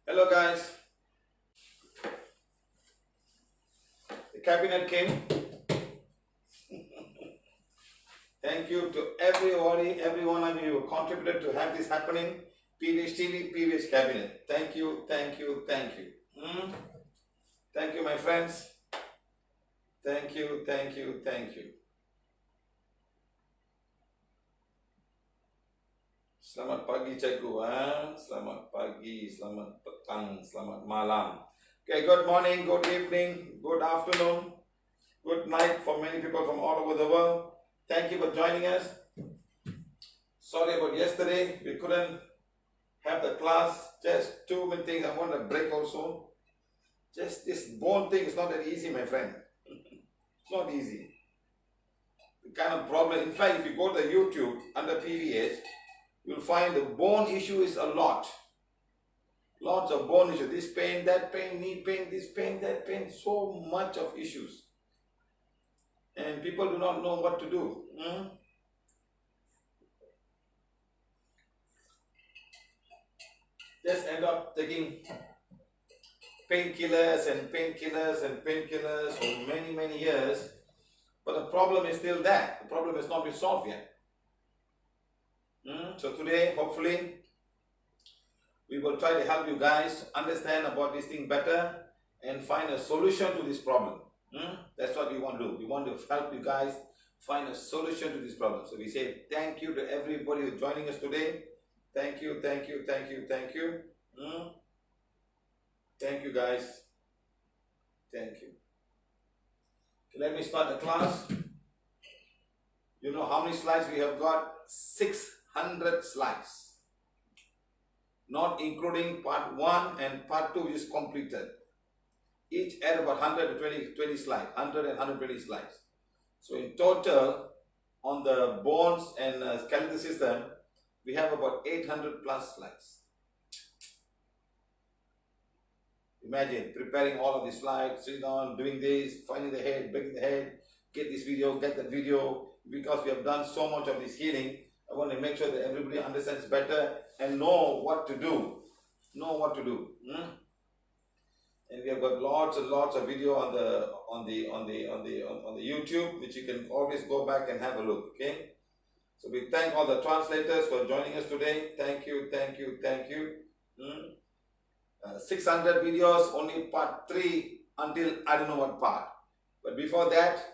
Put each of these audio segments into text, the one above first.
Hello guys, the cabinet came. Thank you to everybody, every one of you who contributed to have this happening. PVH TV, PVH cabinet. Thank you, thank you, thank you. Thank you, my friends. Thank you, thank you, thank you. Selamat pagi cikgu, Selamat pagi, selamat petang, selamat malam. Okay, good morning, good evening, good afternoon, good night for many people from all over the world. Thank you for joining us. Sorry about yesterday, we couldn't have the class. Just too many things. I want a break also. Just this bone thing is not that easy, my friend. It's not easy. The kind of problem. In fact, if you go to YouTube under PVH, you'll find the bone issue is a lot. Lots of bone issues. This pain, that pain, knee pain, this pain, that pain. So much of issues. And people do not know what to do. Just end up taking painkillers and painkillers and painkillers for many, many years. But the problem is still there. The problem is not resolved yet. So today, hopefully, we will try to help you guys understand about this thing better and find a solution to this problem. That's what we want to do. We want to help you guys find a solution to this problem. So we say thank you to everybody who's joining us today. Thank you, thank you, thank you, thank you. Thank you guys. Thank you. Okay, let me start the class. You know how many slides we have got? 600 slides. Not including part 1 and part 2 is completed. Each add about 120 slides, 100 and 120 slides. So in total, on the bones and skeletal system, we have about 800 plus slides. Imagine preparing all of these slides, sitting down, doing this, finding the head, breaking the head, get this video, get that video. Because we have done so much of this healing, I want to make sure that everybody understands better and know what to do. Know what to do. And we have got lots and lots of video on the YouTube, which you can always go back and have a look. Okay. So we thank all the translators for joining us today. Thank you, thank you, thank you. 600 videos, only part 3 until I don't know what part. But before that,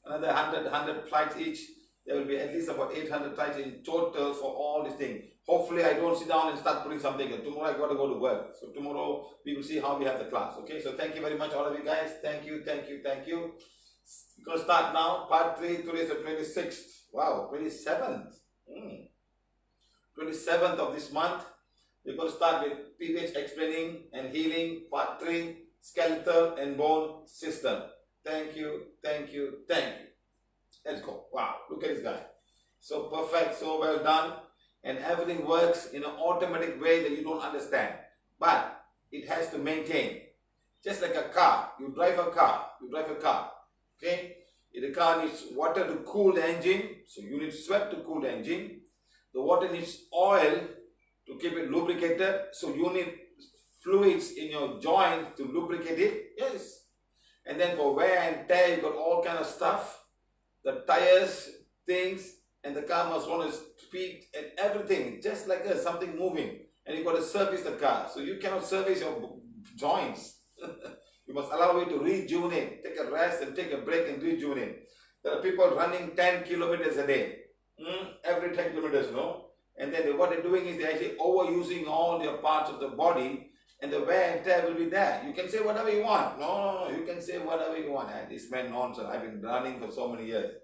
another 100 flights each. There will be at least about 800 flights in total for all these things. Hopefully I don't sit down and start putting something. Tomorrow I got to go to work. So tomorrow we will see how we have the class. Okay, so thank you very much all of you guys. Thank you, thank you, thank you. We're going to start now. Part 3, today is the 26th. Wow, 27th. 27th of this month. We're going to start with PVH explaining and healing. Part 3, skeletal and bone system. Thank you, thank you, thank you. Let's go. Wow, look at this guy. So perfect, so well done. And everything works in an automatic way that you don't understand. But it has to maintain. Just like a car. You drive a car. Okay? The car needs water to cool the engine. So you need sweat to cool the engine. The water needs oil to keep it lubricated. So you need fluids in your joint to lubricate it. Yes. And then for wear and tear, you've got all kind of stuff. The tires, things, and the car must run at speed and everything, just like there's something moving. And you've got to service the car. So you cannot service your joints. You must allow it to rejuvenate. Take a rest and take a break and rejuvenate. There are people running 10 kilometers a day. Every 10 kilometers, And then what they're doing is they're actually overusing all their parts of the body. And the wear and tear will be there. You can say whatever you want. No. You can say whatever you want. This man nonsense. I've been running for so many years.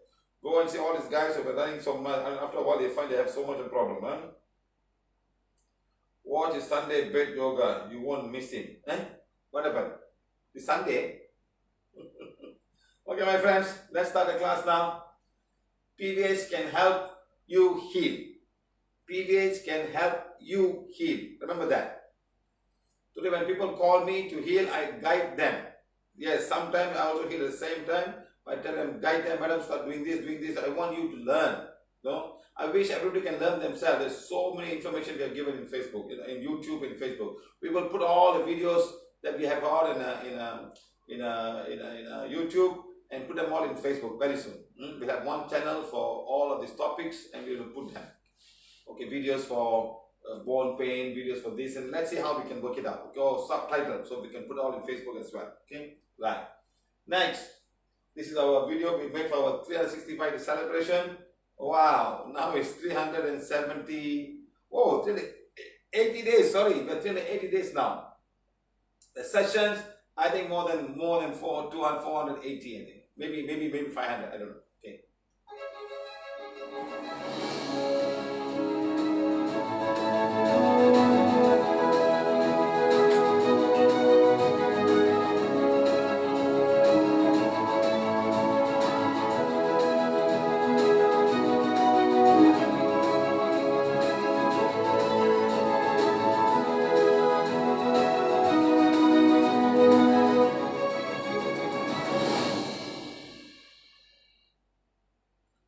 Go and see all these guys who have been running so much. And after a while, they find they have so much of a problem. Watch his Sunday bed yoga. You won't miss him. What happened? It's Sunday. Okay, my friends. Let's start the class now. PVH can help you heal. PVH can help you heal. Remember that. Today when people call me to heal, I guide them. Yes, sometimes I also heal at the same time. I tell them, guide them, madam, start doing this. I want you to learn. I wish everybody can learn themselves. There's so many information we have given in Facebook, in YouTube, in Facebook. We will put all the videos that we have got in YouTube and put them all in Facebook very soon. We'll have one channel for all of these topics, and we will put them. Okay, videos for bone pain, videos for this, and let's see how we can work it out. Okay, or subtitle, so we can put it all in Facebook as well. Okay, right. Next, this is our video we made for our 365 day celebration. Wow, now it's 370. Oh, 80 days. Sorry, we're 380 days now. The sessions, I think more than 480. I think maybe 500. I don't know. Okay.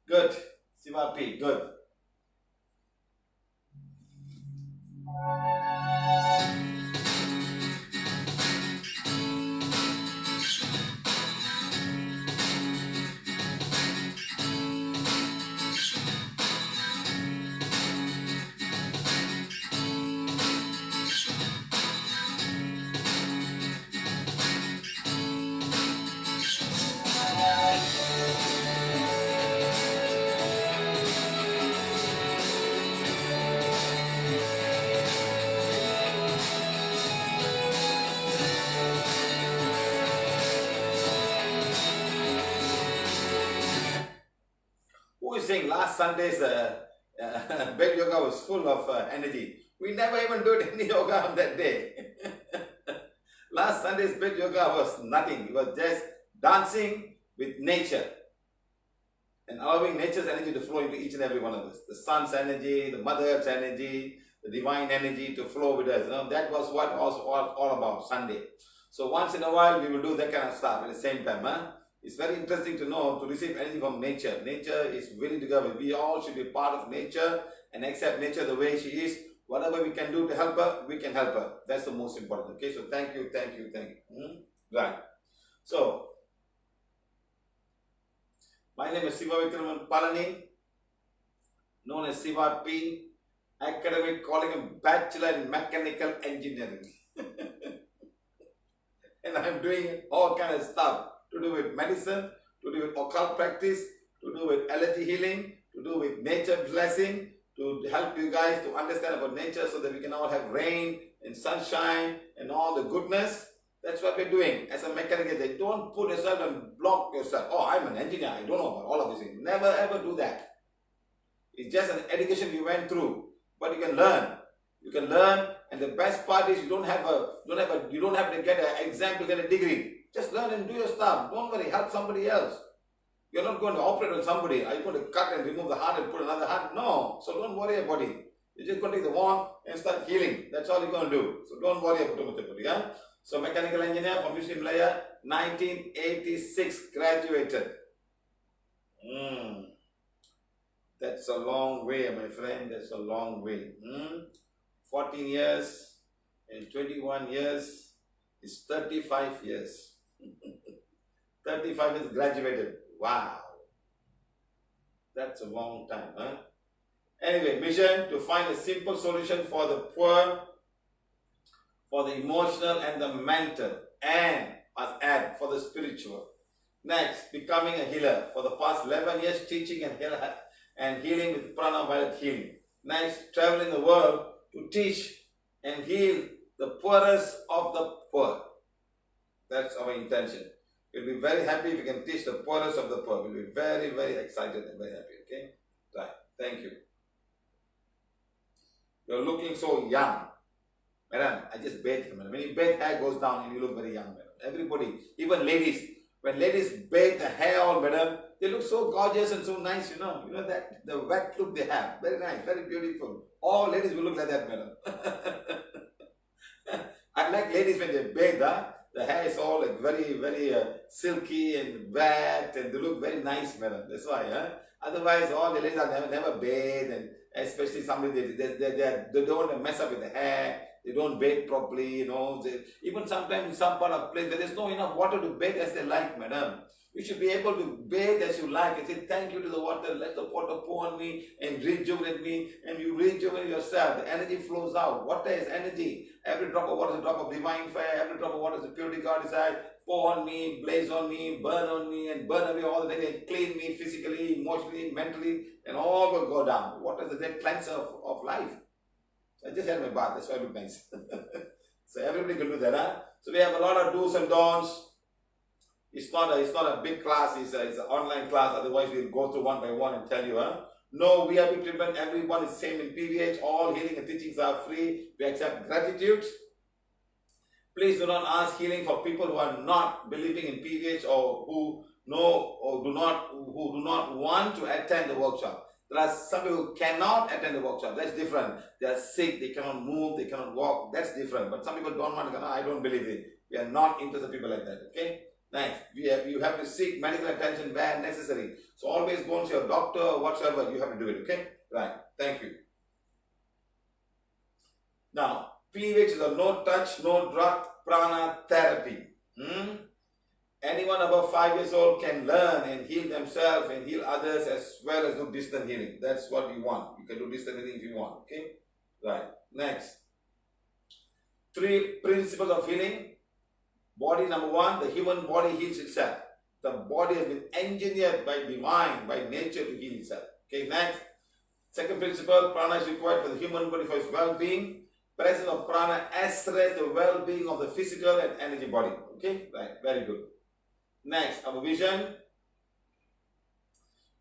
Good. Siva.P. Good. Who is saying last Sunday's bed yoga was full of energy? We never even did any yoga on that day. Last Sunday's bed yoga was nothing. It was just dancing with nature and allowing nature's energy to flow into each and every one of us. The sun's energy, the Mother Earth's energy, the divine energy to flow with us. You know, that was what was all about Sunday. So once in a while we will do that kind of stuff at the same time. It's very interesting to know, to receive energy from nature. Nature is willing to go. We all should be part of nature and accept nature the way she is. Whatever we can do to help her, we can help her. That's the most important. Okay, so thank you. Right. So, my name is Siva known as Siva.P, academic calling a Bachelor in Mechanical Engineering. And I'm doing all kind of stuff to do with medicine, to do with occult practice, to do with allergy healing, to do with nature blessing, to help you guys to understand about nature so that we can all have rain and sunshine and all the goodness. That's what we're doing as a mechanical engineer. Don't put yourself and block yourself. Oh, I'm an engineer. I don't know about all of these things. Never ever do that. It's just an education you went through, but you can learn. You can learn, and the best part is you don't have to get an exam to get a degree. Just learn and do your stuff. Don't worry. Help somebody else. You're not going to operate on somebody. Are you going to cut and remove the heart and put another heart? No. So don't worry about it. You're just going to take the wand and start healing. That's all you're going to do. So don't worry about it. Yeah? So mechanical engineer from Muslim Malaya, 1986 graduated. That's a long way, my friend. That's a long way. 14 years and 21 years is 35 years. 35 years graduated. Wow. That's a long time, huh? Anyway, mission to find a simple solution for the poor, for the emotional and the mental, and must add for the spiritual. Next, becoming a healer. For the past 11 years, teaching and healing with pranaviolethealing. Next, traveling the world to teach and heal the poorest of the poor. That's our intention. We'll be very happy if we can teach the poorest of the poor. We'll be very, very excited and very happy. Okay? Right. Thank you. You're looking so young. Madam, I just bathed. When you bathe, hair goes down and you look very young, madam. Everybody, even ladies, when ladies bathe the hair on, madam, they look so gorgeous and so nice, you know. You know that, the wet look they have. Very nice, very beautiful. All ladies will look like that, madam. Unlike ladies when they bathe, The hair is all like very silky and wet, and they look very nice, madam. That's why, huh? Otherwise, all the ladies are never bathe, and especially somebody they don't want to mess up with the hair. They don't bathe properly, even sometimes in some part of place there is no enough water to bathe as they like, madam. You should be able to bathe as you like and say thank you to the water, let the water pour on me and rejuvenate me, and you rejuvenate yourself. The energy flows out. Water is energy. Every drop of water is a drop of divine fire. Every drop of water is a purity God desire. Pour on me, blaze on me, and burn away all the things and clean me physically, emotionally, mentally, and all will go down. Water is the dead cleanser of life. I just had my bath, that's why I look nice. So everybody can do that, huh? So we have a lot of do's and don'ts. It's not a big class, it's an online class, otherwise we'll go through one by one and tell you, huh? No VIP treatment, everyone is same in PVH, all healing and teachings are free. We accept gratitude. Please do not ask healing for people who are not believing in PVH or who do not want to attend the workshop. There are some people who cannot attend the workshop. That's different. They are sick, they cannot move, they cannot walk. That's different. But some people don't want to go, no, I don't believe it. We are not interested in people like that. Okay? Next, you have to seek medical attention where necessary. So always go to your doctor or whatsoever, you have to do it. Okay? Right. Thank you. Now, PVH is a no touch, no drug prana therapy. Anyone above 5 years old can learn and heal themselves and heal others as well as do distant healing. That's what we want. You can do distant healing if you want. Okay? Right. Next. 3 principles of healing. Body number 1, the human body heals itself. The body has been engineered by divine, by nature to heal itself. Okay, next. Second principle, prana is required for the human body for its well-being. Presence of prana accelerates the well-being of the physical and energy body. Okay, right, very good. Next, our vision.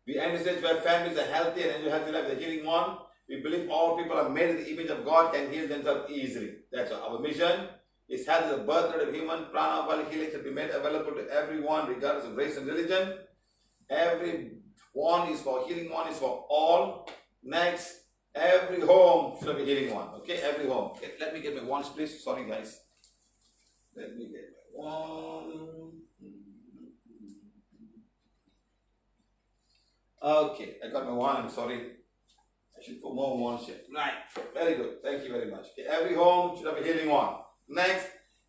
We envisage where families are healthy and enjoy healthy life, the healing one. We believe all people are made in the image of God, can heal themselves easily. That's our mission. Is health is the birthright of human. Prana while healing should be made available to everyone regardless of race and religion. Every one is for healing, one is for all. Next, every home should be healing one. Okay, every home. Okay, let me get my wands, please. Sorry, guys. Let me get my wand. Okay, I got my wand. I'm sorry. I should put more wands here. Right. Very good. Thank you very much. Okay, every home should have a healing one. Next,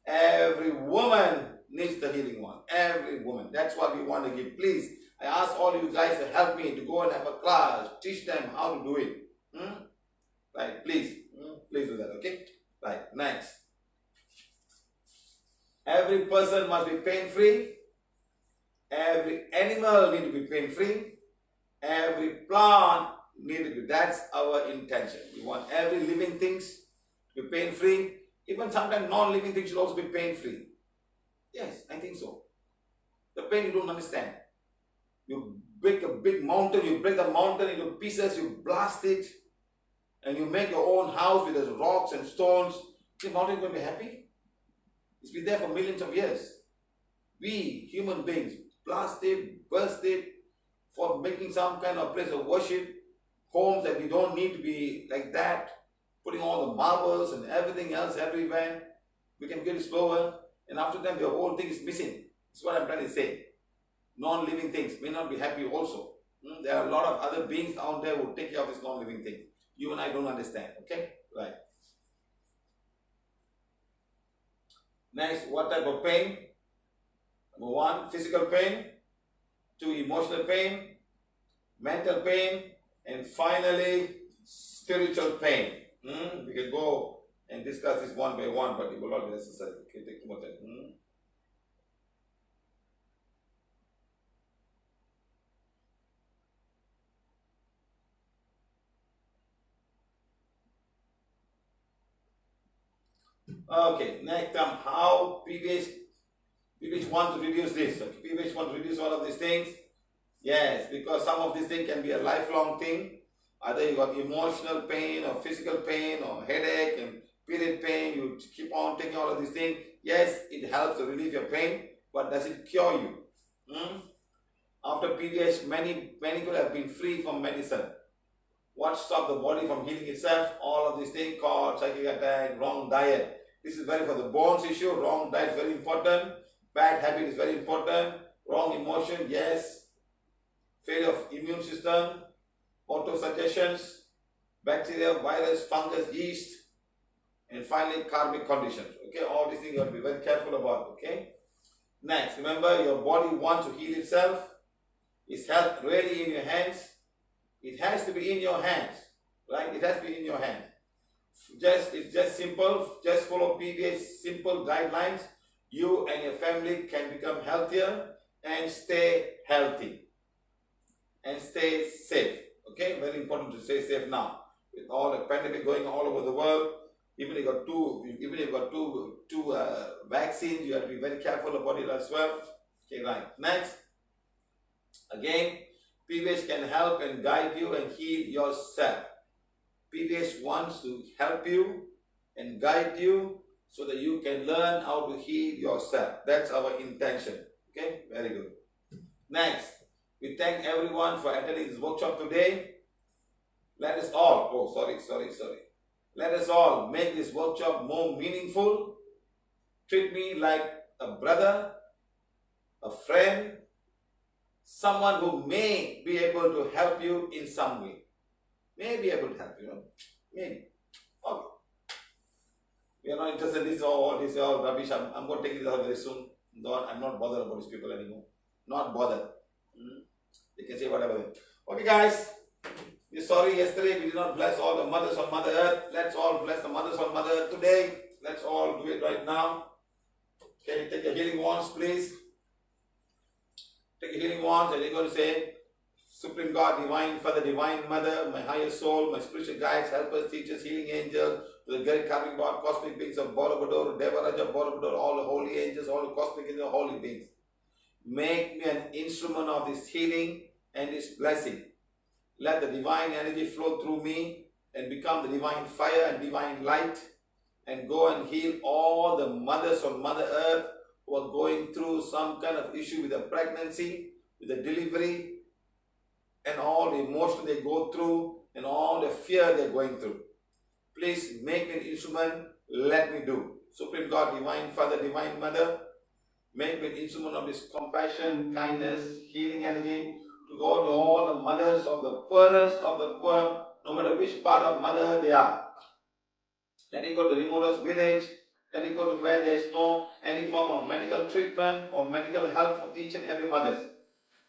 every woman needs the healing one. Every woman. That's what we want to give. Please, I ask all you guys to help me to go and have a class. Teach them how to do it. Right, please. Please do that, okay? Right, next. Every person must be pain-free. Every animal needs to be pain-free. Every plant needs to be. That's our intention. We want every living things to be pain-free. Even sometimes non-living things should also be pain-free. Yes, I think so. The pain you don't understand. You break a big mountain, you break the mountain into pieces, you blast it, and you make your own house with those rocks and stones. The mountain is going to be happy? It's been there for millions of years. We, human beings, blast it, burst it, for making some kind of place of worship, homes that we don't need to be like that, putting all the marbles and everything else everywhere. We can get it slower, and after that the whole thing is missing. That's what I'm trying to say. Non-living things may not be happy also. There are a lot of other beings out there who take care of this non-living thing. You and I don't understand, okay? Right. Next, what type of pain? Number 1, physical pain. 2, emotional pain. Mental pain. And finally, spiritual pain. We can go and discuss this one by one, but it will not be necessary. Okay, take too much time. Okay, next how PVH want to reduce this. Okay, PVH want to reduce all of these things. Yes, because some of these things can be a lifelong thing. Either you got emotional pain or physical pain or headache and period pain, you keep on taking all of these things. Yes, it helps to relieve your pain, but does it cure you? After PVH, many people have been free from medicine. What stopped the body from healing itself? All of these things called psychic attack, wrong diet. This is very for the bones issue. Wrong diet is very important. Bad habit is very important. Wrong emotion, yes. Failure of immune system, auto-suggestions, bacteria, virus, fungus, yeast, and finally karmic conditions. Okay, all these things you have to be very careful about. Okay. Next, remember your body wants to heal itself. Its health really in your hands. It has to be in your hands, right? It has to be in your hands. It's just simple. Just follow PVH simple guidelines. You and your family can become healthier and stay healthy and stay safe. Okay, very important to stay safe now with all the pandemic going all over the world. Even if you got two vaccines, you have to be very careful about it as well. Okay, right. Next, again, PVH can help and guide you and heal yourself. PVH wants to help you and guide you so that you can learn how to heal yourself. That's our intention. Okay, very good. Next, we thank everyone for attending this workshop today. Let us all, let us all make this workshop more meaningful. Treat me like a brother, a friend, someone who may be able to help you in some way. May be able to help you, maybe. Okay. We are not interested in this or this all rubbish. I'm going to take this out very soon. I'm not bothered about these people anymore. Not bothered. They can say whatever. Okay, guys. We're sorry yesterday we did not bless all the mothers on Mother Earth. Let's all bless the mothers on Mother Earth today. Let's all do it right now. Can you take your healing wands, please? Take your healing wands and you're going to say, Supreme God, Divine Father, Divine Mother, my higher soul, my spiritual guides, helpers, teachers, healing angels, to the great carving board, cosmic beings of Borobudur, Devaraja, Borobudur, all the holy angels, all the cosmic angels, holy beings. Make me an instrument of this healing and this blessing. Let the divine energy flow through me and become the divine fire and divine light and go and heal all the mothers on Mother Earth who are going through some kind of issue with the pregnancy, with the delivery, and all the emotion they go through and all the fear they're going through. Please make me an instrument, let me do. Supreme God, Divine Father, Divine Mother, make me an instrument of this compassion, kindness, healing energy to go to all the mothers of the poorest of the poor, no matter which part of Mother they are. Let it go to the remotest village, let it go to where there is no any form of medical treatment or medical help for each and every mother.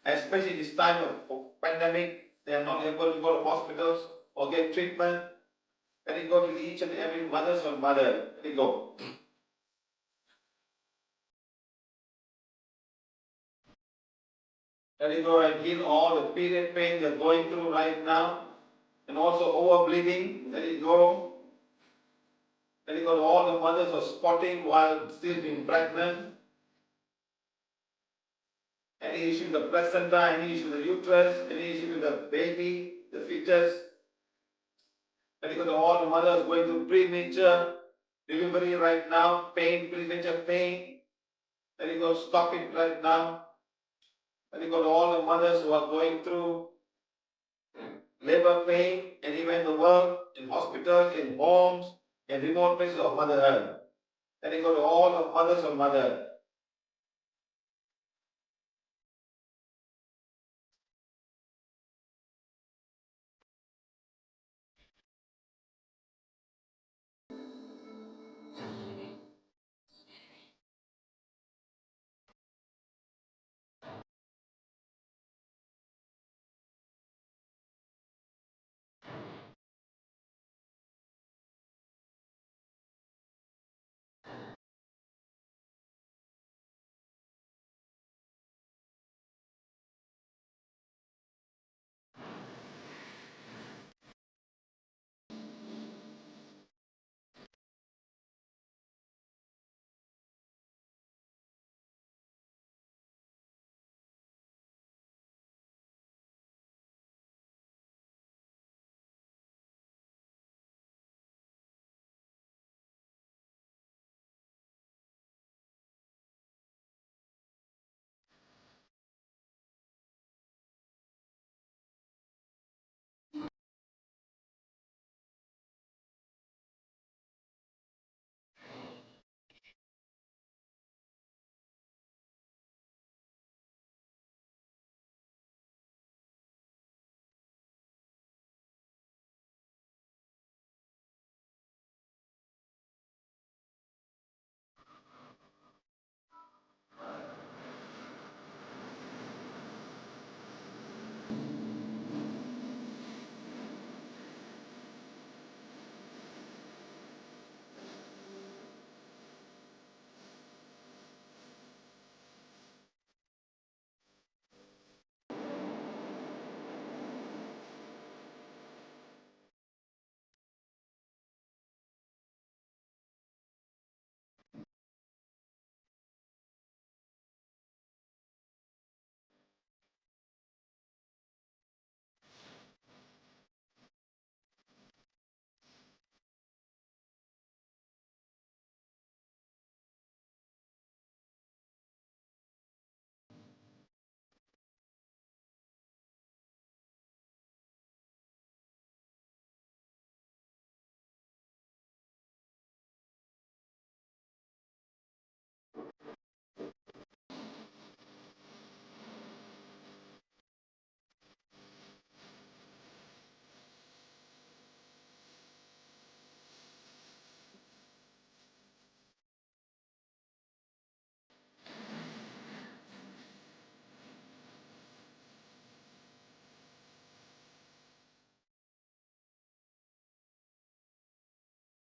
Especially this time of pandemic, they are not able to go to hospitals or get treatment. Let it go to each and every mother's or mother. Let it go. Let it go and heal all the period pain they're going through right now. And also over bleeding. Let it go. Let it go to all the mothers who are spotting while still being pregnant. Any issue with the placenta, any issue with the uterus, any issue with the baby, the fetus. Let it go to all the mothers going through premature delivery right now, pain, premature pain. Let it go, stop it right now. Let it go to all the mothers who are going through labor pain and even the work, in hospitals, in homes, in remote places of Mother Earth. Let it go to all the mothers of Mother Earth.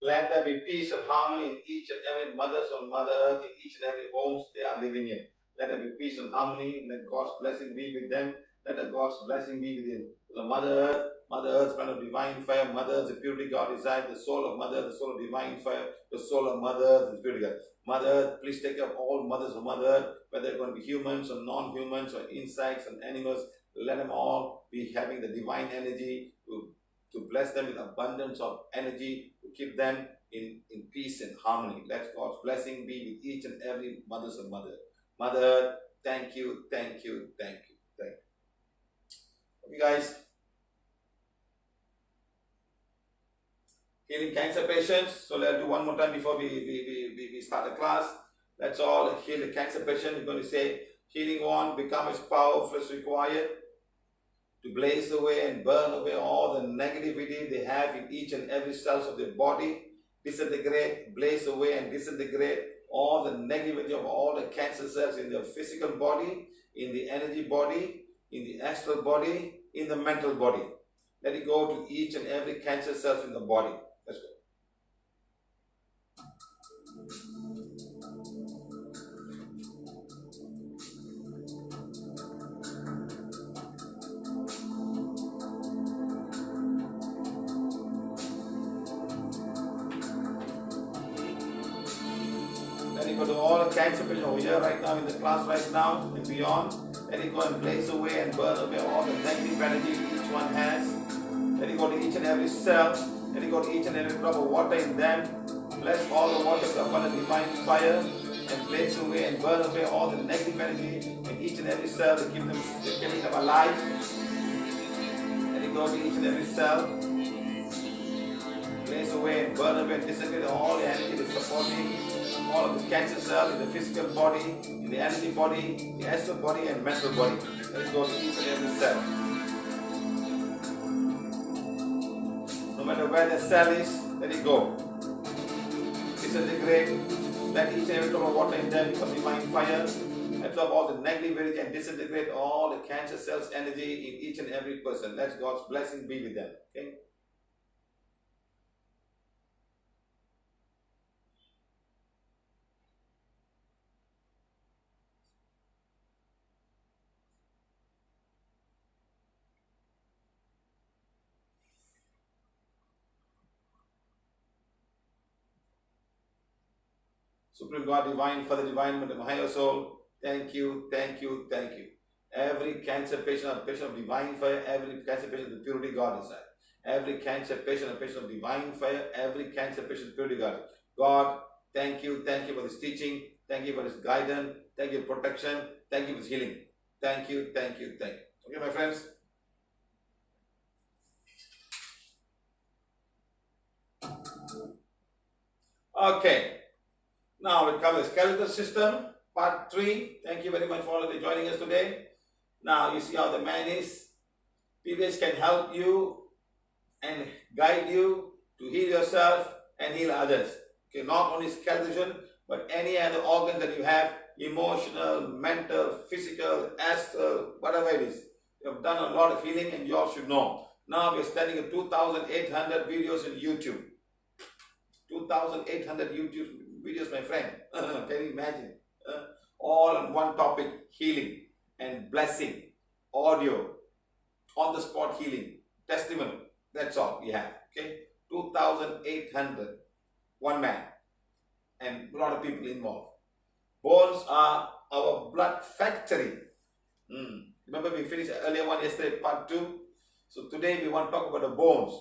Let there be peace and harmony in each and every mother's on Mother Earth, in each and every homes they are living in. Let there be peace and harmony. Let God's blessing be with them. Let the God's blessing be with you. The Mother Earth, man of divine fire. Mother Earth, the purity God resides. The soul of Mother Earth, the soul of divine fire. The soul of Mother Earth, the purity God. Mother Earth, please take up all mothers of Mother Earth, whether they're going to be humans or non-humans or insects and animals. Let them all be having the divine energy to bless them with abundance of energy, to keep them in peace and harmony. Let God's blessing be with each and every mothers of Mother. Mother, thank you, thank you, thank you, thank you. Okay, guys. Healing cancer patients. So let's do one more time before we start the class. Let's all heal the cancer patient. We're going to say, healing one, become as powerful as required to blaze away and burn away all the negativity they have in each and every cells of their body. Disintegrate, blaze away and disintegrate all the negativity of all the cancer cells in their physical body, in the energy body, in the astral body, in the mental body. Let it go to each and every cancer cells in the body. Let's go. Let it go to all the cancer patients over here right now in the class right now and beyond. Let it go and blaze away and burn away all the negative energy each one has. Let it go to each and every cell. Let it go to each and every drop of water in them. Bless all the waters upon the divine fire and blaze away and burn away all the negative energy in each and every cell to keep them, keeping them alive. Let it go to each and every cell. Blaze away and burn away and disintegrate all the energy that's supporting all of the cancer cells in the physical body, in the energy body, the astral body and mental body. Let it go to each and every cell. No matter where the cell is, let it go. Disintegrate. Let each and every drop of water in them become divine fire. Absorb all the negative energy and disintegrate all the cancer cells' energy in each and every person. Let God's blessing be with them. Okay? Supreme God, divine Father, divine higher soul, thank you, thank you, thank you. Every cancer patient, a patient of divine fire, every cancer patient, the purity God inside. Every cancer patient, a patient of divine fire, every cancer patient, purity God. God, thank you for this teaching, thank you for this guidance, thank you for protection, thank you for this healing. Thank you, thank you, thank you. Okay, my friends. Okay. Now we cover the skeletal system, part 3. Thank you very much for all of you joining us today. Now you see how the man is. PVH can help you and guide you to heal yourself and heal others. Okay, not only skeletal, but any other organ that you have, emotional, mental, physical, astral, whatever it is. You have done a lot of healing and you all should know. Now we are studying 2,800 videos in YouTube. 2,800 YouTube videos, my friend. Can you imagine? All on one topic, healing and blessing, audio, on the spot healing, testimony. That's all we have. Okay, 2,800, one man, and a lot of people involved. Bones are our blood factory. Remember we finished earlier one yesterday, part 2. So today we want to talk about the bones.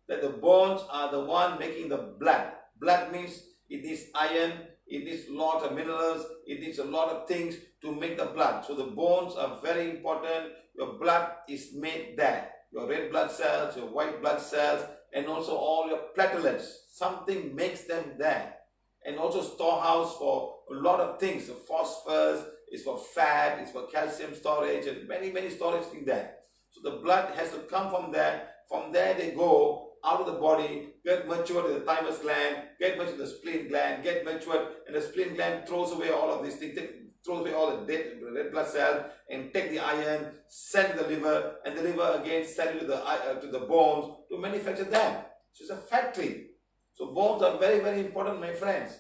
That the bones are the one making the blood. Blood means it needs iron, it needs a lot of minerals, it needs a lot of things to make the blood. So the bones are very important. Your blood is made there. Your red blood cells, your white blood cells, and also all your platelets. Something makes them there. And also storehouse for a lot of things. The phosphorus is for fat, it's for calcium storage, and many, many storage things there. So the blood has to come from there. From there they go out of the body, get matured in the thymus gland, get matured in the spleen gland, get matured, and the spleen gland throws away all of these things, throws away all the dead red blood cells, and take the iron, send to the liver, and the liver again send it to the bones to manufacture them. So it's a factory. So bones are very, very important, my friends.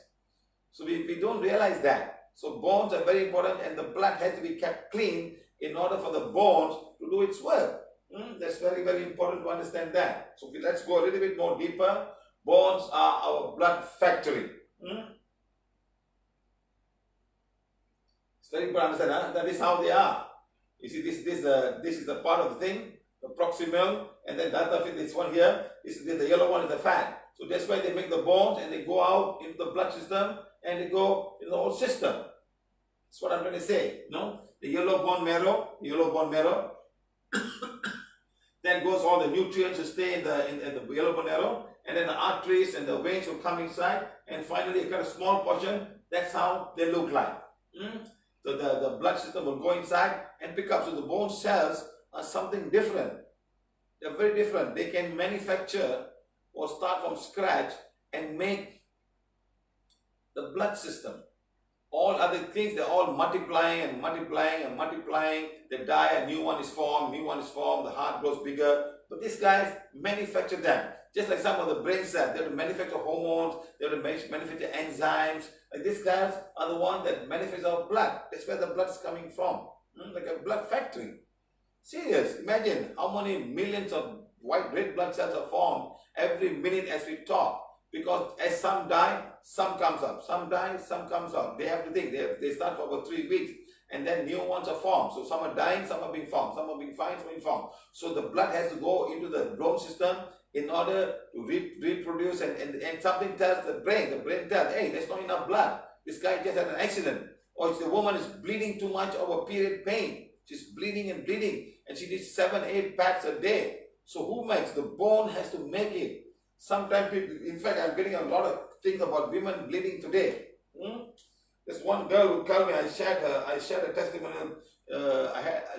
So we don't realize that. So bones are very important, and the blood has to be kept clean in order for the bones to do its work. That's very, very important to understand that. So let's go a little bit more deeper. Bones are our blood factory. It's very important to understand. That is how they are. You see, this is the part of the thing, the proximal, and then the other, this one here, the yellow one is the fat. So that's why they make the bones, and they go out into the blood system, and they go in the whole system. That's what I'm trying to say. The yellow bone marrow, then goes all the nutrients to stay in the yellow bone marrow, and then the arteries and the veins will come inside, and finally a kind of small portion. That's how they look like. So the blood system will go inside and pick up. So the bone cells are something different. They're very different. They can manufacture or start from scratch and make the blood system. All other things, they're all multiplying and multiplying and multiplying. They die, a new one is formed, the heart grows bigger. But these guys manufacture them. Just like some of the brain cells, they have to manufacture hormones, they have to manufacture enzymes. Like these guys are the ones that manufacture our blood. That's where the blood is coming from. Like a blood factory. Serious. Imagine how many millions of white red blood cells are formed every minute as we talk. Because as some die, some comes up. Some die, some comes up. They have to think. They start for about 3 weeks. And then new ones are formed. So some are dying, some are being formed. Some are being fine, some are being formed. So the blood has to go into the bone system in order to reproduce. And something tells the brain. The brain tells, hey, there's not enough blood. This guy just had an accident. Or if the woman is bleeding too much of a period pain. She's bleeding and bleeding. And she needs 7-8 pads a day. So who makes? The bone has to make it. Sometimes people, in fact, I'm getting a lot of things about women bleeding today. There's one girl who called me, I shared a testimonial.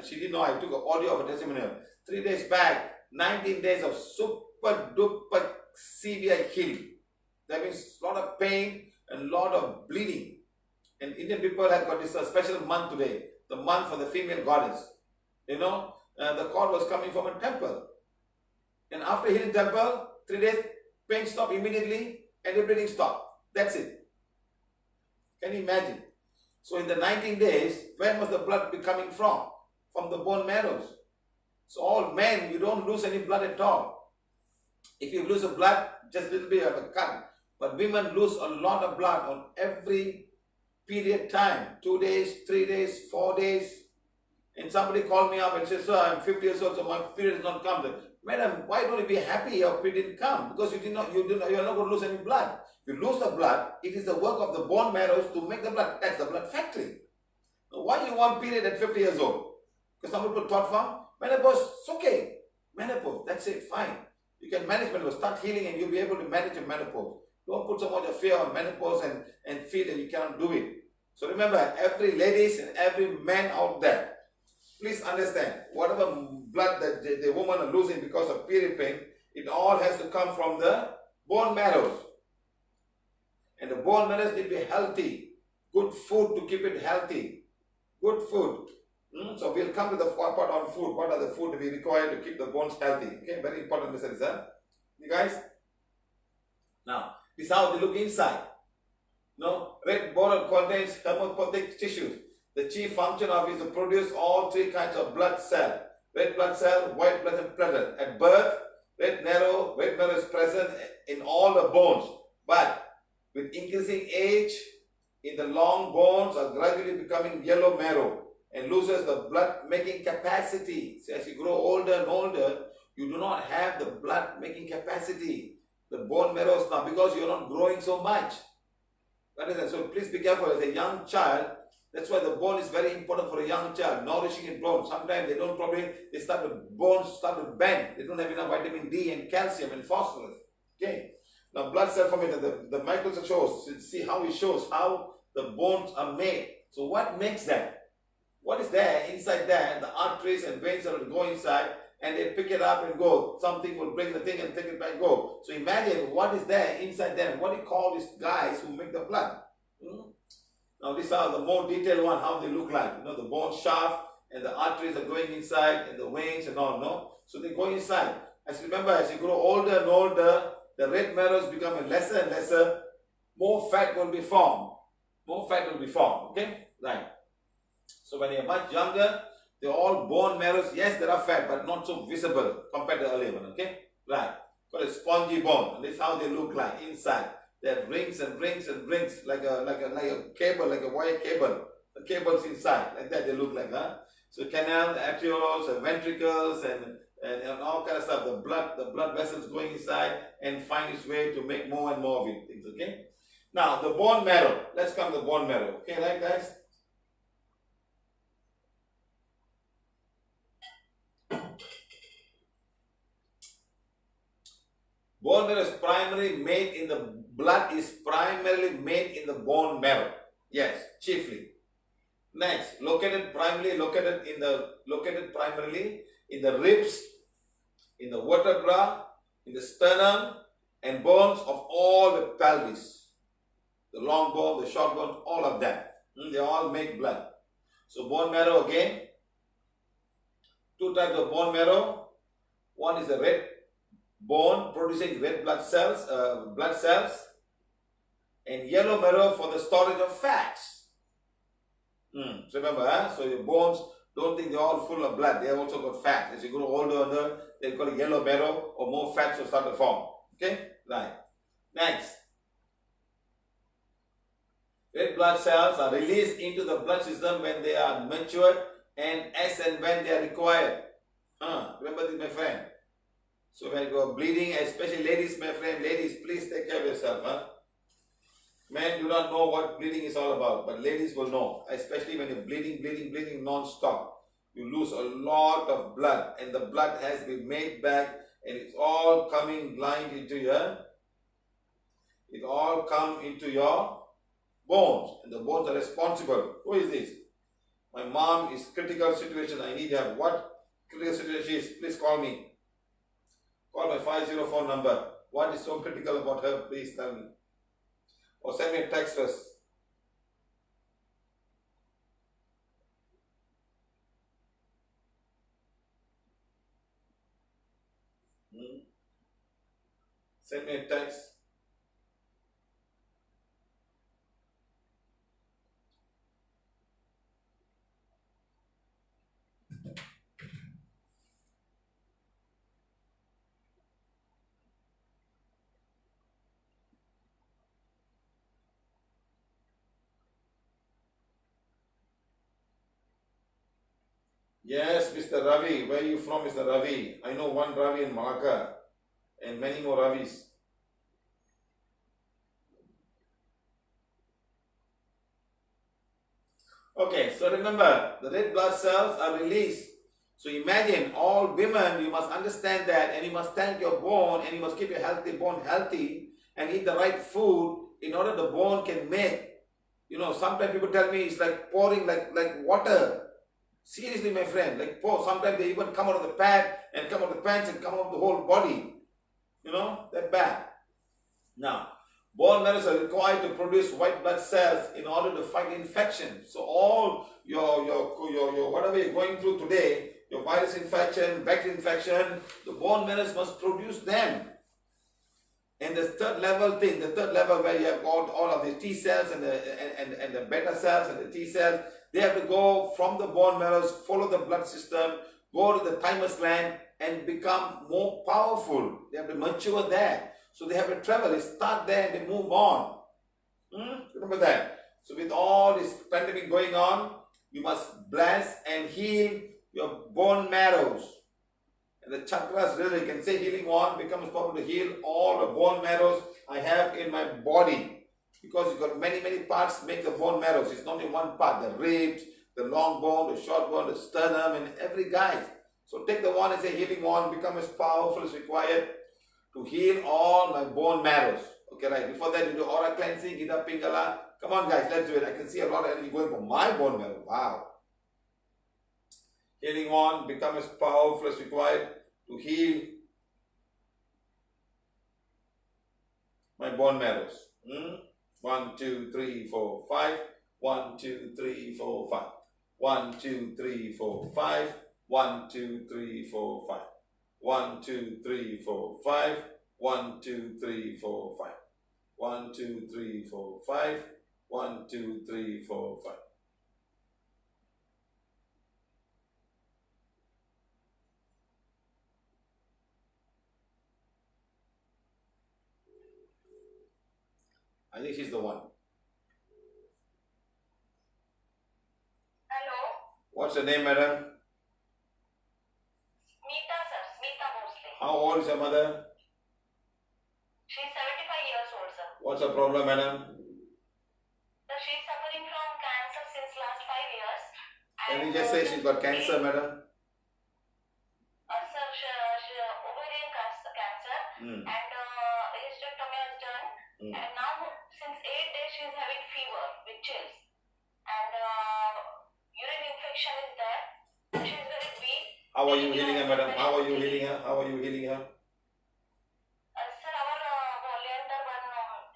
She didn't know I took an audio of a testimonial. 3 days back, 19 days of super duper severe healing. That means a lot of pain and a lot of bleeding. And Indian people have got this special month today, the month for the female goddess. The cord was coming from a temple. And after healing temple, 3 days, pain stopped immediately and the bleeding stopped. That's it. Can you imagine? So in the 19 days, where must the blood be coming from? From the bone marrows. So all men, you don't lose any blood at all. If you lose the blood, just a little bit of a cut. But women lose a lot of blood on every period time. 2 days, 3 days, 4 days. And somebody called me up and said, sir, I'm 50 years old, so my period has not come. Madam, why don't you be happy your period didn't come? Because you're not going to lose any blood. If you lose the blood, it is the work of the bone marrows to make the blood. That's the blood factory. Now, why do you want period at 50 years old? Because some people thought from menopause, it's okay. Menopause, that's it, fine. You can manage menopause, start healing and you'll be able to manage your menopause. Don't put so much of fear on menopause and feel that you cannot do it. So remember, every ladies and every man out there, please understand, whatever blood that the woman are losing because of period pain, it all has to come from the bone marrows. And the bone marrows need to be healthy. Good food to keep it healthy. Good food. So we'll come to the part on food. What are the food we require to keep the bones healthy? Okay, very important message, huh? You guys? Now, this is how they look inside. Red bone contains hemopoietic tissues. The chief function of it is to produce all 3 kinds of blood cell. Red blood cell, white blood cell present. At birth, red marrow is present in all the bones. But with increasing age, in the long bones are gradually becoming yellow marrow and loses the blood making capacity. So as you grow older and older, you do not have the blood making capacity. The bone marrows now, because you're not growing so much. So please be careful as a young child. That's why the bone is very important for a young child, nourishing in bone. Sometimes they don't bones start to bend. They don't have enough vitamin D and calcium and phosphorus. Okay. Now blood cell formation, the microscope shows, see how it shows how the bones are made. So what makes that? What is there inside there? The arteries and veins will go inside and they pick it up and go. Something will bring the thing and take it back and go. So imagine what is there inside them. What do you call these guys who make the blood? Now these are the more detailed one, how they look like. The bone shaft and the arteries are going inside and the veins and all, no? So they go inside. As you remember, as you grow older and older, the red marrow is becoming lesser and lesser, more fat will be formed. More fat will be formed. Okay? Right. So when you're much younger, they're all bone marrows. Yes, there are fat, but not so visible compared to the earlier one. Okay? Right. Called a spongy bone. And this is how they look like inside. They have rings and rings and rings, like a cable, like a wire cable. The cables inside, like that they look like, huh? So canal, the arterioles, the ventricles, and all kind of stuff. The blood vessels going inside and find its way to make more and more of it. Things, okay? Now the bone marrow. Let's come to the bone marrow. Okay, right, guys? Bone marrow is primarily made in the blood is primarily made in the bone marrow. Yes, chiefly. Next, located primarily in the ribs, in the vertebra, in the sternum, and bones of all the pelvis. The long bone, the short bone, all of them. They all make blood. So bone marrow again. Two types of bone marrow. One is the red bone producing red blood cells, and yellow marrow for the storage of fats. So remember, so your bones, don't think they're all full of blood. They have also got fat. As you grow older, they call it yellow marrow, or more fats will start to form. Okay? Right. Next. Red blood cells are released into the blood system when they are matured and as and when they are required. Remember this, my friend. So when you are bleeding, especially ladies, my friend, ladies, please take care of yourself. Men do not know what bleeding is all about, but ladies will know, especially when you're bleeding non-stop. You lose a lot of blood, and the blood has been made back, and it's all coming blind into your, it all come into your bones, and the bones are responsible. Who is this? My mom is critical situation. I need help. What critical situation is? Please call me. Call my 504 number. What is so critical about her? Please tell me. Or send me a text first. Send me a text. Yes, Mr. Ravi. Where are you from, Mr. Ravi? I know one Ravi in Malacca and many more Ravis. Okay, so remember, the red blood cells are released. So imagine all women, you must understand that, and you must thank your bone, and you must keep your healthy bone healthy and eat the right food in order the bone can make. You know, sometimes people tell me it's like pouring like water. Seriously, my friend, like pour. Sometimes they even come out of the pad and come out of the pants and come out of the whole body. You know, that bad. Now, bone marrows are required to produce white blood cells in order to fight infection. So all your whatever you're going through today, your virus infection, bacterial infection, the bone marrows must produce them. And the third level where you have got all of the T cells and the beta cells and the T cells, they have to go from the bone marrows, follow the blood system, go to the thymus gland and become more powerful. They have to mature there. So they have to travel. They start there and they move on. Remember that. So with all this pandemic going on, you must bless and heal your bone marrows. And the chakras, really, you can say healing one becomes possible to heal all the bone marrows I have in my body. Because you've got many parts make the bone marrows. It's not only one part. The ribs, the long bone, the short bone, the sternum, and every guy. So take the one and say healing one, become as powerful as required to heal all my bone marrows. Okay, right. Before that, you do aura cleansing, Gita Pingala. Come on, guys, let's do it. I can see a lot of energy going for my bone marrow. Wow. Healing one, become as powerful as required to heal my bone marrows. 1, 2, 3, 4, 5. 1, 2, 3, 4, 5. 1, 2, 3, 4, 5. 1, 2, 3, 4, 5. 1, 2, 3, 4, 5. 1, 2, 3, 4, 5. 1, 2, 3, 4, 5. 1, 2, 3, 4, 5. I think she's the one. Hello. What's her name, madam? Smita, sir. Smita Bhosle. How old is your mother? She's 75 years old, sir. What's her problem, madam? Sir, she's suffering from cancer since last 5 years. Can you just say she's got cancer, madam? Sir, she ovarian cancer. And hysterectomy is done. And now, since 8 days, she's having fever with chills. And urine infection is there. She's very weak. How are you healing her, madam? How are you healing her? How are you healing her? Sir, our volunteer one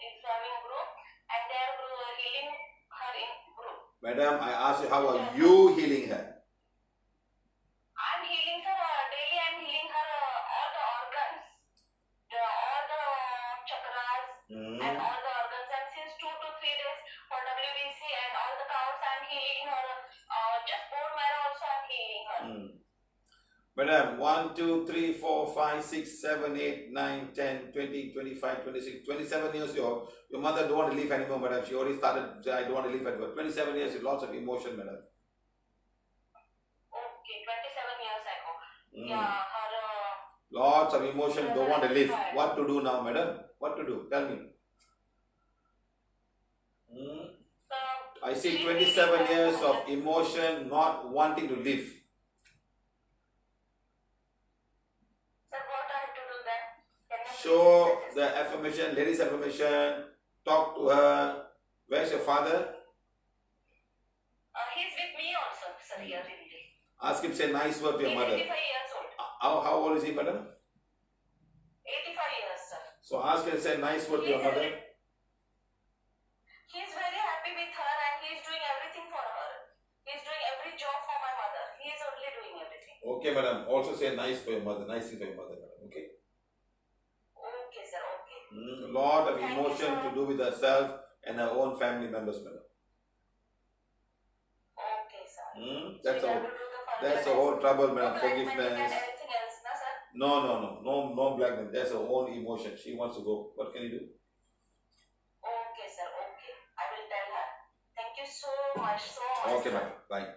is having group, and they are healing her in group. Madam, I asked you, how are you healing her? I'm healing her daily. I'm healing her all the organs, all the chakras, and all the organs. And since 2 to 3 days for WBC and all the counts, I'm healing her. Just bone marrow also, I'm healing her. Madam, 1, 2, 3, 4, 5, 6, 7, 8, 9, 10, 20, 25, 26, 27 years old. Your mother don't want to live anymore, madam. She already started, I don't want to live anymore. 27 years, lots of emotion, madam. Okay, 27 years ago. Yeah, her... Lots of emotion, don't want to live. What to do now, madam? What to do? Tell me. I see 27 years of emotion, not wanting to live. Sir, what I have to do then? Show the affirmation, ladies' affirmation. Talk to her. Where's your father? He's with me also, sir, here in the... Ask him, say nice word to your He's mother. 85 years old. How old is he, madam? 85 years, sir. So ask him, say nice word to your mother. He's very happy with her and he's doing everything for her. He's doing every job for my mother. He's only doing everything. Okay, madam. Also say nice for your mother. Nice thing for your mother, madam. Okay? Okay, sir. Okay. A lot of emotion to do with herself and her own family members, madam. Okay, sir. That's the whole trouble, madam. Forgiveness. Anything else, no, sir? No blackmail. That's her own emotion. She wants to go. What can you do? Okay, sir. Okay. I will tell her. Thank you so much. Okay, madam. Bye.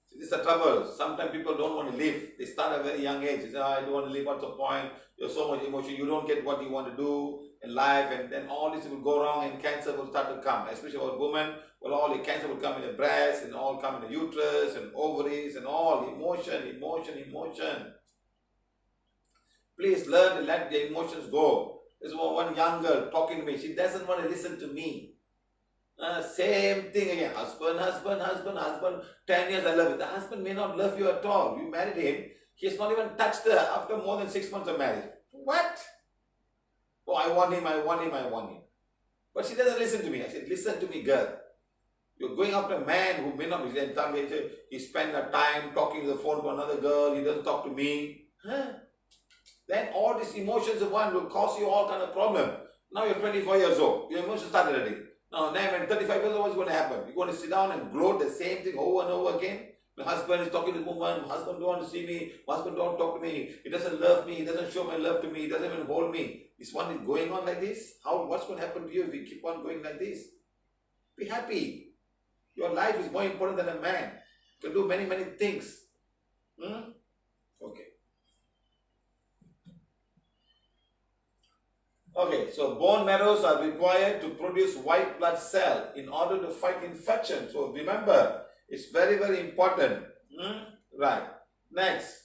See, this is the trouble. Sometimes people don't want to live. They start at a very young age. They say, I don't want to live. What's the point? You have so much emotion. You don't get what you want to do in life. And then all this will go wrong and cancer will start to come. Especially for women. Well, all the cancer will come in the breast and all come in the uterus and ovaries and all. Emotion. Please learn to let the emotions go. There's one young girl talking to me. She doesn't want to listen to me. Same thing again. Husband. 10 years I love you. The husband may not love you at all. You married him. He has not even touched her after more than 6 months of marriage. What? Oh, I want him. But she doesn't listen to me. I said, listen to me, girl. You're going after a man who may not be there. He spent the time talking on the phone to another girl. He doesn't talk to me. Then all these emotions of one will cause you all kind of problem. Now you're 24 years old. Your emotions started already. Now, when 35 years old, what's going to happen? You're going to sit down and gloat the same thing over and over again? My husband is talking to the woman. My husband don't want to see me. My husband don't talk to me. He doesn't love me. He doesn't show my love to me. He doesn't even hold me. This one is going on like this? What's going to happen to you if you keep on going like this? Be happy. Your life is more important than a man. You can do many, many things. Okay. Okay, so bone marrows are required to produce white blood cell in order to fight infection. So remember, it's very, very important. Right. Next,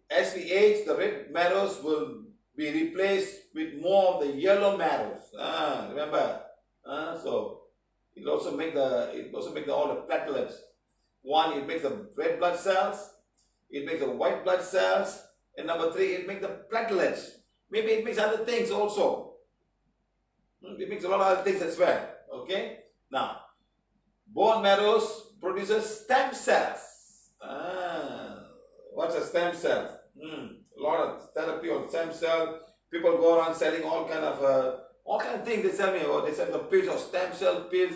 as we age, the red marrows will be replaced with more of the yellow marrows. Remember. So it also make all the platelets. One, it makes the red blood cells. It makes the white blood cells. And number 3, it makes the platelets. Maybe it makes other things also. It makes a lot of other things as well. Okay? Now, bone marrows produces stem cells. What's a stem cell? A lot of therapy on stem cell. People go around selling all kind of things. They sell me, or they sell the pills or stem cell pills.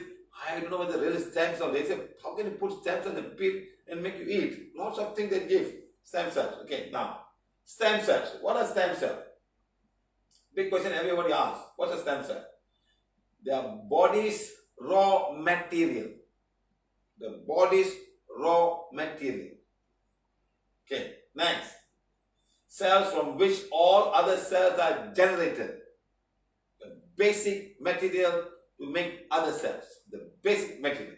I don't know whether real stem cell. They say, how can you put stem cell in a pill and make you eat? Lots of things they give. Stem cells. Okay, now stem cells. What are stem cells? Big question everybody asks. What's a stem cell? They are body's raw material. The body's raw material. Okay, next. Cells from which all other cells are generated. The basic material to make other cells. The basic material.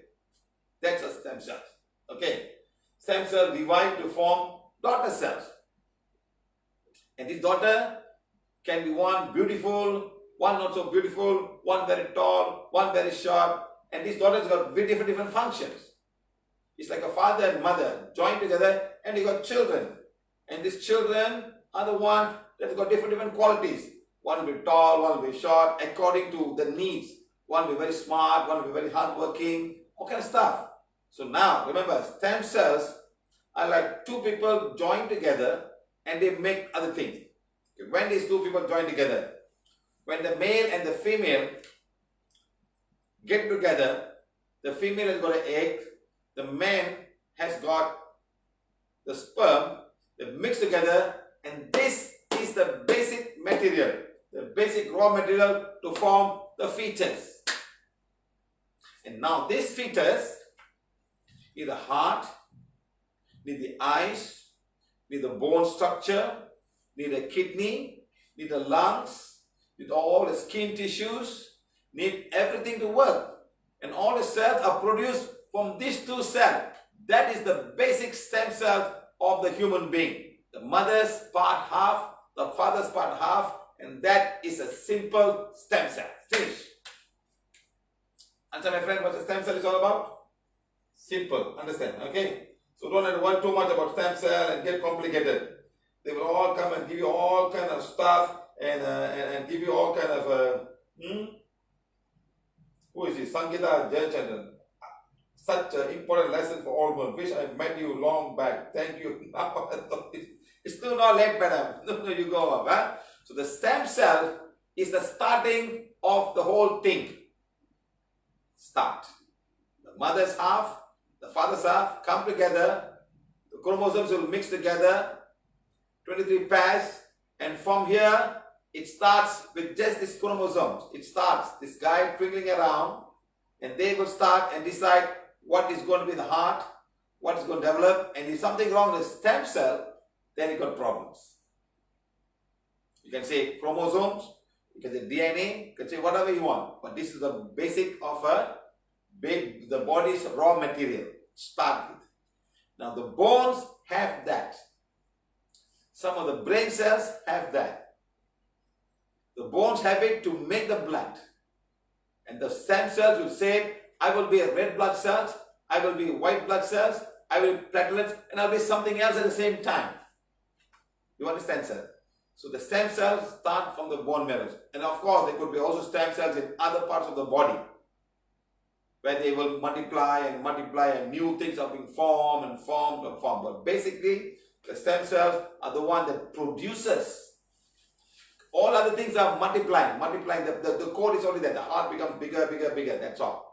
That's a stem cell. Okay. Stem cells divide to form daughter cells. And this daughter can be one beautiful, one not so beautiful, one very tall, one very short. And these daughters got very different functions. It's like a father and mother joined together and you got children. And these children are the ones that got different qualities. One will be tall, one will be short, according to the needs. One will be very smart, one will be very hardworking, all kind of stuff. So now, remember, stem cells are like two people joined together and they make other things. When these two people join together, when the male and the female get together, the female has got an egg, the man has got the sperm, they mix together, and this is the basic material, the basic raw material to form the fetus. And now this fetus need the heart, need the eyes, need the bone structure, need a kidney, need the lungs, need all the skin tissues, need everything to work. And all the cells are produced from these two cells. That is the basic stem cell of the human being. The mother's part half, the father's part half, and that is a simple stem cell. Finish. Understand, my friend, what the stem cell is all about? Simple. Understand? Okay? So don't have to worry too much about stem cell and get complicated. They will all come and give you all kind of stuff and give you all kind of who is this? Sangeeta Jayachandran. Such an important lesson for all of us. Wish I met you long back. Thank you. It's still not late, madam. No, you go up. Huh? So the stem cell is the starting of the whole thing. Start. The mother's half, the father's half come together. The chromosomes will mix together. 23 pairs. And from here, it starts with just these chromosomes. It starts, this guy twinkling around, and they will start and decide what is going to be the heart, what is going to develop, and if something wrong with the stem cell, then you got problems. You can say chromosomes, you can say DNA, you can say whatever you want, but this is the basic of the body's raw material. Start with. Now the bones have that. Some of the brain cells have that. The bones have it to make the blood. And the stem cells will say, I will be a red blood cells, I will be white blood cells, I will be platelets, and I'll be something else at the same time. You understand, sir? So the stem cells start from the bone marrow. And of course, there could be also stem cells in other parts of the body, where they will multiply and new things are being formed and formed and formed. But basically, the stem cells are the one that produces. All other things are multiplying. The code is only that. The heart becomes bigger. That's all.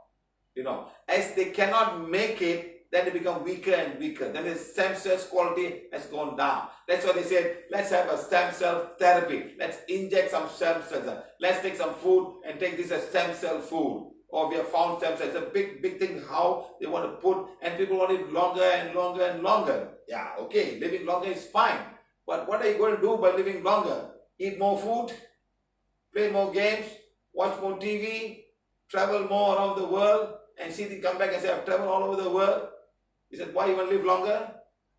You know, as they cannot make it, then they become weaker and weaker. Then the stem cells quality has gone down. That's why they said, let's have a stem cell therapy. Let's inject some stem cells. Let's take some food and take this as stem cell food. Or we have found stem cells. It's a big thing how they want to put, and people want it longer and longer and longer. Yeah, okay, living longer is fine. But what are you going to do by living longer? Eat more food, play more games, watch more TV, travel more around the world, and see they come back and say, I've traveled all over the world. He said, why you want to live longer?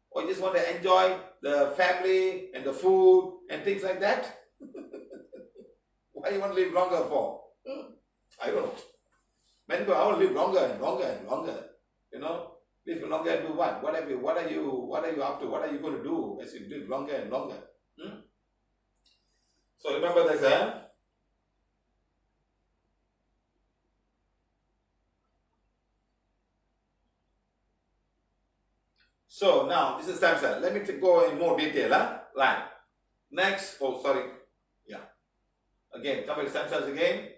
Or you just want to enjoy the family and the food and things like that? Why you want to live longer for? I don't know. Many people, I want to live longer and longer and longer. You know, live longer and do what? What are you up to? What are you going to do as you live longer and longer? So remember this, So now this is stem cell. Let me go in more detail. Right. Next. Oh, sorry. Yeah. Again, come with stem cells again.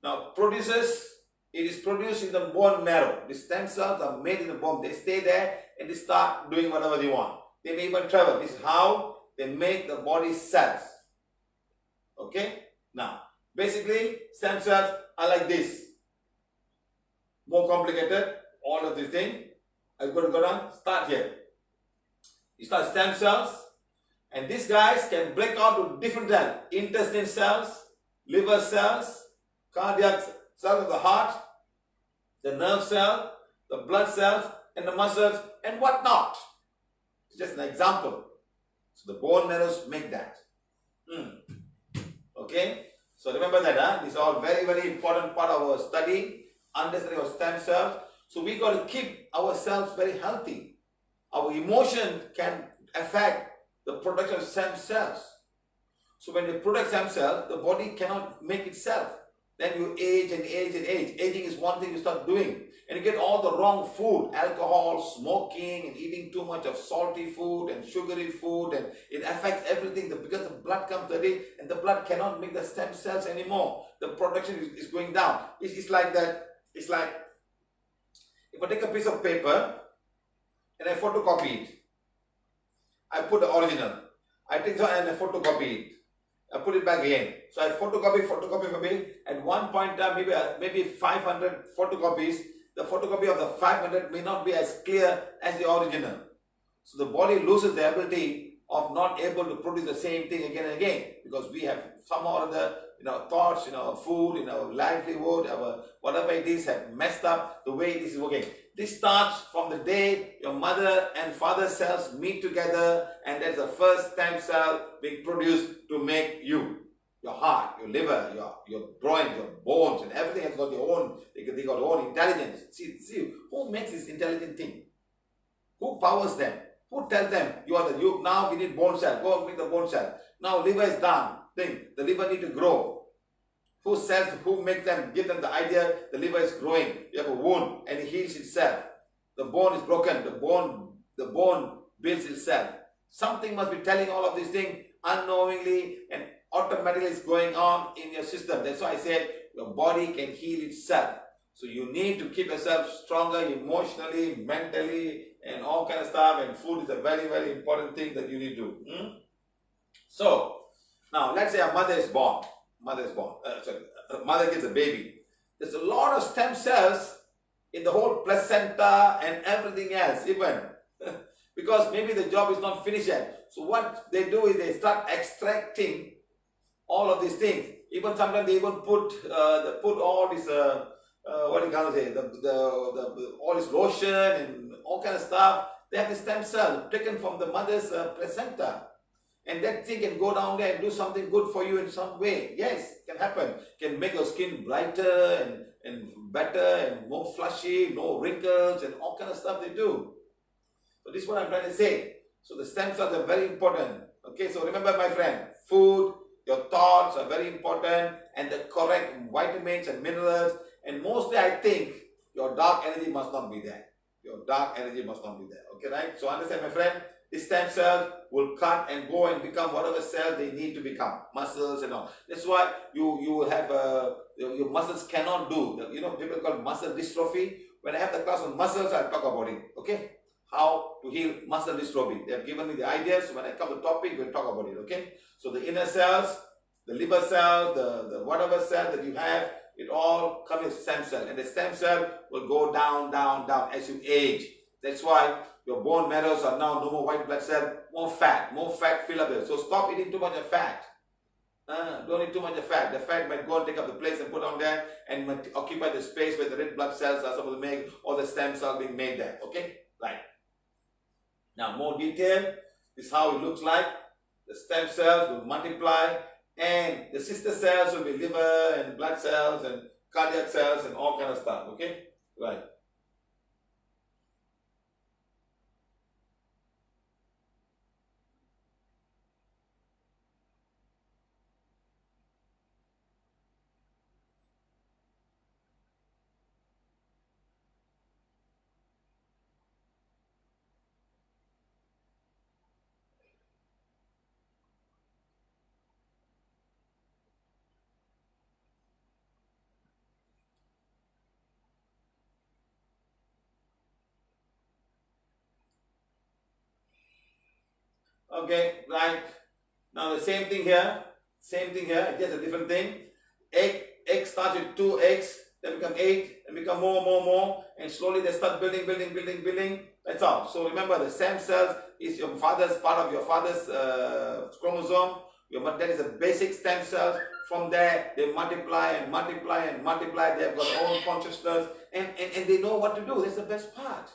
Now it is produced in the bone marrow. The stem cells are made in the bone. They stay there and they start doing whatever they want. They may even travel. This is how they make the body cells. Okay? Now, basically, stem cells are like this. More complicated, all of these things. I'm going to go down, start here. You start stem cells, and these guys can break out to different cells. Intestine cells, liver cells, cardiac cell of the heart, the nerve cell, the blood cells, and the muscles, and whatnot. It's just an example. So the bone marrows make that. Okay? So remember that, This is all very, very important part of our study, understanding of stem cells. So we got to keep ourselves very healthy. Our emotion can affect the production of stem cells. So when you produce stem cells, the body cannot make itself. Then you age and age and age. Aging is one thing you start doing. And you get all the wrong food, alcohol, smoking, and eating too much of salty food and sugary food. And it affects everything because the blood comes dirty and the blood cannot make the stem cells anymore. The production is going down. It's like that. It's like if I take a piece of paper and I photocopy it. I put the original. I take it and I photocopy it. I put it back again. So I photocopy. At one point in time, maybe 500 photocopies. The photocopy of the 500 may not be as clear as the original. So the body loses the ability of not able to produce the same thing again and again, because we have some or other, thoughts, food, livelihood, our whatever it is have messed up the way this is working. This starts from the day your mother and father cells meet together, and that's the first stem cell being produced to make you. Your heart, your liver, your groin, your bones, and everything has got their own, they got their own intelligence. See, who makes this intelligent thing? Who powers them? Who tells them you now we need bone cell, go and make the bone cell. Now liver is done. The liver need to grow. Who makes them, give them the idea the liver is growing. You have a wound and it heals itself. The bone is broken, the bone builds itself. Something must be telling all of these things unknowingly, and automatically it's going on in your system. That's why I said your body can heal itself. So you need to keep yourself stronger emotionally, mentally, and all kind of stuff. And food is a very, very important thing that you need to do. So now let's say a mother is born. Mother gets a baby. There's a lot of stem cells in the whole placenta and everything else, even because maybe the job is not finished yet. So what they do is they start extracting all of these things. Even sometimes they even put all this what do you call it? All this lotion and all kind of stuff. They have the stem cell taken from the mother's placenta. And that thing can go down there and do something good for you in some way. Yes, it can happen. Can make your skin brighter and better and more flushy, no wrinkles and all kind of stuff they do. So this is what I'm trying to say. So the stem cells are very important. Okay, so remember my friend, food, your thoughts are very important, and the correct vitamins and minerals. And mostly I think your dark energy must not be there. Your dark energy must not be there. Okay, right? So understand my friend? The stem cells will cut and go and become whatever cell they need to become, muscles and all. That's why you have your muscles cannot do. People call muscle dystrophy. When I have the class on muscles, I'll talk about it. Okay, how to heal muscle dystrophy. They have given me the ideas. So when I come to the topic, we'll talk about it. Okay, so the inner cells, the liver cells, the whatever cell that you have, it all comes as stem cell, and the stem cell will go down, down, down as you age. That's why your bone marrows are now no more white blood cell, more fat fill up there. So stop eating too much of fat. Don't eat too much of fat. The fat might go and take up the place and put on there and might occupy the space where the red blood cells are supposed to make, or the stem cell being made there. Okay? Right. Now more detail. This is how it looks like. The stem cells will multiply, and the sister cells will be liver and blood cells and cardiac cells and all kind of stuff. Okay? Right. Okay, right. Now the same thing here. Same thing here. Just a different thing. Egg starts with 2 eggs, then become 8, and become more, and slowly they start building. That's all. So remember, the stem cells is your father's part of your father's chromosome. That is the basic stem cells. From there, they multiply and multiply and multiply. They have got their own consciousness, and they know what to do. That's the best part.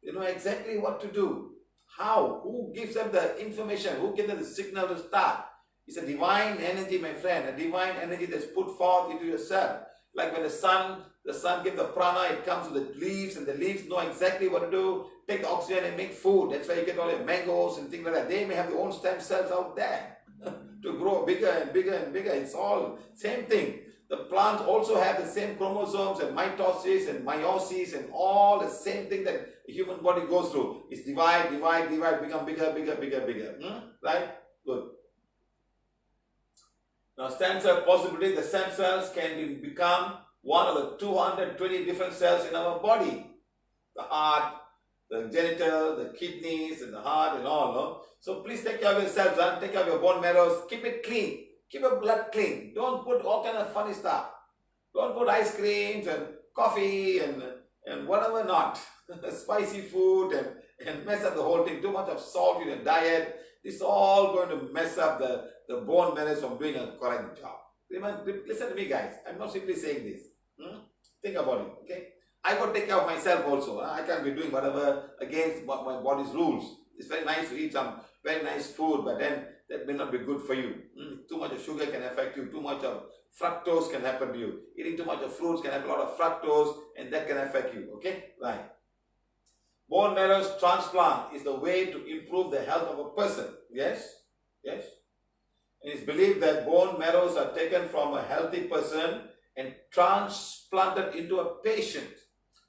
They know exactly what to do. How? Who gives them the information? Who gives them the signal to start? It's a divine energy, my friend, a divine energy that's put forth into yourself. Like when the sun gives the prana, it comes to the leaves, and the leaves know exactly what to do. Take the oxygen and make food. That's why you get all your mangoes and things like that. They may have their own stem cells out there to grow bigger and bigger and bigger. It's all same thing. The plants also have the same chromosomes and mitosis and meiosis and all the same thing that the human body goes through. It's divide, become bigger. Right? Good. Now, stem cell possibility, the stem cells can become one of the 220 different cells in our body. The heart, the genital, the kidneys, and the heart, and all. No? So please take care of yourselves, take care of your bone marrows, keep it clean, keep your blood clean. Don't put all kind of funny stuff. Don't put ice creams and coffee and whatever not. Spicy food and mess up the whole thing. Too much of salt in your diet. This is all going to mess up the bone marrow from doing a correct job. Listen to me, guys. I'm not simply saying this. Think about it, okay? I got to take care of myself also. I can't be doing whatever against my body's rules. It's very nice to eat some very nice food, but then that may not be good for you. Too much of sugar can affect you. Too much of fructose can happen to you. Eating too much of fruits can have a lot of fructose, and that can affect you. Okay? Right. Bone marrow transplant is the way to improve the health of a person. Yes? Yes? It is believed that bone marrows are taken from a healthy person and transplanted into a patient,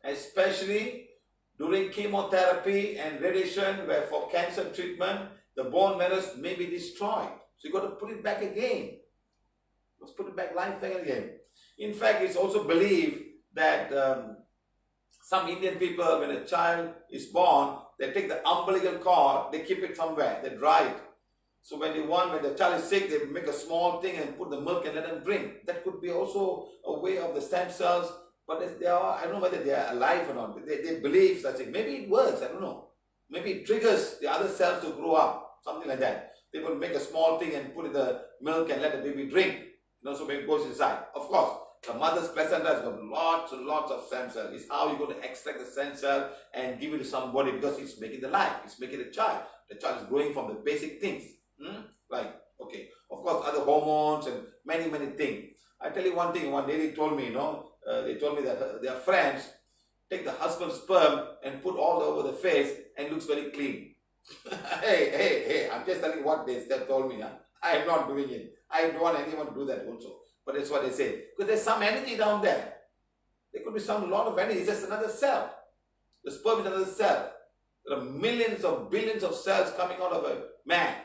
especially during chemotherapy and radiation, where for cancer treatment, the bone marrows may be destroyed. So you got to put it back again. Let's put it back life back again. In fact, it's also believed that some Indian people, when a child is born, they take the umbilical cord, they keep it somewhere, they dry it. So when the child is sick, they make a small thing and put the milk and let them drink. That could be also a way of the stem cells, but I don't know whether they are alive or not. They believe such thing. Maybe it works, I don't know. Maybe it triggers the other cells to grow up, something like that. They will make a small thing and put in the milk and let the baby drink. So when it goes inside. Of course, the mother's placenta has got lots and lots of stem cells. It's how you're going to extract the stem cell and give it to somebody, because it's making the life. It's making the child. The child is growing from the basic things. Like, okay. Of course, other hormones and many, many things. I tell you one thing. One lady told me, they told me that their friends take the husband's sperm and put all over the face and looks very clean. Hey, I'm just telling you what they told me. I am not doing it. I don't want anyone to do that also. But that's what they say. Because there's some energy down there. There could be a lot of energy. It's just another cell. The sperm is another cell. There are millions of billions of cells coming out of a man.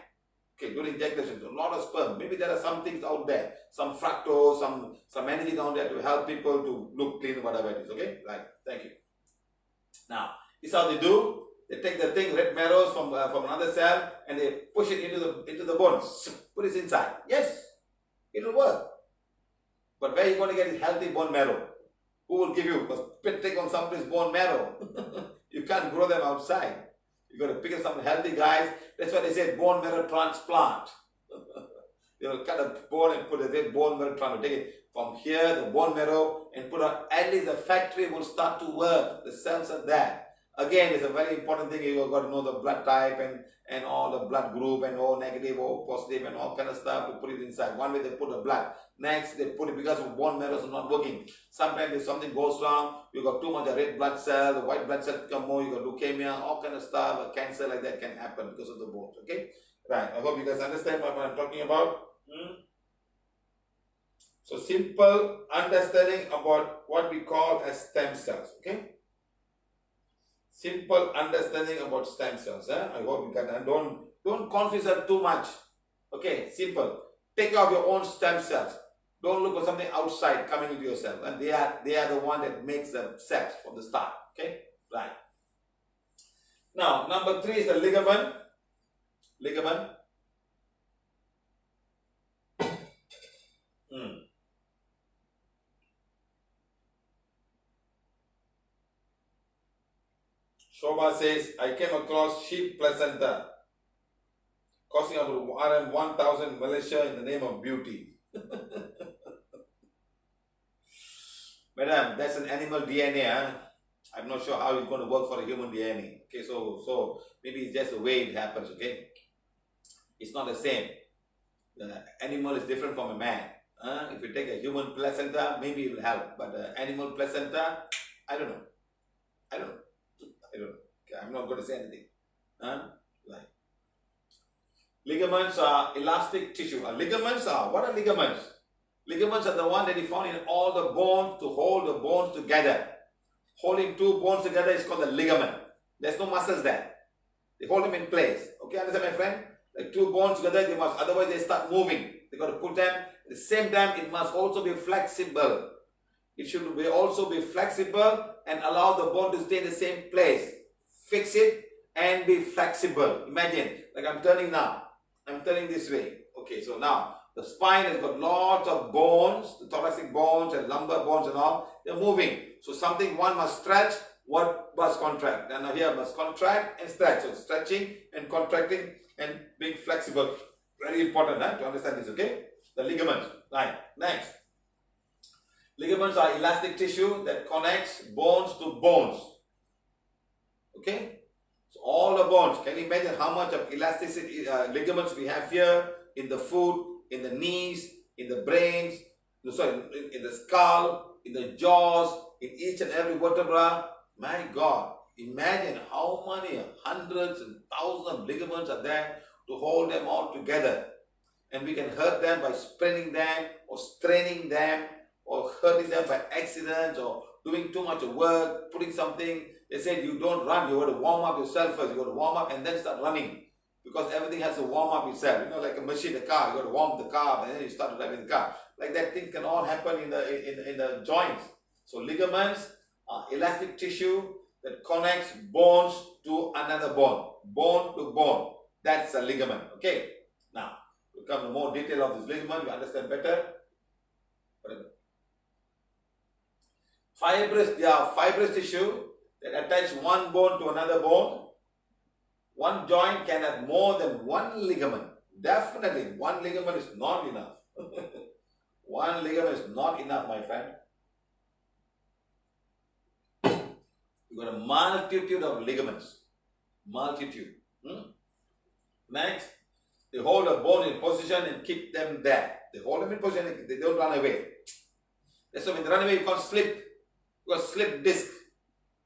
Okay, during ejaculation, a lot of sperm. Maybe there are some things out there. Some fructose, some energy down there to help people to look clean, whatever it is. Okay? Right. Thank you. Now, this is how they do. They take the thing, red marrows from another cell, and they push it into the bones. Put it inside. Yes, it will work. But where are you going to get this healthy bone marrow? Who will give you? Take on somebody's bone marrow. You can't grow them outside. You got to pick up some healthy guys. That's why they say bone marrow transplant. You know, cut a bone and put a bone marrow transplant. Take it from here, the bone marrow, and put on. At least the factory will start to work. The cells are there. Again, it's a very important thing. You've got to know the blood type and all the blood group and O negative, O positive, and all kind of stuff to put it inside. One way they put the blood. Next, they put it because of bone marrows are not working. Sometimes if something goes wrong, you got too much of red blood cell, the white blood cell become more, you got leukemia, all kind of stuff, a cancer like that can happen because of the bones. Okay? Right. I hope you guys understand what I'm talking about. So simple understanding about what we call as stem cells. Okay? Simple understanding about stem cells. I hope you can. And don't confuse them too much. Okay, simple. Take care of your own stem cells. Don't look for something outside coming into yourself. And they are the one that makes the cells from the start. Okay, right. Now number 3 is the ligament. Ligament. Hmm. Shobha says, I came across sheep placenta costing about 1,000 in Malaysia in the name of beauty. Madam, that's an animal DNA. Huh? I'm not sure how it's going to work for a human DNA. Okay, so maybe it's just the way it happens. Okay, it's not the same. The animal is different from a man. If you take a human placenta, maybe it will help. But the animal placenta, I don't know. Okay, I'm not going to say anything. Like ligaments are elastic tissue. What are ligaments? Ligaments are the one that you found in all the bones to hold the bones together. Holding two bones together is called the ligament. There's no muscles there. They hold them in place. Okay, understand, my friend? Like two bones together, they must, otherwise they start moving. They got to put them. At the same time, it must also be flexible. It should also be flexible and allow the bone to stay in the same place. Fix it and be flexible. Imagine, like I'm turning now. I'm turning this way. Okay, so now the spine has got lots of bones, the thoracic bones and lumbar bones and all. They're moving. So one must stretch, one must contract. And now here must contract and stretch. So stretching and contracting and being flexible. Very important to understand this, okay? The ligaments. Right. Next. Ligaments are elastic tissue that connects bones to bones. Okay? So all the bones. Can you imagine how much of elasticity ligaments we have here in the foot, in the knees, in the brains, in the skull, in the jaws, in each and every vertebra? My God, imagine how many hundreds and thousands of ligaments are there to hold them all together. And we can hurt them by spraining them or straining them or hurting them by accidents or doing too much work, putting something. They said you don't run, you got to warm up yourself first. You got to warm up and then start running. Because everything has to warm up itself. Like a machine, a car, you got to warm the car and then you start driving the car. Like that, thing can all happen in the joints. So ligaments are elastic tissue that connects bones to another bone. Bone to bone. That's a ligament. Okay. Now, to come to more detail of this ligament, you understand better. They are fibrous tissue that attach one bone to another bone. One joint can have more than one ligament. Definitely, one ligament is not enough. One ligament is not enough, my friend. You got a multitude of ligaments. Multitude. Next, they hold a bone in position and keep them there. They hold them in position, they don't run away. So when they run away, you can't slip. You got slip disc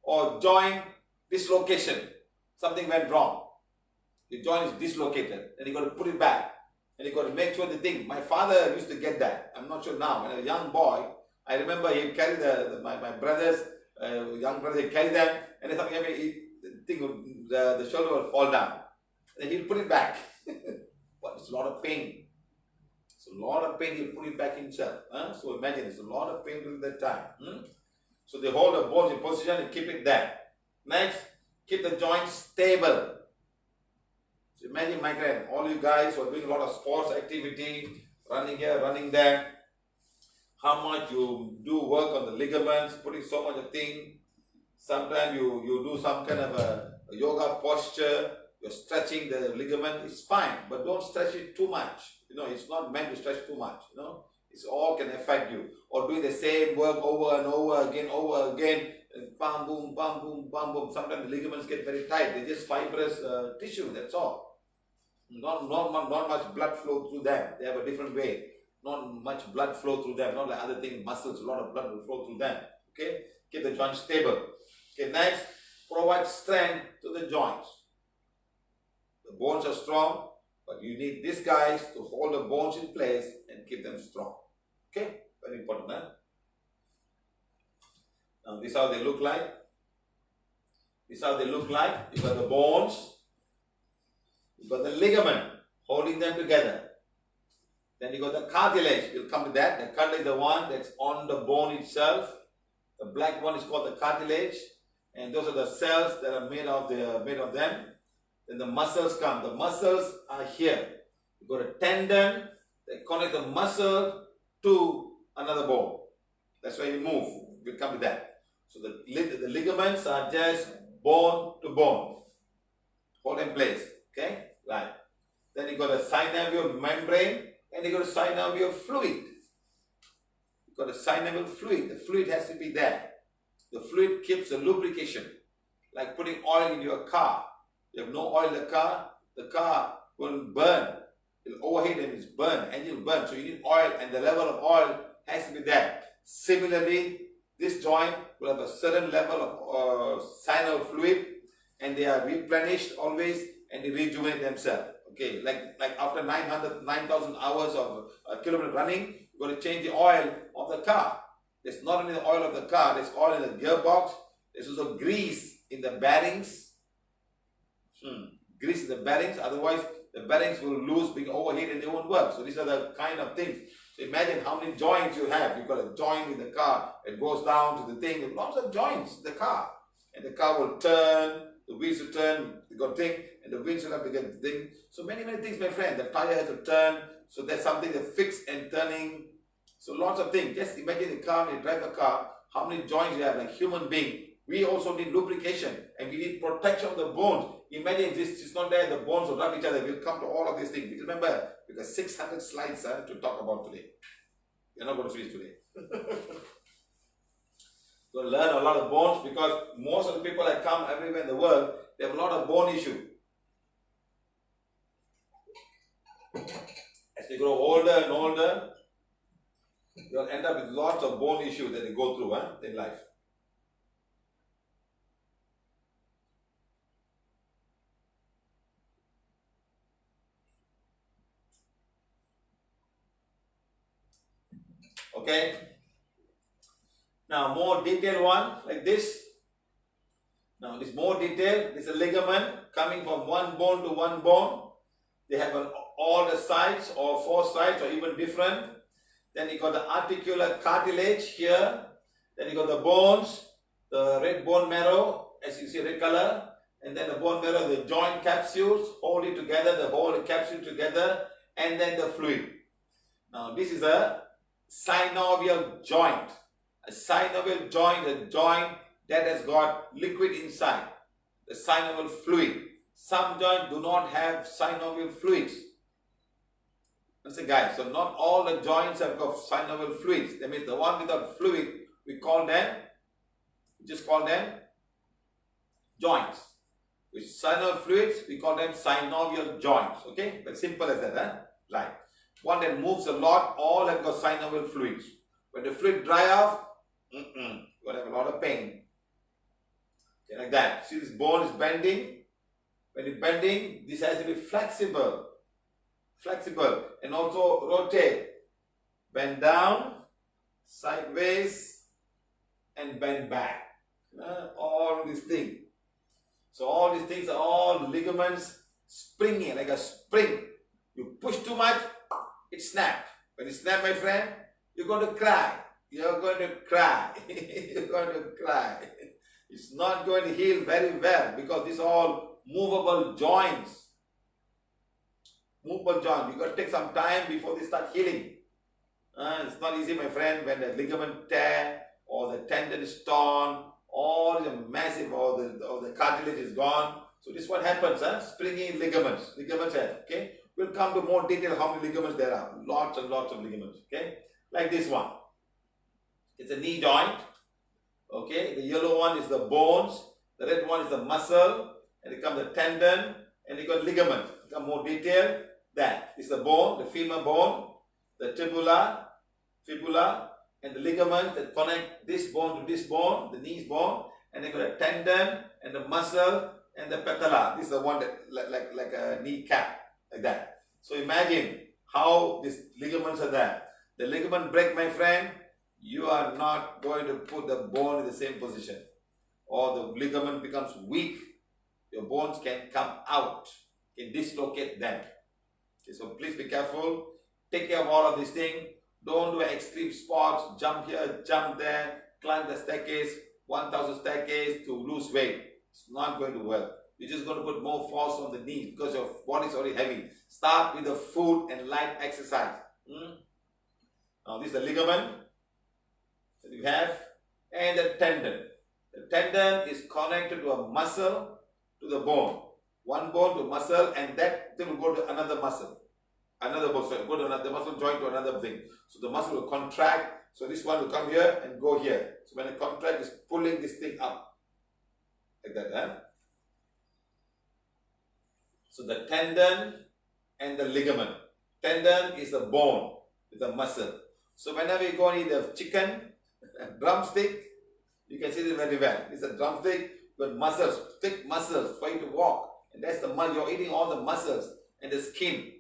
or joint dislocation. Something went wrong. The joint is dislocated. Then you got to put it back. And you got to make sure the thing. My father used to get that. I'm not sure now. When I was a young boy, I remember he carried my brothers, young brothers, he carried them, and then something happened, the shoulder will fall down. And he'll put it back. But it's a lot of pain. It's a lot of pain, he'll put it back himself. So imagine, it's a lot of pain during that time. So they hold the bones in position and keep it there. Next, keep the joints stable. So imagine, my friend, all you guys who are doing a lot of sports activity, running here, running there, how much you do work on the ligaments, putting so much of thing. Sometimes you do some kind of a yoga posture, you're stretching the ligament, it's fine, but don't stretch it too much. It's not meant to stretch too much. It's all can affect you. Or doing the same work over and over again, and bam, boom, bam, boom, bam, boom. Sometimes the ligaments get very tight. They're just fibrous tissue, that's all. Not much blood flow through them. They have a different way. Not much blood flow through them. Not like other things, muscles, a lot of blood will flow through them. Okay? Keep the joints stable. Okay, next, provide strength to the joints. The bones are strong, but you need these guys to hold the bones in place and keep them strong. Okay? Very important, huh? Now, this is how they look like. This is how they look like. You got the bones. You got the ligament holding them together. Then you got the cartilage. We'll come to that. The cartilage is the one that's on the bone itself. The black one is called the cartilage. And those are the cells that are made of them. then the muscles come. The muscles are here. You got a tendon that connects the muscle to another bone. That's why you move. We'll come to that. So the ligaments are just bone to bone. Hold in place. Okay? Right. Then you got a synovial membrane and you got a synovial fluid. You got a synovial fluid. The fluid has to be there. The fluid keeps the lubrication. Like putting oil in your car. You have no oil in the car will burn. It'll overheat and it's burn. Engine will burn. So you need oil, and the level of oil has to be there. Similarly, this joint will have a certain level of synovial fluid, and they are replenished always, and they rejuvenate themselves. Okay, like after 9,000 hours of kilometer running, you're going to change the oil of the car. There's not only the oil of the car, there's oil in the gearbox, there's also grease in the bearings. Grease in the bearings, otherwise the bearings will lose, being overheated, and they won't work. So these are the kind of things. So imagine how many joints you have. You've got a joint in the car, it goes down to the thing, there's lots of joints in the car. And the car will turn, the wheels will turn, you got thing, and the wheels will have to get the thing. So many things, my friend. The tire has to turn, so there's something that fixed and turning. So lots of things. Just imagine a car, when you drive a car, how many joints you have, like human being. We also need lubrication, and we need protection of the bones. Imagine if this is not there, the bones will rub each other. We'll come to all of these things. Remember, we've got 600 slides to talk about today. We're not going to finish today. You're going to learn a lot of bones, because most of the people that come everywhere in the world, they have a lot of bone issue. As they grow older and older, you'll end up with lots of bone issues that they go through in life. Okay. Now more detailed one like this. Now this more detailed. This is a ligament coming from one bone to one bone. They have all the sides or four sides or even different. Then you got the articular cartilage here. Then you got the bones, the red bone marrow, as you see, red color. And then the bone marrow, the joint capsules, hold it together, the whole capsule together, and then the fluid. Now this is a synovial joint. A synovial joint is a joint that has got liquid inside, the synovial fluid. Some joints do not have synovial fluids. Listen guys, so not all the joints have got synovial fluids. That means the one without fluid, we just call them joints. With synovial fluids, we call them synovial joints. Okay, but simple as that, Right. One that moves a lot, all have got synovial fluids. When the fluid dry off, you're going to have a lot of pain. Okay, like that. See, this bone is bending. When it's bending, this has to be flexible. And also rotate. Bend down, sideways, and bend back. All these things. So all these things are all ligaments springing, like a spring. You push too much, it snaps. When it snaps, my friend, you're going to cry. You're going to cry. You're going to cry. It's not going to heal very well, because these are all movable joints. Movable joints. You've got to take some time before they start healing. It's not easy, my friend, when the ligament tear or the tendon is torn, all the massive or the cartilage is gone. So this is what happens, springy ligaments. Ligaments have, okay? We'll come to more detail how many ligaments there are. Lots and lots of ligaments, okay? Like this one. It's a knee joint, okay? The yellow one is the bones, the red one is the muscle, and it comes the tendon, and you got ligament. Become more detailed. That is the bone, the femur bone, the fibula, and the ligaments that connect this bone to this bone, the knee bone, and they got a tendon and the muscle and the patella. This is the one that like a kneecap, like that. So imagine how these ligaments are there. The ligament break, my friend, you are not going to put the bone in the same position, or the ligament becomes weak. Your bones can come out, can dislocate them. Okay, so please be careful. Take care of all of these things. Don't do extreme sports, jump here, jump there, climb the staircase, 1,000 staircase to lose weight. It's not going to work. You're just going to put more force on the knees because your body is already heavy. Start with the foot and light exercise. Now this is the ligament that you have, and the tendon. The tendon is connected to a muscle to the bone. One bone to muscle, and that thing will go to another muscle. Another muscle, go to another muscle joint to another thing. So the muscle will contract. So this one will come here and go here. So when it contracts, it's pulling this thing up. Like that, huh? So the tendon and the ligament. Tendon is the bone with the muscle. So whenever you go and eat a chicken, a drumstick, you can see this very well. It's a drumstick with muscles, thick muscles for you to walk. And that's the muscle. You're eating all the muscles and the skin.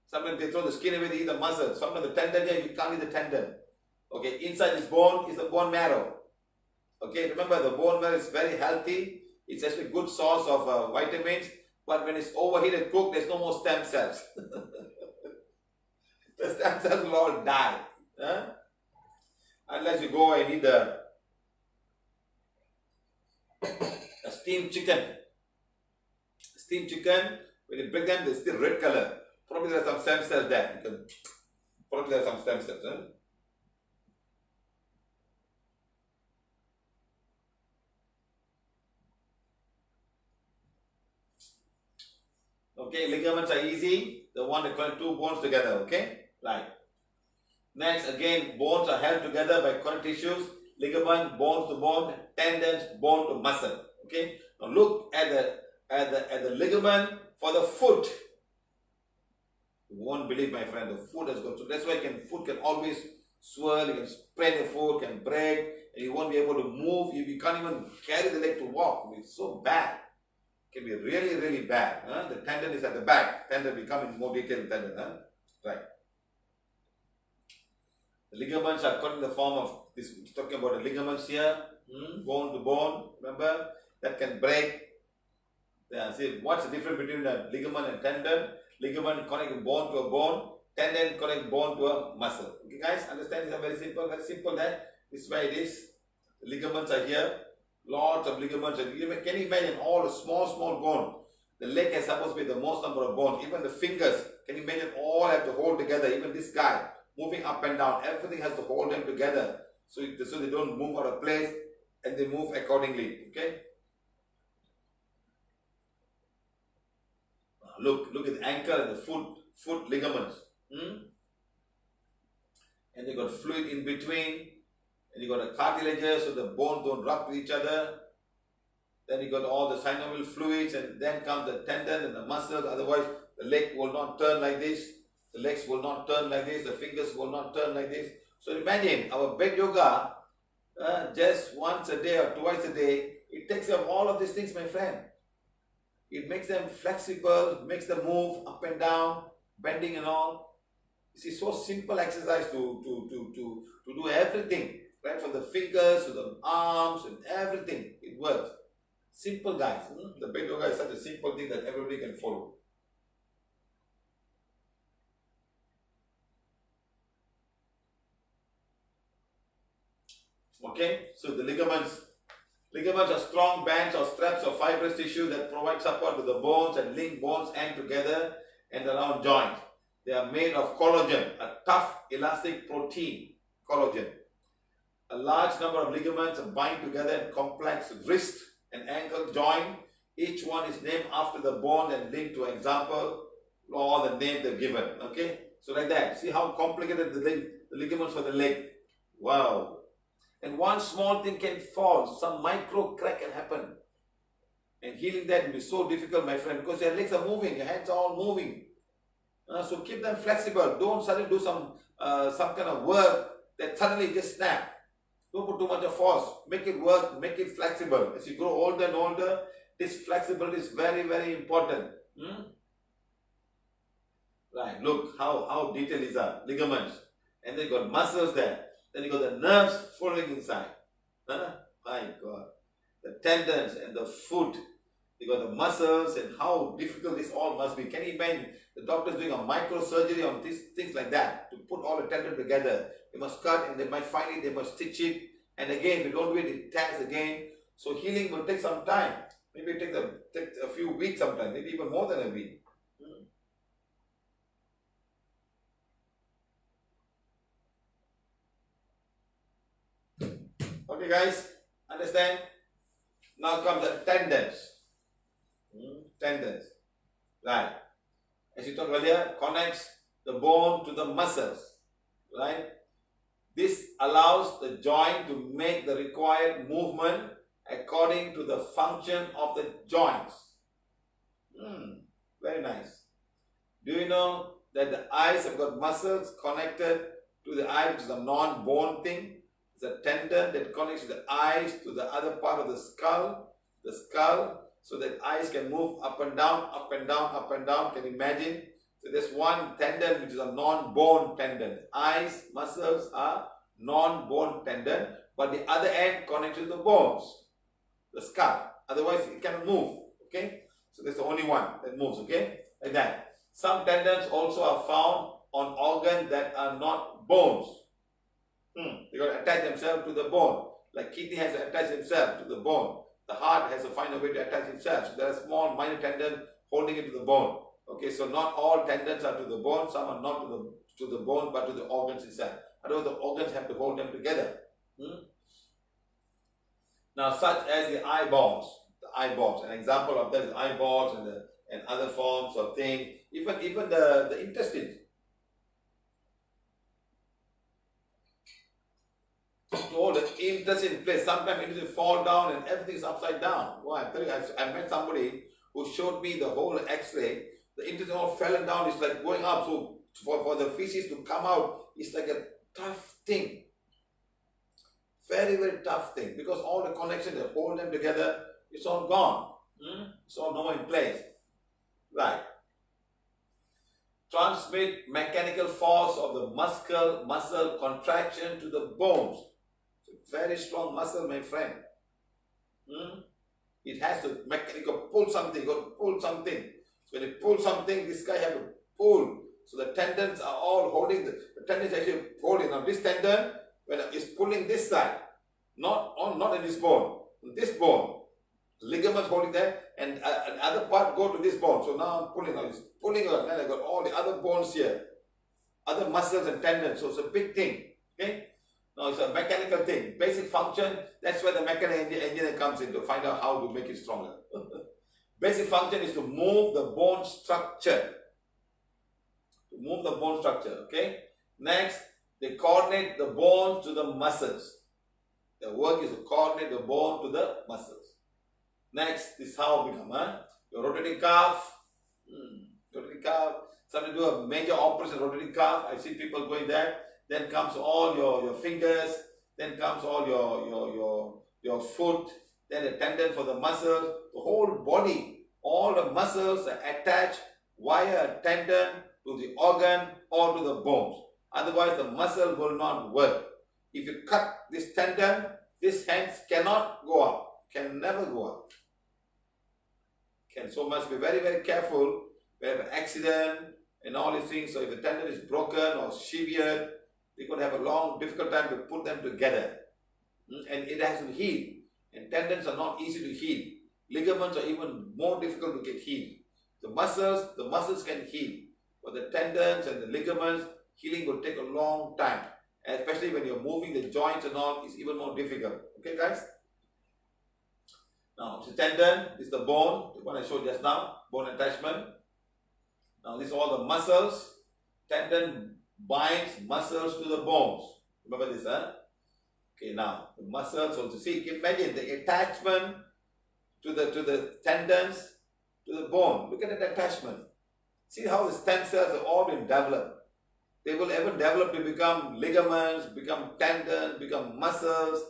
Sometimes they throw the skin away, they eat the muscle. Sometimes the tendon here, you can't eat the tendon. Okay, inside this bone is the bone marrow. Okay, remember the bone marrow is very healthy. It's actually a good source of vitamins. But when it's overheated, cooked, there's no more stem cells. The stem cells will all die. Huh? Unless you go and eat a steamed chicken. Steamed chicken, when you break them, they're still red color. Probably there are some stem cells there. Probably there are some stem cells. Huh? Okay, ligaments are easy. The one that connect two bones together. Okay, right. Next, again, bones are held together by connective tissues. Ligament, bones to bone, tendons, bone to muscle. Okay. Now look at the ligament for the foot. You won't believe, my friend, the foot has got. So that's why foot can always swirl. You can sprain your foot, can break, and you won't be able to move. You can't even carry the leg to walk. It's so bad. It can be really, really bad. Huh? The tendon is at the back. Tendon will come in more detail. Tendon, huh? Right. The ligaments are caught in the form of this. We're talking about the ligaments here, bone to bone. Remember that can break. Yeah, see, what's the difference between the ligament and tendon? Ligament connect bone to a bone, tendon connect bone to a muscle. Okay, guys, understand? These are very simple. That this is why it is. The ligaments are here. Lots of ligaments. Can you imagine all the small bone? The leg is supposed to be the most number of bones. Even the fingers. Can you imagine all have to hold together? Even this guy moving up and down. Everything has to hold them together so they don't move out of place and they move accordingly. Okay. Look at the ankle and the foot ligaments. And they got fluid in between. And you got the cartilages so the bones don't rub to each other. Then you got all the synovial fluids, and then comes the tendon and the muscles. Otherwise, the leg will not turn like this. The legs will not turn like this. The fingers will not turn like this. So imagine our bed yoga, just once a day or twice a day, it takes care of all of these things, my friend. It makes them flexible, makes them move up and down, bending and all. You see, so simple exercise to do everything, right? From the fingers to the arms and everything, it works. Simple, guys. The bed yoga is such a simple thing that everybody can follow. Okay, so the ligaments. Ligaments are strong bands or straps of fibrous tissue that provide support to the bones and link bones end together and around joints. They are made of collagen, a tough elastic protein, collagen. A large number of ligaments are bind together in complex wrist and ankle joint. Each one is named after the bone and linked to an example or the name they're given. Okay, so like that. See how complicated the ligaments for the leg. Wow. And one small thing can fall, some micro crack can happen. And healing that will be so difficult, my friend, because your legs are moving, your hands are all moving. So keep them flexible. Don't suddenly do some kind of work that suddenly just snap. Don't put too much of force. Make it work, make it flexible. As you grow older and older, this flexibility is very, very important. Right, look how detailed these are. Ligaments. And then you got muscles there. Then you got the nerves following inside. My God. The tendons and the foot. You got the muscles and how difficult this all must be. Can you imagine the doctors doing a microsurgery on these things like that to put all the tendons together? They must cut and they might find it, they must stitch it. And again, if you don't do it, it tears again. So healing will take some time. Maybe take a few weeks sometimes, maybe even more than a week. Okay, guys, understand? Now comes the tendons. Tendons, right? As you talked earlier, connects the bone to the muscles, right? This allows the joint to make the required movement according to the function of the joints. Very nice. Do you know that the eyes have got muscles connected to the eye, which is a non-bone thing? It's a tendon that connects the eyes to the other part of the skull, so that eyes can move up and down, up and down, up and down. Can you imagine? So there's one tendon which is a non-bone tendon. Eyes, muscles are non-bone tendon, but the other end connects to the bones, the skull. Otherwise, it cannot move. Okay? So that's the only one that moves. Okay? Like that. Some tendons also are found on organs that are not bones. They got to attach themselves to the bone. Like kidney has to attach itself to the bone. The heart has to find a way to attach itself. So there are small minor tendons holding it to the bone. Okay, so not all tendons are to the bone. Some are not to the bone, but to the organs itself. Otherwise, the organs have to hold them together. Now, such as the eyeballs. An example of that is eyeballs and other forms of things. Even the intestines. To hold the intestine in place. Sometimes it will fall down and everything is upside down. Well, I tell you, I met somebody who showed me the whole X-ray. The intestine all fell down. It's like going up. So for the feces to come out, it's like a tough thing. Very, very tough thing. Because all the connections that hold them together, it's all gone. It's all no more in place. Right. Transmit mechanical force of the muscle contraction to the bones. It's a very strong muscle, my friend. It has to mechanical pull something, pull something. So when you pull something, this guy has to pull. So the tendons are all holding, the tendons actually holding. Now this tendon, when it's pulling this side, not in this bone, this bone. Ligaments holding that, and another part go to this bone. So now I'm pulling. Now it's pulling on. Then I got all the other bones here, other muscles and tendons. So it's a big thing. Okay. Now it's a mechanical thing. Basic function. That's where the mechanical engineer comes in to find out how to make it stronger. Basic function is to move the bone structure. Okay. Next, they coordinate the bone to the muscles. The work is to coordinate the bone to the muscles. Next, this is how it become, your rotating calf. Sometimes do a major operation rotating calf. I see people going there. Then comes all your fingers. Then comes all your foot. Then the tendon for the muscle. The whole body, all the muscles are attached via a tendon to the organ or to the bones. Otherwise, the muscle will not work. If you cut this tendon, this hands cannot go up. Can never go up. So must be very, very careful. We have an accident and all these things. So if the tendon is broken or severed, they could have a long, difficult time to put them together. And it has to heal. And tendons are not easy to heal. Ligaments are even more difficult to get healed. The muscles can heal. But the tendons and the ligaments, healing will take a long time. Especially when you're moving the joints and all, it's even more difficult. Okay, guys? Now, the tendon is the bone, the one I showed just now, bone attachment. Now, this is all the muscles. Tendon binds muscles to the bones. Remember this, huh? Okay, now, the muscles also. See, imagine the attachment to the tendons, to the bone. Look at that attachment. See how the stem cells have all been developed. They will ever develop to become ligaments, become tendons, become muscles.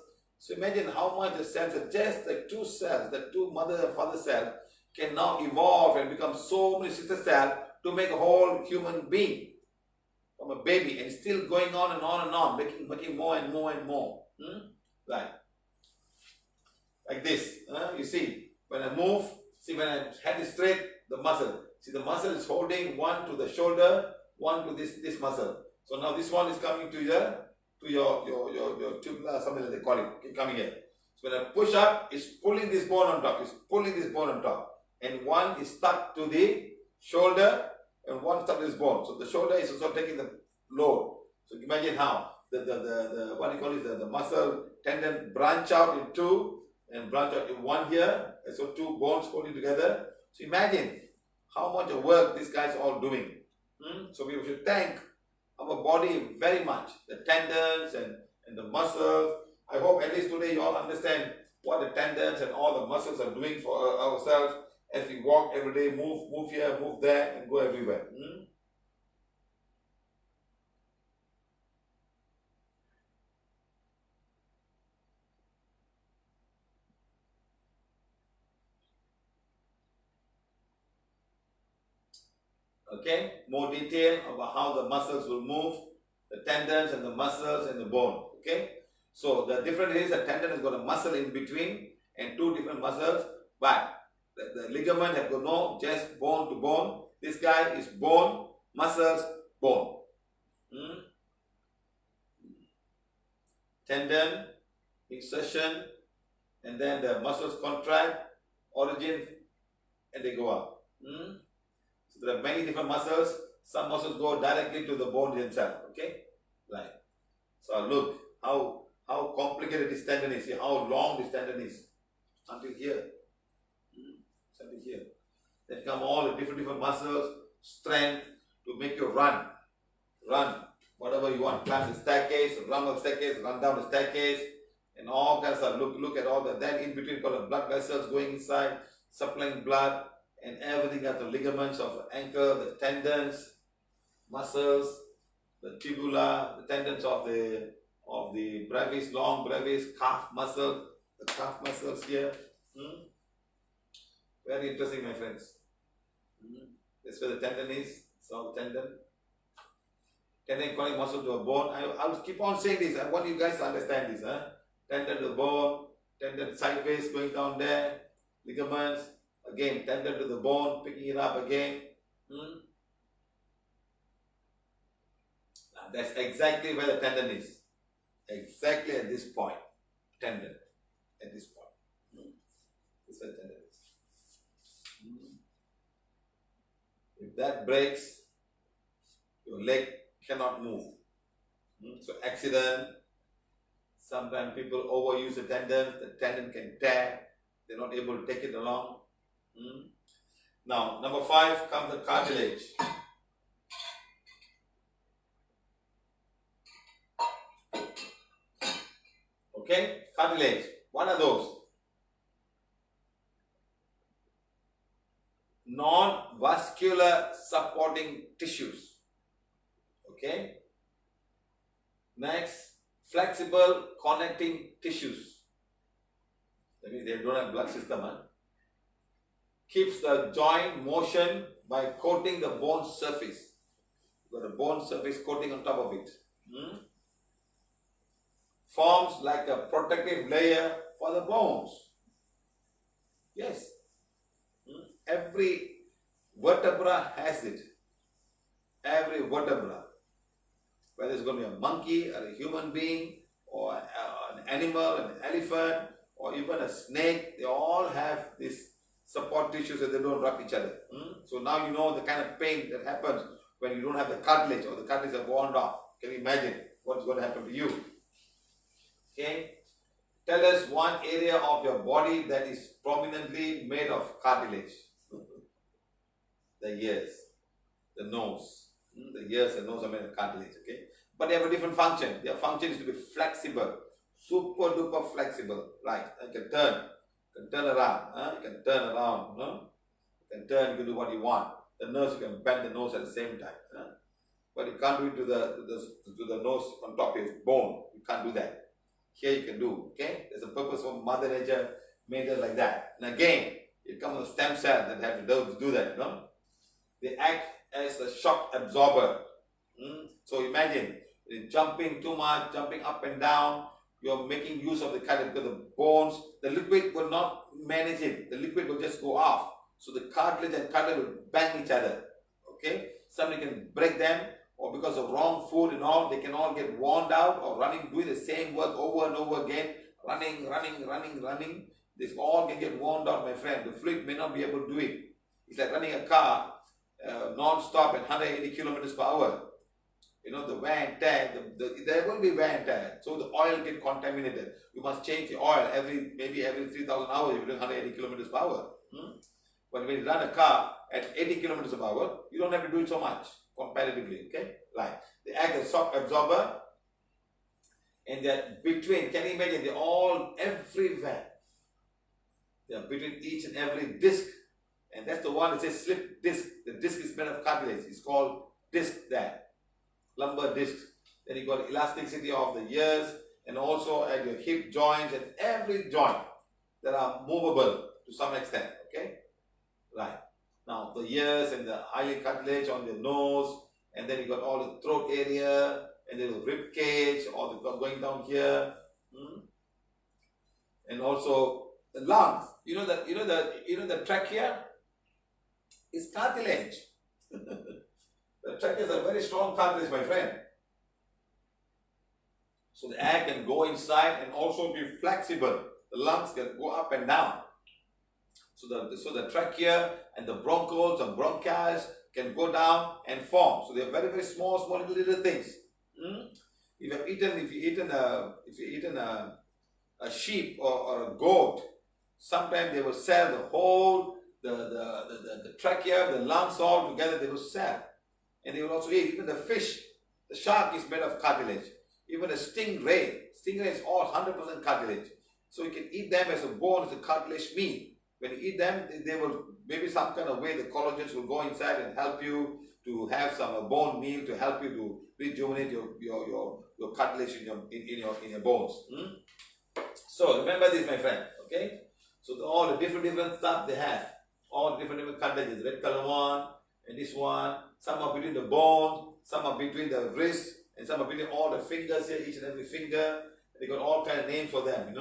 So imagine how much the cells are just like two cells, the two mother and father cells can now evolve and become so many sister cells to make a whole human being from a baby, and still going on and on and on, making more and more and more. Right. Like this. You see, when I move, see when I head is straight, the muscle. See the muscle is holding one to the shoulder, one to this muscle. So now this one is coming to your tubular, something like they call it, coming here. So when I push up, it's pulling this bone on top. It's pulling this bone on top. And one is stuck to the shoulder and one stuck to this bone. So the shoulder is also taking the load. So imagine how the what do you call it, the muscle tendon branch out in two and branch out in one here. And so two bones holding together. So imagine how much of work these guys are all doing. So we should thank our body very much. The tendons and the muscles. I hope at least today you all understand what the tendons and all the muscles are doing for ourselves as we walk every day, move here, move there, and go everywhere. Okay, more detail about how the muscles will move, the tendons and the muscles and the bone. Okay, so the difference is the tendon has got a muscle in between and two different muscles, but the ligament have got no just bone to bone. This guy is bone, muscles, bone. Tendon, insertion, and then the muscles contract, origin, and they go up. So there are many different muscles. Some muscles go directly to the bone themselves. Okay, right. So look how complicated this tendon is. See how long this tendon is until here. Until here. Then come all the different muscles, strength to make you run, whatever you want. Climb the staircase, run up the staircase, run down the staircase, and all kinds of look at all that. Then in between, got the blood vessels going inside, supplying blood. And everything got the ligaments of the ankle, the tendons, muscles, the tibula, the tendons of the brevis, long brevis, calf muscle, the calf muscles here. Very interesting, my friends. That's where the tendon is. So the tendon connecting muscle to a bone. I will keep on saying this. I want you guys to understand this. Tendon to the bone, tendon sideways going down there, ligaments. Again, tendon to the bone, picking it up again. Now that's exactly where the tendon is. Exactly at this point. Tendon. At this point. This is where the tendon is. If that breaks, your leg cannot move. So accident. Sometimes people overuse the tendon can tear. They're not able to take it along. Now, number 5 comes the cartilage. Okay, cartilage. What are those? Non-vascular supporting tissues. Okay. Next, flexible connecting tissues. That means they don't have blood system. Keeps the joint motion by coating the bone surface. Got a bone surface coating on top of it. Forms like a protective layer for the bones. Yes. Every vertebra has it. Every vertebra. Whether it's going to be a monkey or a human being or an animal, an elephant or even a snake, they all have this support tissues that they don't rub each other. So now you know the kind of pain that happens when you don't have the cartilage or the cartilage are worn off. Can you imagine what's going to happen to you? Okay. Tell us one area of your body that is prominently made of cartilage. The ears, the nose. The ears and nose are made of cartilage. Okay. But they have a different function. Their function is to be flexible. Super duper flexible. Right. You can turn. You can turn around. You can turn around. You can turn, you can do what you want. The nose, you can bend the nose at the same time. But you can't do it to the nose on top of your bone. You can't do that. Here you can do. Okay? There's a purpose for Mother Nature made it like that. And again, it comes with stem cells that have to do that. They act as a shock absorber. So imagine jumping too much, jumping up and down. You're making use of the cartilage because the bones, the liquid will not manage it. The liquid will just go off. So the cartilage and cartilage will bang each other. Okay? Somebody can break them, or because of wrong food and all, they can all get worn out or doing the same work over and over again, running. This all can get worn out, my friend. The fluid may not be able to do it. It's like running a car non-stop at 180 kilometers per hour. You know, the wear and tear, there will be wear and tear. So the oil get contaminated. You must change the oil maybe every 3,000 hours if you're doing 180 kilometers per hour. But when you run a car at 80 kilometers per hour, you don't have to do it so much comparatively. Okay, right. They act as shock absorber, and they're between. Can you imagine? They're all everywhere. They're between each and every disc, and that's the one that says slip disc. The disc is made of cartilage. It's called disc there. Lumbar disc. Then you got elasticity of the ears, and also at your hip joints and every joint that are movable to some extent. Okay, right. Now the ears and the hyaline cartilage on the nose, and then you got all the throat area and then the rib cage, all the going down here, and also the lungs. The trachea is cartilage. The trachea is a very strong cartilage, my friend. So the air can go inside and also be flexible. The lungs can go up and down. So the trachea and the bronchioles and bronchioles can go down and form. So they are very, very small little things. If you eaten a sheep or a goat, sometimes they will sell the whole the trachea, the lungs all together. They will sell. And they will also eat even the fish. The shark is made of cartilage. Even a stingray is all 100% cartilage. So you can eat them as a bone, as a cartilage meat. When you eat them, they will, maybe some kind of way the collagens will go inside and help you to have some bone meal to help you to rejuvenate your cartilage in your bones. So remember this, my friend. Okay. So all the different stuff they have, all different cartilages. Red color one and this one. Some are between the bone, some are between the wrist, and some are between all the fingers here, each and every finger. They got all kind of names for them,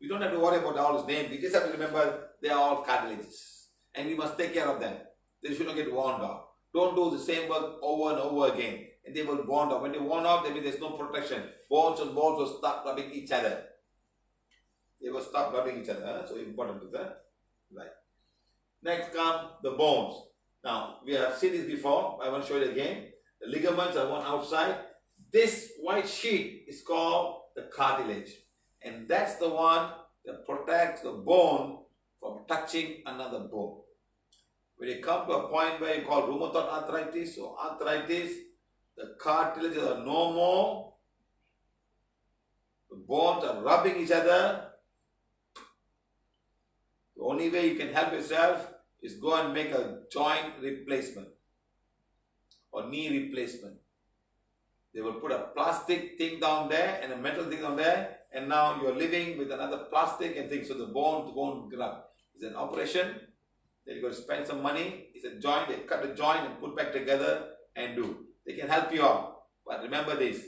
We don't have to worry about all those names. You just have to remember they are all cartilages. And we must take care of them. They should not get worn out. Don't do the same work over and over again. And they will worn out. When they worn out, that means there's no protection. Bones and bones will start rubbing each other. They will stop rubbing each other. So important is that. Right. Next come the bones. Now, we have seen this before. I want to show it again. The ligaments are one outside. This white sheet is called the cartilage. And that's the one that protects the bone from touching another bone. When you come to a point where you call rheumatoid arthritis or arthritis, the cartilages are no more. The bones are rubbing each other. The only way you can help yourself is go and make a joint replacement or knee replacement. They will put a plastic thing down there and a metal thing down there, and now you're living with another plastic and things, so the bone won't grab. It's an operation. Then you're going to spend some money. It's a joint. They cut the joint and put back together and do. They can help you out. But remember this,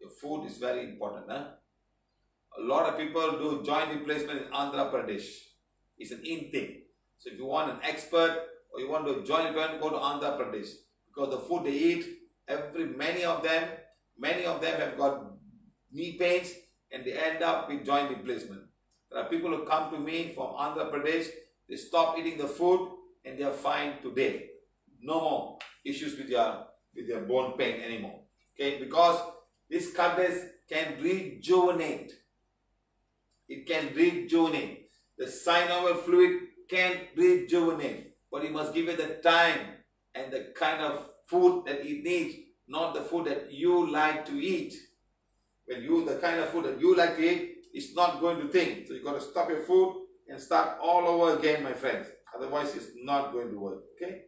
your food is very important. A lot of people do joint replacement in Andhra Pradesh. It's an in thing. So if you want an expert or you want to do a joint replacement, go to Andhra Pradesh. Because the food they eat, many of them have got knee pains and they end up with joint replacement. There are people who come to me from Andhra Pradesh, they stop eating the food and they are fine today. No more issues with your bone pain anymore. Okay, because this cartilage can rejuvenate. It can rejuvenate. The synovial fluid can rejuvenate, but you must give it the time and the kind of food that it needs, not the food that you like to eat. The kind of food that you like to eat is not going to think. So you got to stop your food and start all over again, my friends. Otherwise, it's not going to work. Okay?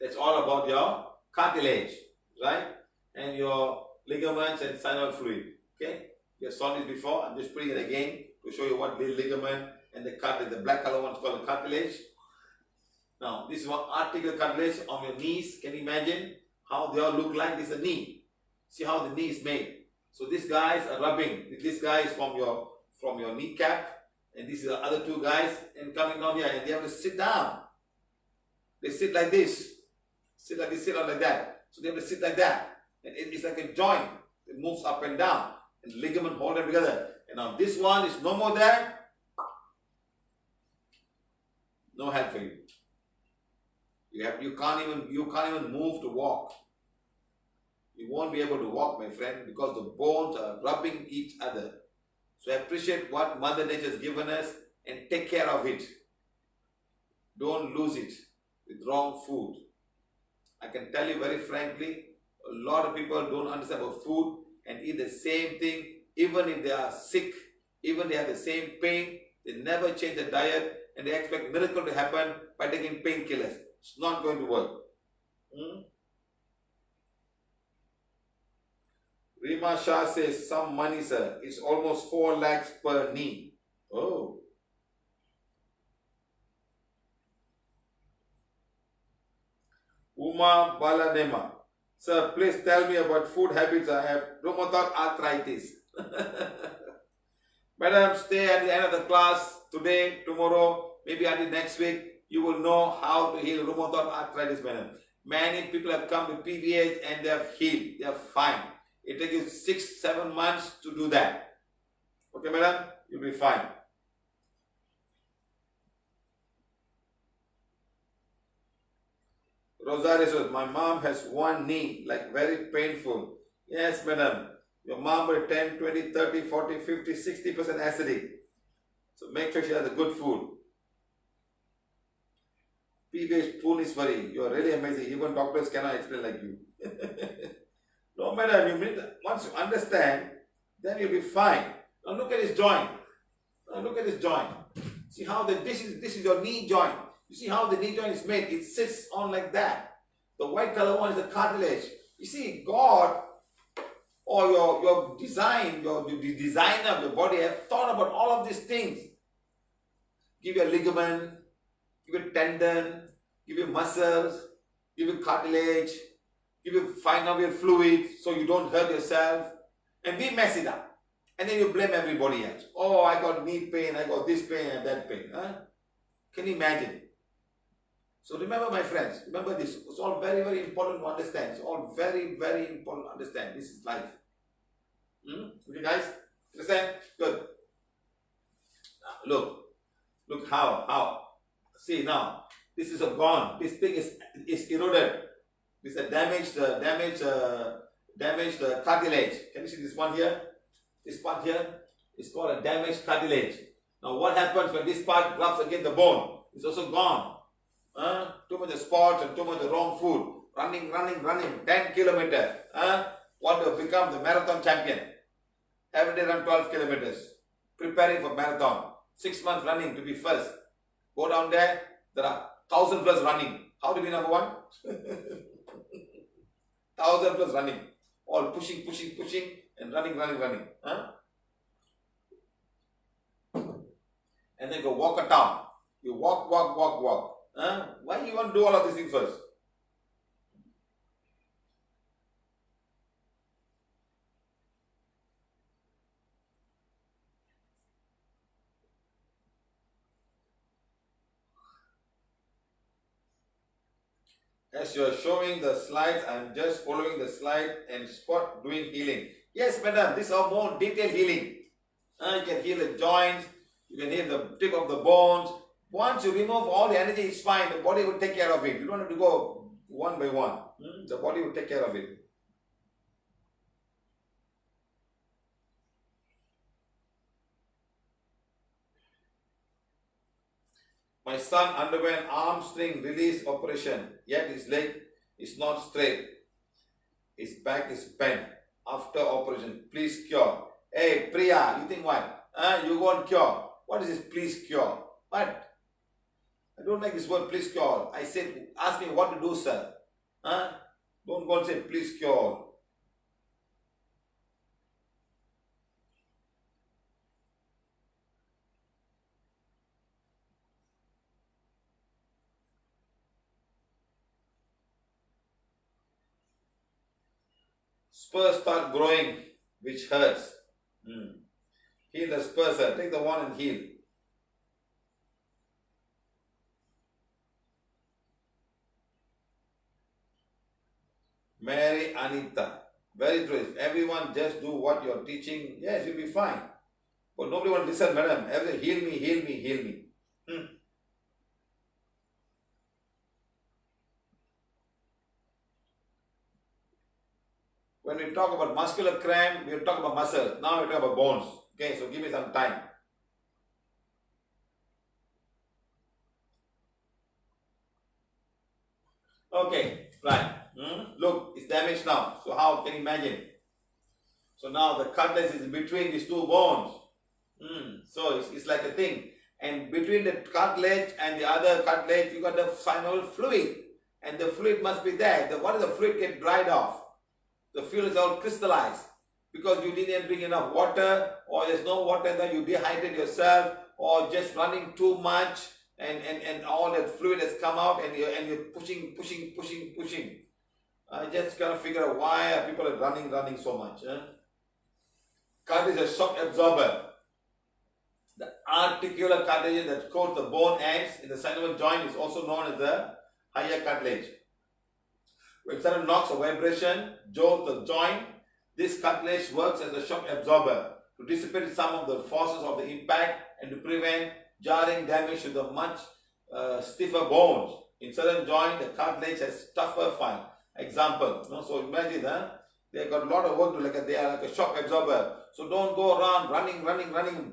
That's all about your cartilage, right? And your ligaments and synovial fluid. Okay? You saw this before. I'm just putting it again to show you what the ligament and the cartilage. The black color one is called the cartilage. Now, this is one articular cartilage on your knees. Can you imagine how they all look like? This is a knee. See how the knee is made. So these guys are rubbing. This guy is from your kneecap, and these are the other two guys, and coming down here, and they have to sit down. They sit like this. Sit like this, sit like that. So they have to sit like that. And it's like a joint. It moves up and down. And the ligament hold them together. And now this one is no more there. No help for you. You can't even move to walk. You won't be able to walk, my friend, because the bones are rubbing each other. So appreciate what Mother Nature has given us and take care of it. Don't lose it with wrong food. I can tell you very frankly, a lot of people don't understand about food and eat the same thing, even if they are sick, even they have the same pain, they never change their diet and they expect miracle to happen by taking painkillers. It's not going to work. Rima Shah says, some money, sir. It's almost 4 lakhs per knee. Oh. Uma Baladema. Sir, please tell me about food habits. I have rheumatoid arthritis. Madam, stay at the end of the class today, tomorrow, maybe until next week. You will know how to heal rheumatoid arthritis, madam. Many people have come to PVH and they have healed. They are fine. It takes you 6-7 months to do that. Okay, madam? You'll be fine. Rosario says, my mom has one knee, like very painful. Yes, madam. Your mom will 10, 20, 30, 40, 50, 60% acidic. So make sure she has a good food. PVH Puniswari, you are really amazing. Even doctors cannot explain like you. No, madam, once you understand, then you'll be fine. Now look at this joint. Now look at this joint. See how this is your knee joint. You see how the knee joint is made? It sits on like that. The white color one is the cartilage. You see, God or your design, the designer of your body have thought about all of these things. Give you a ligament, give you a tendon, give you muscles, give you cartilage, give you synovial fluid so you don't hurt yourself, and we mess it up. And then you blame everybody else. Oh, I got knee pain, I got this pain and that pain. Huh? Can you imagine? So remember, my friends, remember this. It's all very, very important to understand. It's all very, very important to understand. This is life. Okay, guys? Understand? Good. Now, look how. See now, this is gone. This thing is eroded. This is a damaged cartilage. Can you see this one here? This part here is called a damaged cartilage. Now, what happens when this part rubs against the bone? It's also gone. Too much of sports and too much of wrong food. Running, 10 kilometers. Want to become the marathon champion. Every day run 12 kilometers. Preparing for marathon. 6 months running to be first. Go down there are 1,000 plus running. How to be number one? 1,000 plus running. All pushing, and running. And then go walk a town. You walk. Why you want to do all of these things first? As you are showing the slides, I am just following the slide and spot doing healing. Yes, madam, this is more detailed healing. You can heal the joints, you can heal the tip of the bones. Once you remove all the energy, it's fine. The body will take care of it. You don't have to go one by one. The body will take care of it. My son underwent arm string release operation, yet his leg is not straight. His back is bent. After operation, please cure. Hey, Priya, you think what? You won't cure. What is this please cure? What? I don't like this word please cure. I said, ask me what to do, sir. Don't go and say please cure. Spurs start growing, which hurts. Heal the spurs, sir. Take the one and heal. Mary Anita. Very true. If everyone just do what you're teaching, yes, you'll be fine. But nobody wants to listen, madam. Everything, heal me, heal me, heal me. When we talk about muscular cramp, we talk about muscles. Now we talk about bones. Okay, so give me some time. Okay, right. Look, it's damaged now. So how can you imagine? So now the cartilage is between these two bones. So it's like a thing. And between the cartilage and the other cartilage, you got the final fluid. And the fluid must be there. What is the fluid get dried off? The fluid is all crystallized. Because you didn't drink enough water, or there's no water there, you dehydrate yourself, or just running too much, and all that fluid has come out, and you're pushing. I just can't figure out why are people are running so much. Cartilage is a shock absorber. The articular cartilage that coats the bone ends in the synovial joint is also known as the higher cartilage. When sudden knocks or vibration jolts the joint, this cartilage works as a shock absorber to dissipate some of the forces of the impact and to prevent jarring damage to the much stiffer bones. In certain joint, the cartilage has tougher fine. Example, so imagine they got a lot of work to they are like a shock absorber. So don't go around running,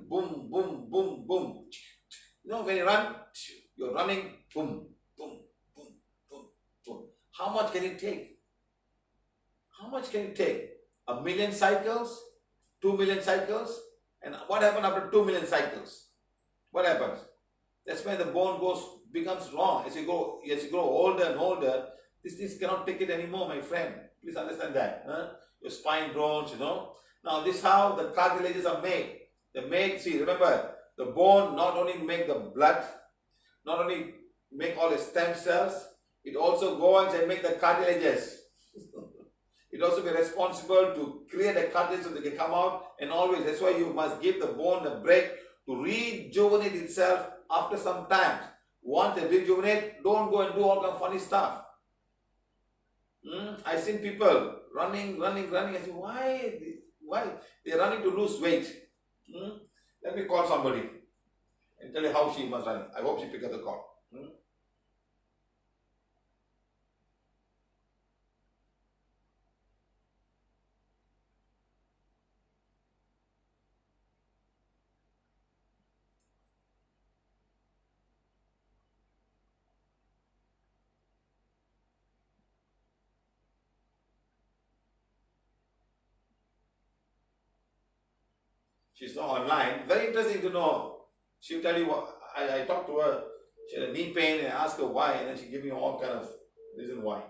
boom, boom, boom, boom. When you run, you're running, boom, boom, boom, boom, boom. How much can it take? How much can it take? 1 million cycles? 2 million cycles? And what happens after 2 million cycles? What happens? That's when the bone becomes wrong. As you grow older and older, this cannot take it anymore, my friend. Please understand that. Your spine groans, Now this is how the cartilages are made. They're made, remember, the bone not only make the blood, not only make all the stem cells, it also goes and make the cartilages. It also be responsible to create the cartilage so they can come out, and always, that's why you must give the bone a break to rejuvenate itself after some time. Once they rejuvenate, don't go and do all kind of funny stuff. I've seen people running. I say, why? They're running to lose weight. Let me call somebody and tell you how she must run. I hope she pick up the call. She's not online. Very interesting to know. She'll tell you what. I talked to her. She had a knee pain and I asked her why, and then she gave me all kind of reason why.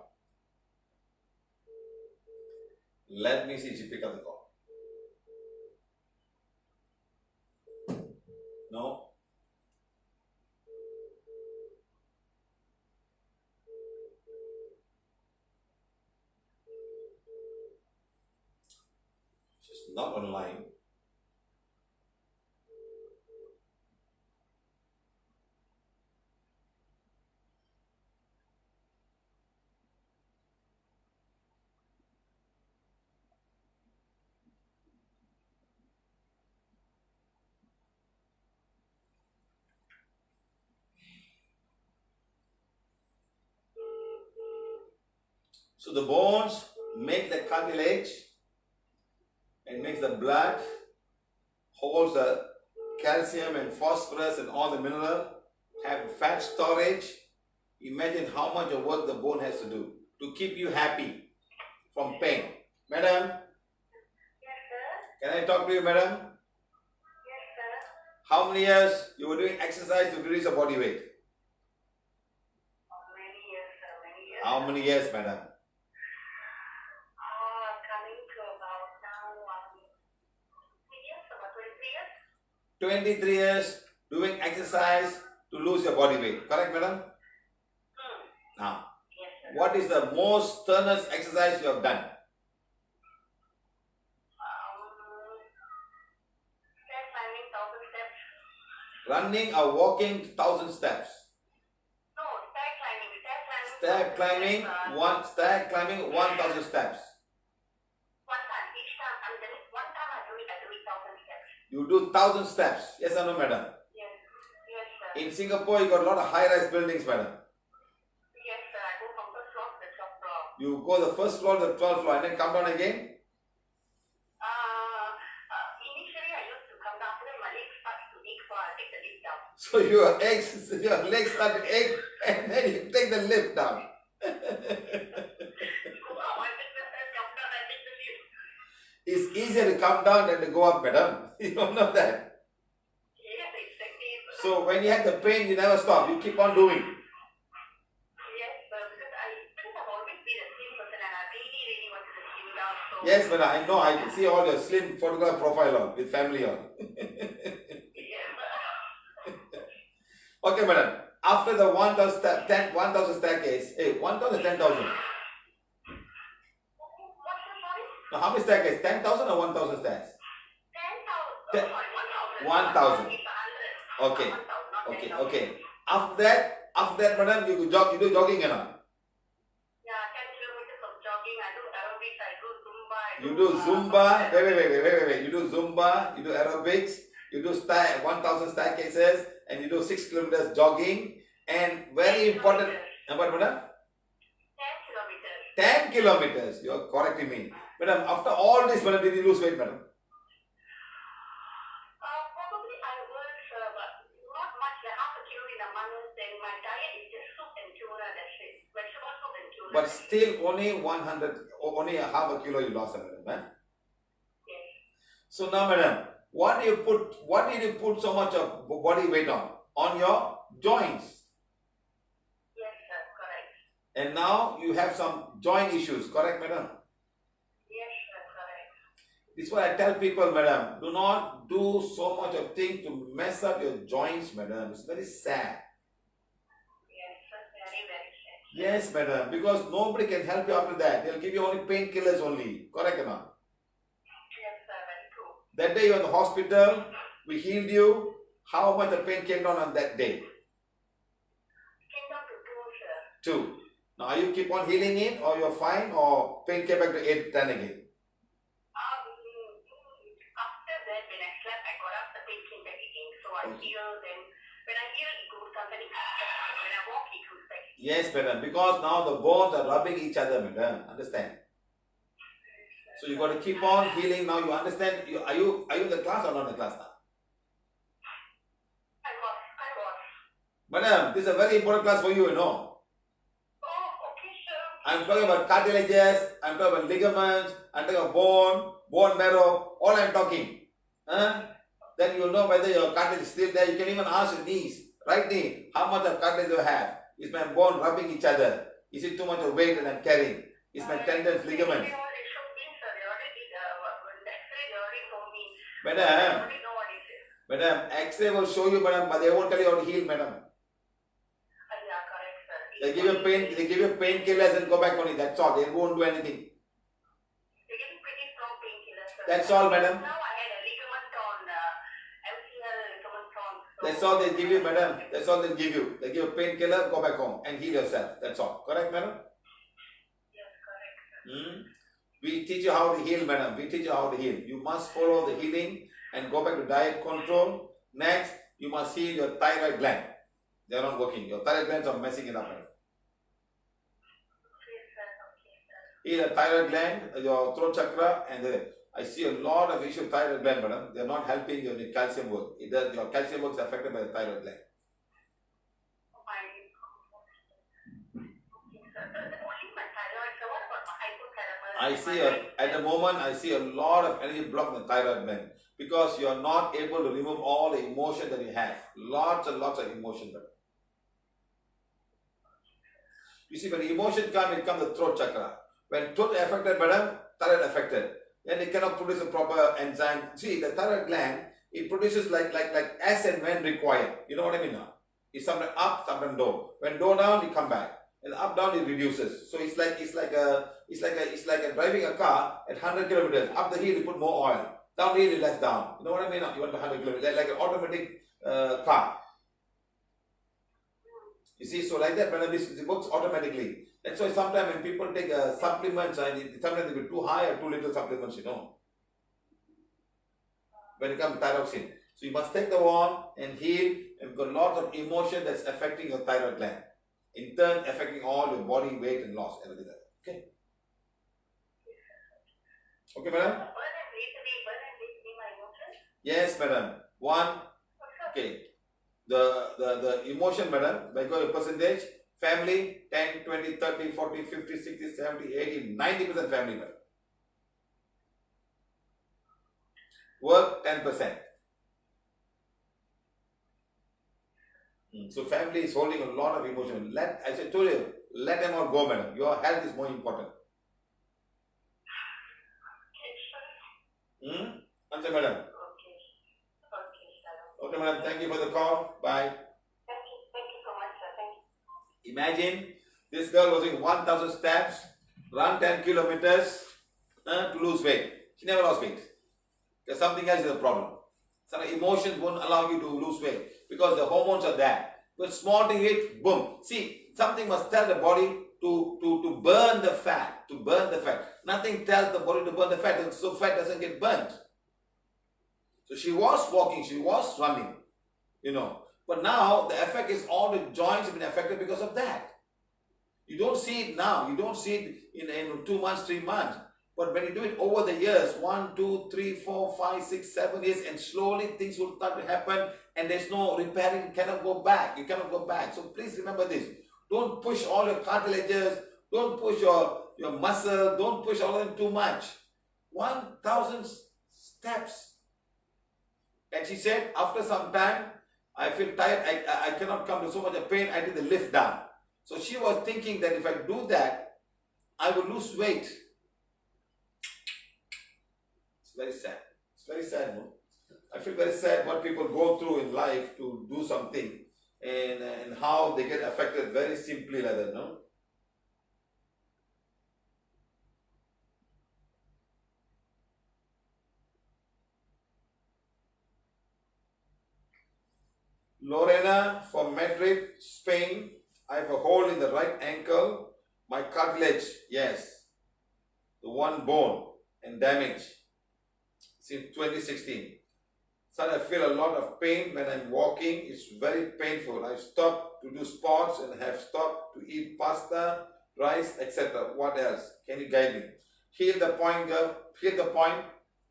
Let me see if she pick up the call. No? She's not online. So the bones make the cartilage and makes the blood, holds the calcium and phosphorus and all the mineral, have fat storage. Imagine how much of work the bone has to do to keep you happy from pain. Madam? Yes, sir. Can I talk to you, madam? Yes, sir. How many years you were doing exercise to reduce your body weight? Many years, sir. Many years. How many years, madam? Coming to about now 3 years, about 23 23 years. years doing exercise to lose your body weight. Correct, madam? Now, Yes, sir. what is the most sternest exercise you have done? Step climbing 1,000 steps. Running or walking 1,000 steps? No, step climbing. Step climbing 1,000 steps. One time. Each time, there is one time I do it 1,000 steps. You do 1,000 steps. Yes or no, madam? Yes. Yes, sir. In Singapore, you got a lot of high-rise buildings, madam. Yes, sir. I go from first floor to the top floor. You go the first floor to the 12th floor and then come down again. Initially, I used to come down, after that my legs starts to ache, so I take the lift down. So your legs start to ache and then you take the lift down. Go up, I take the stairs, come down, I take the lift. It's easier to come down than to go up, madam. You don't know that. Yes, exactly. So when you have the pain, you never stop. You keep on doing. Yes, sir, because I've always been a slim person and I really wanted to slim down. So Yes, madam. I know. I can see all your slim photograph profile on with family on. yes, sir. Okay, madam. After the 1,000 staircase, 1,000, 10,000. What's the sorry? Now, how many staircase? 10,000 or 1,000 stairs? 10,000. Ten- Sorry, 1,000. 1,000. It's 100. Okay. 1,000, not Okay, 10,000. okay. After that, madam, you do jogging, Yeah, 10 kilometers of jogging. I do aerobics. I do Zumba. You do Zumba. Wait. You do Zumba. You do aerobics. You do 1,000 staircases, and you do 6 kilometers jogging. And very important. And what, madam? 10 kilometers. 10 kilometers. You are correcting me, madam. After all this, madam, did you lose weight, madam? Probably I was, but not much, like half a kilo in a month. Then my diet is just soup and tuna, that's it. Vegetable soup and tuna. But still, only a half a kilo you lost, madam. Yes. So now, madam, what did you put so much of body weight on your joints? Yes, sir, correct. And now you have some joint issues, correct, madam? Yes, sir, correct. This is what I tell people, madam. Do not do so much of things to mess up your joints, madam. It's very sad. Yes, sir, very, very sad. Yes, madam. Because nobody can help you after that. They'll give you only painkillers only. Correct or not? Yes, sir, very true. That day you were in the hospital, we healed you. How much the pain came down on that day? Came down to 2, sir. 2. Now you keep on healing it, or you're fine, or pain came back to 8, 10 again. After that, when I slept, I got up, the pain came back again. So I healed, and when I healed, it goes down, then it comes back. When I walk, it goes back. Yes, madam. Because now the bones are rubbing each other, madam. Understand? So you got to keep on healing. Now you understand. Are you in the class or not in the class now? I was. Madam, this is a very important class for you, you know. Oh, okay, sir. I'm talking about cartilages, I'm talking about ligaments, I'm talking about bone marrow, all I'm talking. Then you'll know whether your cartilage is still there. You can even ask your knees, right knee, how much of cartilage you have? Is my bone rubbing each other? Is it too much of weight that I'm carrying? Is my tendons, ligaments? They already showed me, sir. They already did the X-ray. They already told me. Madam, I already know what it is. madam, X-ray will show you, madam, but they won't tell you how to heal, madam. Yeah, correct, sir. They give you painkillers and go back on it. That's all. They won't do anything. They're getting pretty strong painkillers, sir. That's all, madam. Now I had a ligament on, LCL ligament on. So That's all they give you, madam. That's all they give you. They give you a painkiller, go back home and heal yourself. That's all. Correct, madam? Yes, correct, sir. We teach you how to heal, madam. We teach you how to heal. You must follow the healing and go back to diet control. Next, you must heal your thyroid gland. They are not working. Your thyroid glands are messing it up, madam. Okay, sir. Okay, sir. Heal the thyroid gland, your throat chakra, and I see a lot of issues with thyroid gland, madam. They are not helping your calcium work. Your calcium work is affected by the thyroid gland. Only my thyroid. So what about my hypothyroid? At the moment, I see a lot of energy block in the thyroid gland because you are not able to remove all the emotion that you have. Lots and lots of emotion. You see, when the emotion comes, it comes the throat chakra. When throat is affected, madam, thyroid affected. Then it cannot produce a proper enzyme. See, the thyroid gland, it produces like as and when required. You know what I mean now? It's sometimes up, sometimes down. When down, it come back. And up, down, it reduces. So it's like driving a car at 100 kilometers. Up the hill, you put more oil. Down the hill, you less down. You know what I mean? You want 100 kilometers, like an automatic car. You see, so like that, when this works automatically. That's why sometimes when people take supplements, and sometimes they be too high or too little supplements, you know. when it comes to thyroxine. So you must take the wand and heal, and you've got lots of emotion that's affecting your thyroid gland. In turn, affecting all your body weight and loss, everything like that. Okay? Okay, madam? Yes, madam. One, okay. The emotion, madam, by going percentage, family, 10, 20, 30, 40, 50, 60, 70, 80, 90% family, madam. Work, 10%. So family is holding a lot of emotion. As I told you, let them all go, madam. Your health is more important. Answer, madam. Okay, madam. Thank you for the call. Bye. Thank you so much, sir. Thank you. Imagine this girl was doing 1,000 steps, run 10 kilometers to lose weight. She never lost weight. Because something else is a problem. Some emotions won't allow you to lose weight because the hormones are there. But small thing it, boom. See, something must tell the body to burn the fat. To burn the fat. Nothing tells the body to burn the fat, so fat doesn't get burnt. So she was walking, she was running, But now the effect is all the joints have been affected because of that. You don't see it now. You don't see it in 2 months, 3 months. But when you do it over the years, 1, 2, 3, 4, 5, 6, 7 years, and slowly things will start to happen, and there's no repairing, cannot go back. You cannot go back. So please remember this. Don't push all your cartilages. Don't push your muscle. Don't push all of them too much. 1,000 steps. And she said, after some time, I feel tired. I cannot come to so much of pain. I did the lift down. So she was thinking that if I do that, I will lose weight. It's very sad. It's very sad, no? I feel very sad what people go through in life to do something and how they get affected very simply like that, no? Lorena from Madrid, Spain. I have a hole in the right ankle. My cartilage, yes. The one bone and damage since 2016. So I feel a lot of pain when I'm walking. It's very painful. I've stopped to do sports and have stopped to eat pasta, rice, etc. What else? Can you guide me? Heal the point, girl. Heal the point.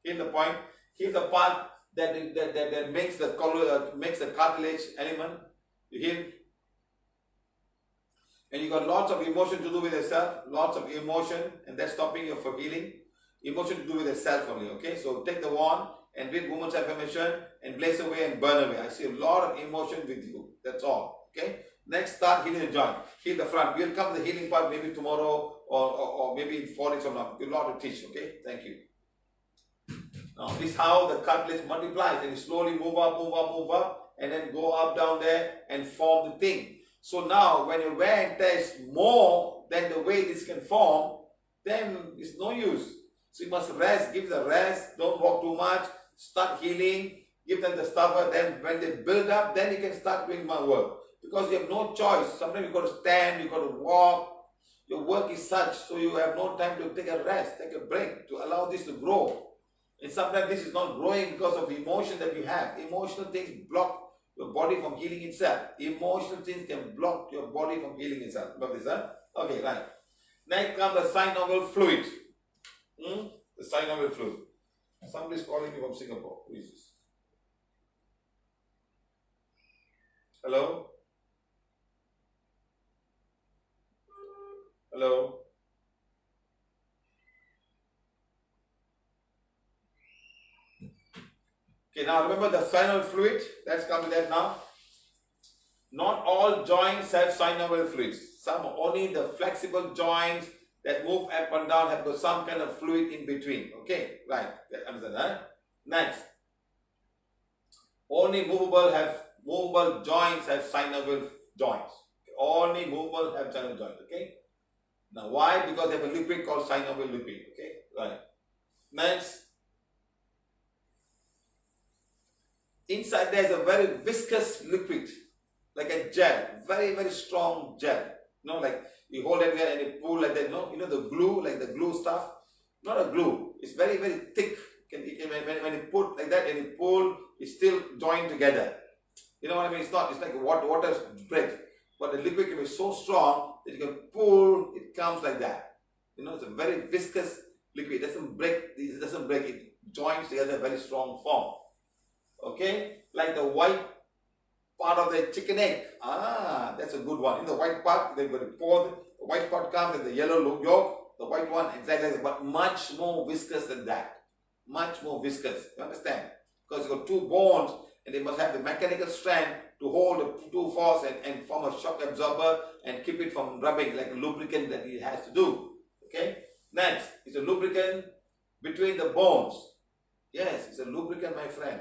Heal the point. Heal the part that makes the cartilage element. You heal. And you got lots of emotion to do with yourself. Lots of emotion, and that's stopping you from healing. Emotion to do with yourself only. Okay, so take the wand and read woman's affirmation and blaze away and burn away. I see a lot of emotion with you. That's all. Okay. Next, start healing the joint. Heal the front. We'll come to the healing part maybe tomorrow or maybe in 4 days from now. We'll lot to teach. Okay. Thank you. Now, this is how the cartilage multiplies, and you slowly move up, and then go up down there and form the thing. So now, when your wear and tear is more than the way this can form, then it's no use. So you must rest, give the rest, don't walk too much, start healing, give them the stuff, then when they build up, then you can start doing my work. Because you have no choice. Sometimes you got to stand, you got to walk. Your work is such, so you have no time to take a rest, take a break, to allow this to grow. And sometimes this is not growing because of the emotion that you have. Emotional things block your body from healing itself. Emotional things can block your body from healing itself. Remember this, huh? Okay, right. Next comes the synovial fluid. The synovial fluid. Somebody is calling me from Singapore. Who is this? Hello? Hello? Okay, now remember the synovial fluid. Let's come to that now. Not all joints have synovial fluids. Some only the flexible joints that move up and down have got some kind of fluid in between. Okay, right. Understand that? Next. Only movable joints have synovial joints. Only movable have synovial joints. Okay. Now why? Because they have a liquid called synovial liquid. Okay, right. Next. Inside there is a very viscous liquid, like a gel, very, very strong gel. Like you hold it there and you pull like that, the glue, like the glue stuff. Not a glue, it's very, very thick, when you put like that and you pull, it's still joined together. You know what I mean? It's like water breaks. But the liquid can be so strong that you can pull, it comes like that. You know, it's a very viscous liquid. It doesn't break, it joins together very strong form. Okay? Like the white part of the chicken egg. Ah, that's a good one. In the white part, they're going to pour, the white part comes and the yellow yolk, the white one, exactly like that, but much more viscous than that. Much more viscous. You understand? Because you've got two bones and they must have the mechanical strength to hold the two force and form a shock absorber and keep it from rubbing, like a lubricant that it has to do. Okay? Next, it's a lubricant between the bones. Yes, it's a lubricant, my friend.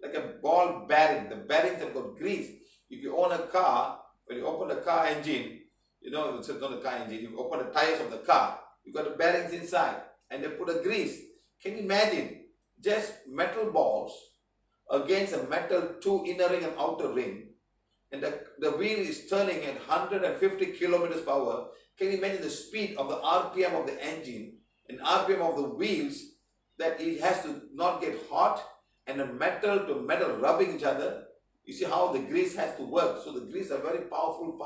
Like a ball bearing. The bearings have got grease. If you own a car, when you open the car engine, you know, it's not the car engine, you open the tires of the car, you got the bearings inside and they put a grease. Can you imagine just metal balls against a metal two inner ring and outer ring, and the wheel is turning at 150 kilometers per hour? Can you imagine the speed of the RPM of the engine and RPM of the wheels, that it has to not get hot and the metal to metal rubbing each other? You see how the grease has to work. So the grease is a very powerful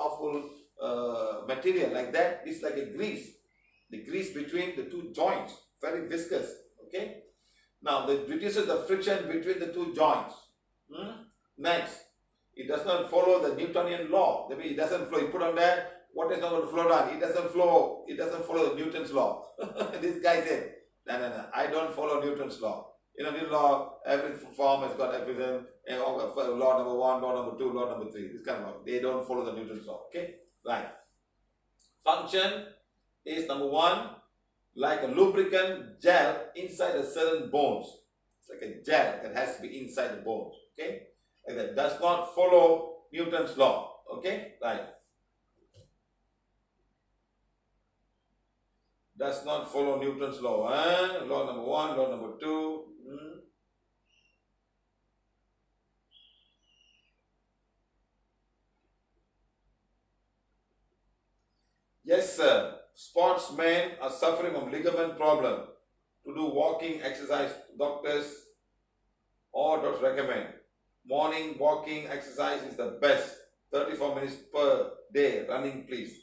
material like that. It's like a grease. The grease between the two joints, very viscous. Okay. Now, it reduces the friction between the two joints. Next, it does not follow the Newtonian law. That means it doesn't flow. You put on there, water is not going to flow down. It doesn't flow. It doesn't follow Newton's law. This guy said, no, I don't follow Newton's law. You know, Newton's law, every form has got everything. Law number 1, law number 2, law number 3. This kind of law. They don't follow the Newton's law. Okay? Right. Function is number 1, like a lubricant gel inside a certain bones. It's like a gel that has to be inside the bones. Okay? Like that. Does not follow Newton's law. Okay? Right. Does not follow Newton's law. Law number 1, law number 2. Yes, sir. Sportsmen are suffering from ligament problem. To do walking exercise, doctors recommend. Morning walking exercise is the best. 34 minutes per day. Running, please.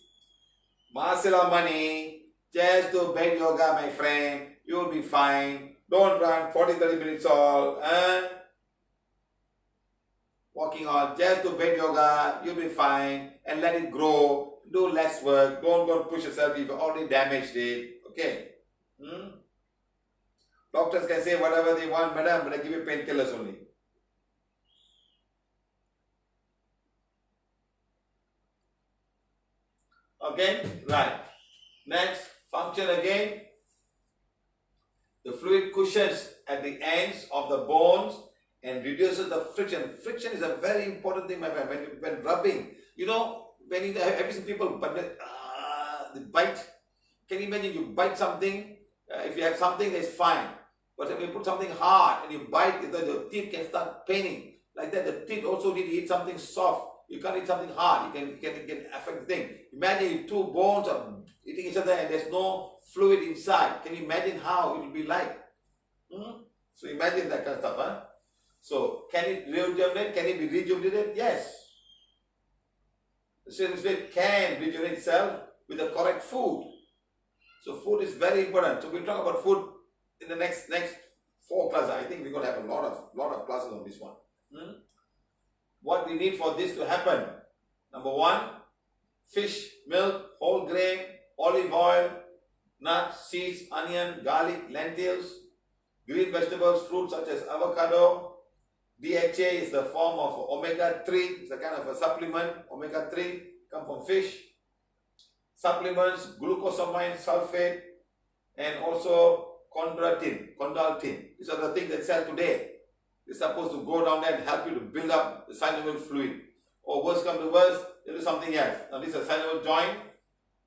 Marcella Money, just do bed yoga, my friend. You'll be fine. Don't run 40-30 minutes all. Walking on, just do bed yoga. You'll be fine. And let it grow. Do less work. Don't go push yourself. You've already damaged it. Okay? Doctors can say whatever they want, madam, but I give you painkillers only. Okay? Right. Next, function again. The fluid cushions at the ends of the bones and reduces the friction. Friction is a very important thing, my friend. When rubbing, you know, when you have seen people they bite. Can you imagine you bite something? If you have something, that's fine. But if you put something hard and you bite, your teeth can start paining. Like that, the teeth also need to eat something soft. You can't eat something hard. You can affect the thing. Imagine if two bones are eating each other and there's no fluid inside. Can you imagine how it will be like? So imagine that kind of stuff. Huh? So can it rejuvenate? Can it be rejuvenated? Yes. The stem cell can regenerate itself with the correct food. So food is very important. So we'll talk about food in the next 4 classes. I think we're going to have a lot of classes on this one. What we need for this to happen? Number 1, fish, milk, whole grain, olive oil, nuts, seeds, onion, garlic, lentils, green vegetables, fruits such as avocado. DHA is the form of omega-3. It's a kind of a supplement. Omega-3 come from fish. Supplements, glucosamine sulfate, and also chondroitin. These are the things that sell today. They're supposed to go down there and help you to build up the synovial fluid. Or worse come to worse, they do something else. Now this is a synovial joint.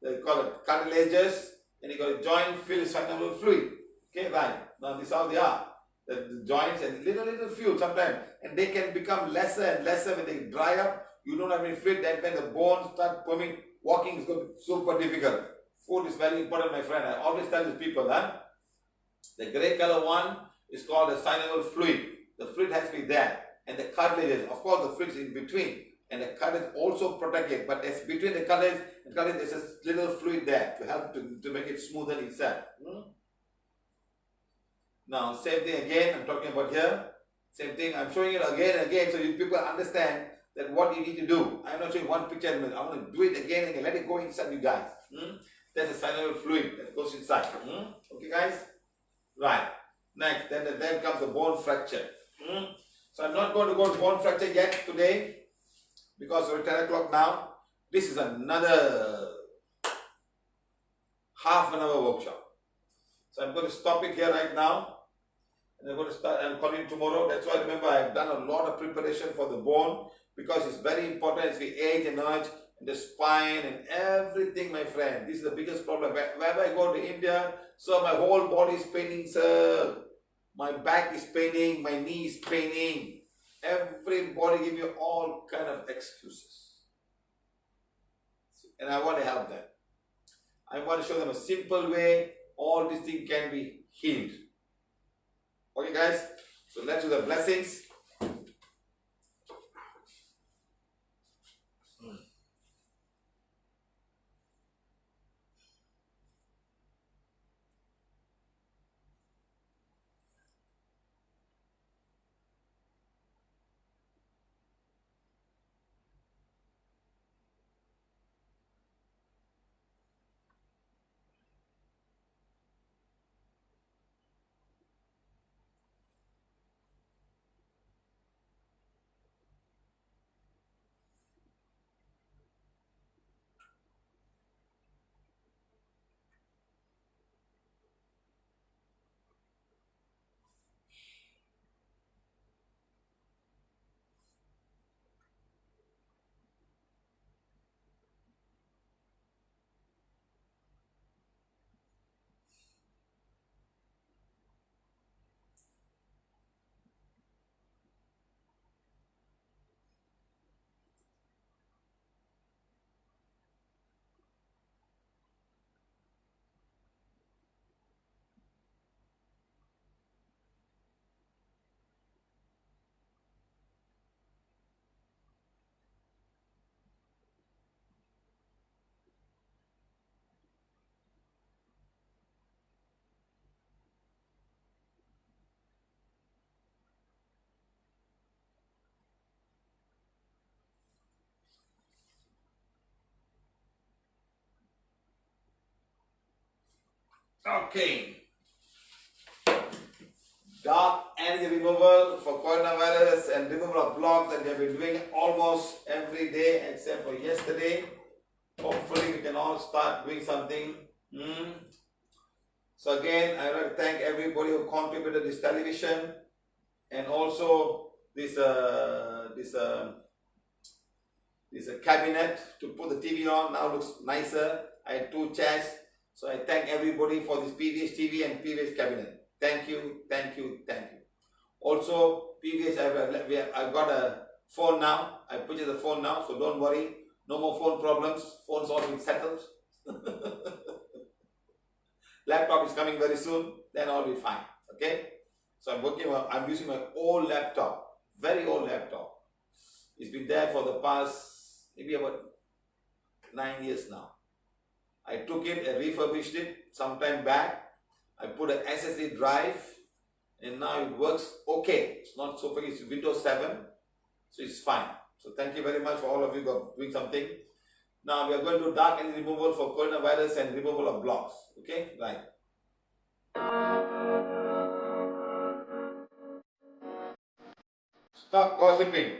They call it cartilages. And you got a joint filled with synovial fluid. Okay, right. Now this is how they are. The joints and little fluid sometimes, and they can become lesser and lesser when they dry up. You don't have any fluid. That when the bones start forming, walking is going to be super difficult. Food is very important, my friend. I always tell these people that the grey color one is called a synovial fluid. The fluid has to be there, and the cartilages, of course, the fluid is in between, and the cartilage also protect it. But it's between the cartilage and cartilage, there's a little fluid there to help to make it smoothen itself. Now, same thing again. I'm talking about here. Same thing. I'm showing it again and again, so you people understand that what you need to do. I'm not showing one picture. I want to do it again and again. Let it go inside you guys. That's a synovial fluid that goes inside. Okay, guys. Right. Next, then comes the bone fracture. So I'm not going to go to bone fracture yet today because we're 10 o'clock now. This is another half an hour workshop. So I'm going to stop it here right now. And I'm going to start and continue tomorrow. That's why remember I've done a lot of preparation for the bone because it's very important as we age and age, and the spine and everything, my friend. This is the biggest problem. Whenever I go to India, so my whole body is paining, sir. My back is paining, my knee is paining. Everybody give you all kind of excuses. And I want to help them. I want to show them a simple way all these things can be healed. Okay, guys? So let's do the blessings. Okay. Dark energy removal for coronavirus and removal of blocks that we have been doing almost every day except for yesterday. Hopefully we can all start doing something. So again, I want to thank everybody who contributed this television and also this cabinet to put the TV on. Now looks nicer. I had 2 chairs. So I thank everybody for this PVH TV and PVH cabinet. Thank you, thank you, thank you. Also, PVH, I've got a phone now. I purchased a phone now, so don't worry. No more phone problems. Phone's all been settled. Laptop is coming very soon. Then I'll be fine. Okay. So I'm using my old laptop, very old laptop. It's been there for the past maybe about 9 years now. I took it, I refurbished it sometime back. I put an SSD drive and now it works okay. It's not so far, it's Windows 7, so it's fine. So thank you very much for all of you doing something. Now we are going to do dark energy removal for coronavirus and removal of blocks. Okay, right. Stop gossiping.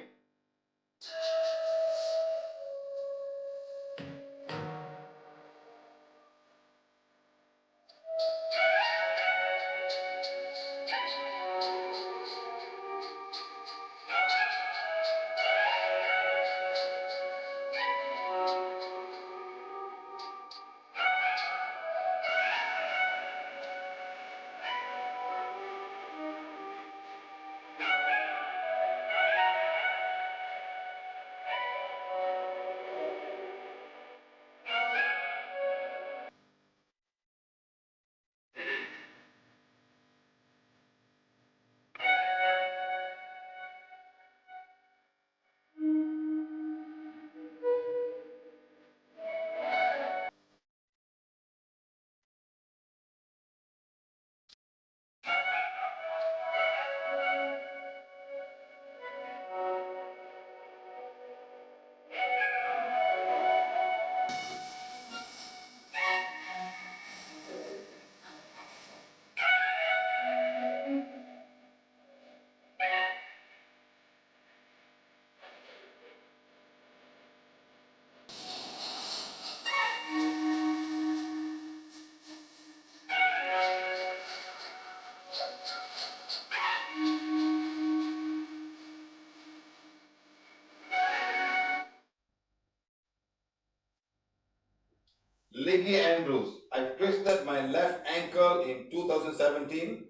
hand bruise. I twisted my left ankle in 2017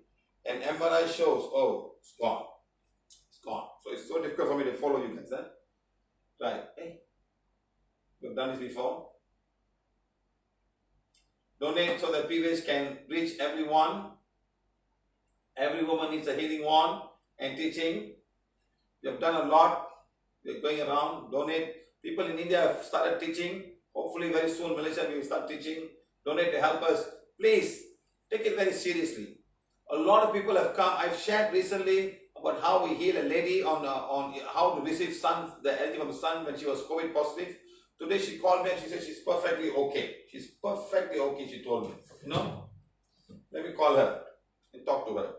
and MRI shows, oh, it's gone. It's gone. So it's so difficult for me to follow you guys. Huh? Right. Hey, you've done this before. Donate so that PVH can reach everyone. Every woman needs a healing wand and teaching. You have done a lot. We're going around. Donate. People in India have started teaching. Hopefully very soon Malaysia will start teaching. Donate to help us. Please take it very seriously. A lot of people have come. I've shared recently about how we heal a lady on how to receive sun, the energy from the sun when she was COVID positive. Today she called me and she said she's perfectly okay. She's perfectly okay, she told me. You know? Let me call her and talk to her.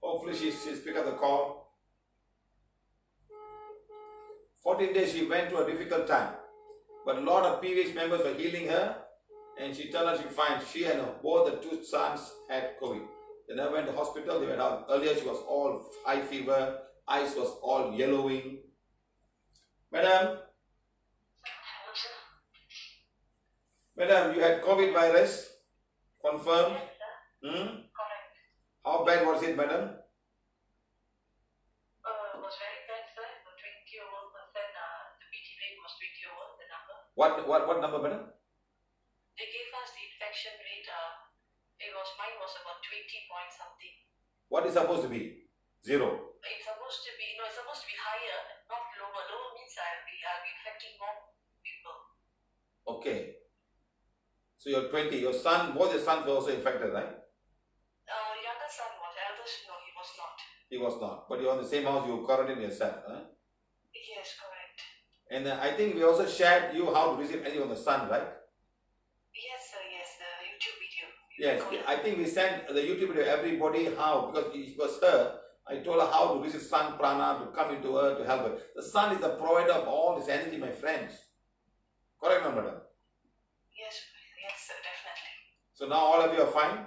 Hopefully she's picked up the call. 14 days she went through a difficult time. But a lot of PVH members were healing her and she turned out she fine. She and both the two sons had COVID. They never went to hospital. They went out. Earlier she was all high fever. Eyes was all yellowing. Madam, you had COVID virus. Confirmed? Yes, sir. Correct. How bad was it, madam? It was very bad, sir. 20%. The BT rate was 20 over the number. What number, madam? They gave us the infection rate. Mine was about 20 point something. What is supposed to be? 0. It's supposed to be higher, not lower. Lower means I'll be infecting more people. Okay. So you're 20. Your son, both your sons were also infected, right? Younger son was. Eldest, no, he was not. He was not. But you're in the same house, you quarantined yourself, huh? Yes, correct. And I think we also shared you how to receive energy from the sun, right? Yes, sir. Yes, the YouTube video. Yes, I think we sent the YouTube video to everybody how, because it was her. I told her how to receive sun prana to come into her to help her. The sun is the provider of all this energy, my friends. Correct, no, madam? Yes, sir, definitely. So now all of you are fine?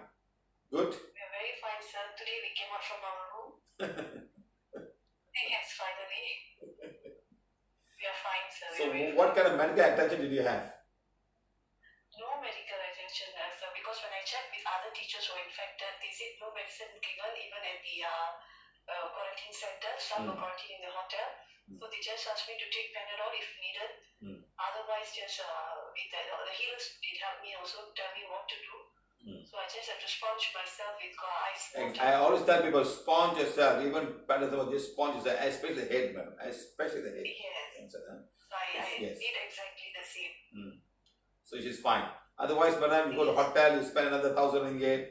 Good? We are very fine, sir. Today we came out from our room. Yes, finally. We are fine, sir. So what kind of medical attention did you have? No medical attention, sir, because when I checked with other teachers who were infected, they said no medicine given even at the quarantine center. Some were quarantined in the hotel. So they just asked me to take Panadol if needed. Otherwise, just the healers did help me also tell me what to do. So I just have to sponge myself with ice water. I always tell people, sponge yourself, even Panadol, just sponge yourself, especially the head, madam, especially the head. Yes. So, I did exactly the same. So she's fine. Otherwise, madam, you go to hotel, you spend another 1,000 ringgit.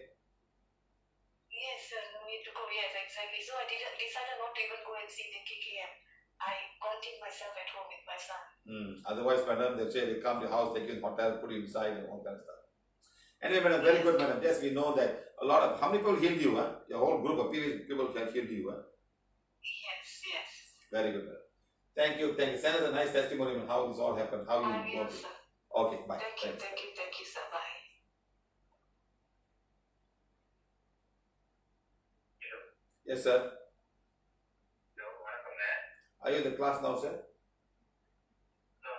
Yes, sir, no need to go. Yes, exactly. So I decided not to even go and see the KKM. I quarantined myself at home with my son. Otherwise, madam, they'll say they come to the house, take you in the hotel, put you inside and all that stuff. Anyway, madam, very good, madam. Yes, we know that a lot of, how many people healed you, huh? Your whole group of people have healed you, huh? Yes. Very good, madam. Thank you. Send us a nice testimony on how this all happened, how you got it. Sir. Okay, bye. Thank you, sir. Bye. Yes, sir. Are you in the class now, sir? No.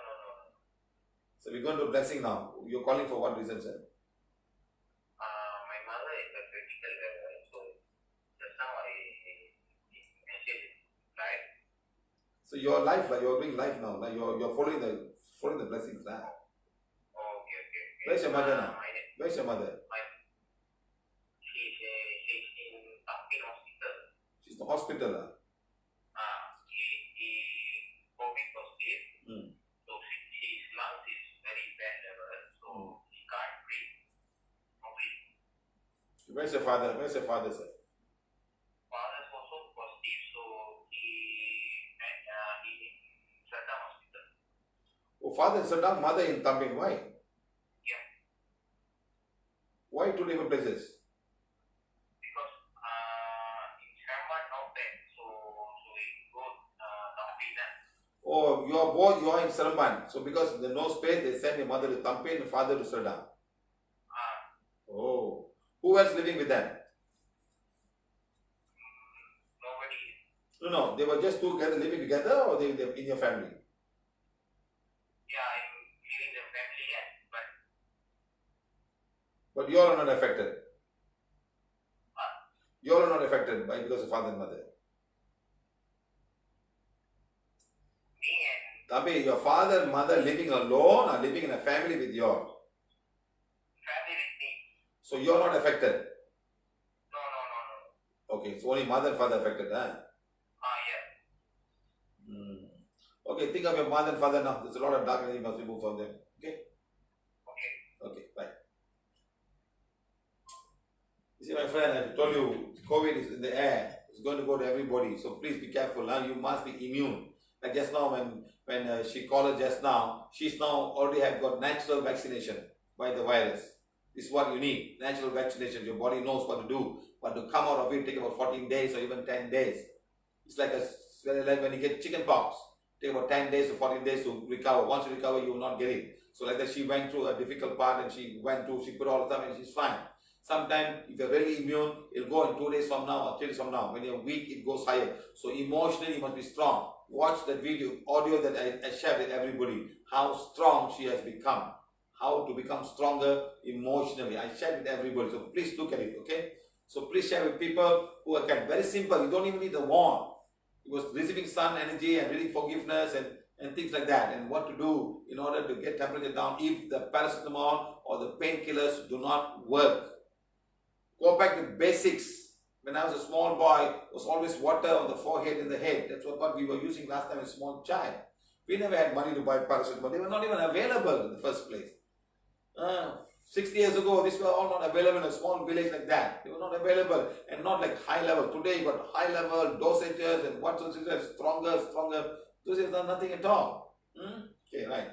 So we're going to blessing now. You're calling for what reason, sir? My mother is a critical level, so just now I mentioned right. So your life, like you're doing life now, like you're following the blessings now. Okay. Where's your mother now? Where's your mother? She's in Tampin Hospital. She's in the hospital, huh? He COVID positive. So his lungs is very bad level, so he can't breathe properly. Where's your father? Sir? Father's also positive, so he in Siva.P hospital. Oh, father is down, mother in Tampin. Why? Yeah. Why two different places? Because in Seremban not bad, so we go Tampin. Oh, you are in Seremban. So because there's no space, they send your mother to Tampin and father to Seremban. Oh, who else living with them? No, they were just together, living together, or they in your family? Yeah, I'm living the family, yes, But you all are not affected. Huh? You all are not affected by because of father and mother. Me and Tabi, your father and mother living alone or living in a family with you all? family with me. So you are not affected. No. Okay, so only mother and father affected, huh? Yeah. Okay, think of your mother and father now. There's a lot of darkness you must remove from them. Okay? Okay. Okay, bye. You see, my friend, I told you, COVID is in the air. It's going to go to everybody. So please be careful. Now you must be immune. Like just now, when she called us just now, she's now already have got natural vaccination by the virus. This is what you need. Natural vaccination. Your body knows what to do. But to come out of it, take about 14 days or even 10 days. It's like when you get chicken pox. Take about 10 days to 14 days to recover. Once you recover, you will not get it. So like that, she went through a difficult part and she put all the time and she's fine. Sometimes if you're really immune, it'll go in 2 days from now or 3 days from now. When you're weak, it goes higher. So emotionally, you must be strong. Watch that audio that I shared with everybody. How strong she has become. How to become stronger emotionally. I shared with everybody. So please look at it, okay? So please share with people who are very simple. You don't even need the wand. It was receiving sun energy and really forgiveness and things like that, and what to do in order to get temperature down if the paracetamol or the painkillers do not work. Go back to basics. When I was a small boy, it was always water on the forehead and the head. That's what we were using last time as a small child. We never had money to buy paracetamol. They were not even available in the first place. 60 years ago, these were all not available in a small village like that. They were not available and not like high level. Today you got high level dosages and what dosages stronger. Those are nothing at all. Okay, right.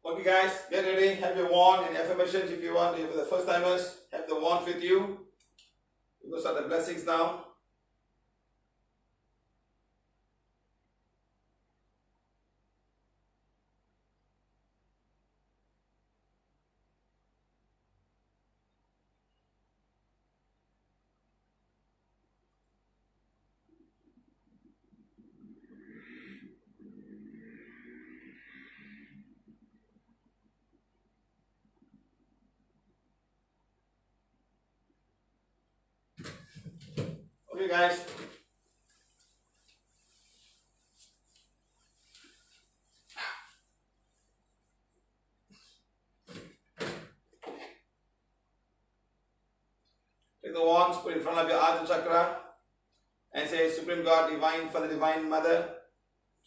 Okay, guys, get ready. Have your wand and affirmations if you want. If you're the first timers, have the wand with you. We're going to start the blessings now. Okay, guys. Take the wands, put it in front of your Ajna chakra, and say, Supreme God, Divine Father, Divine Mother,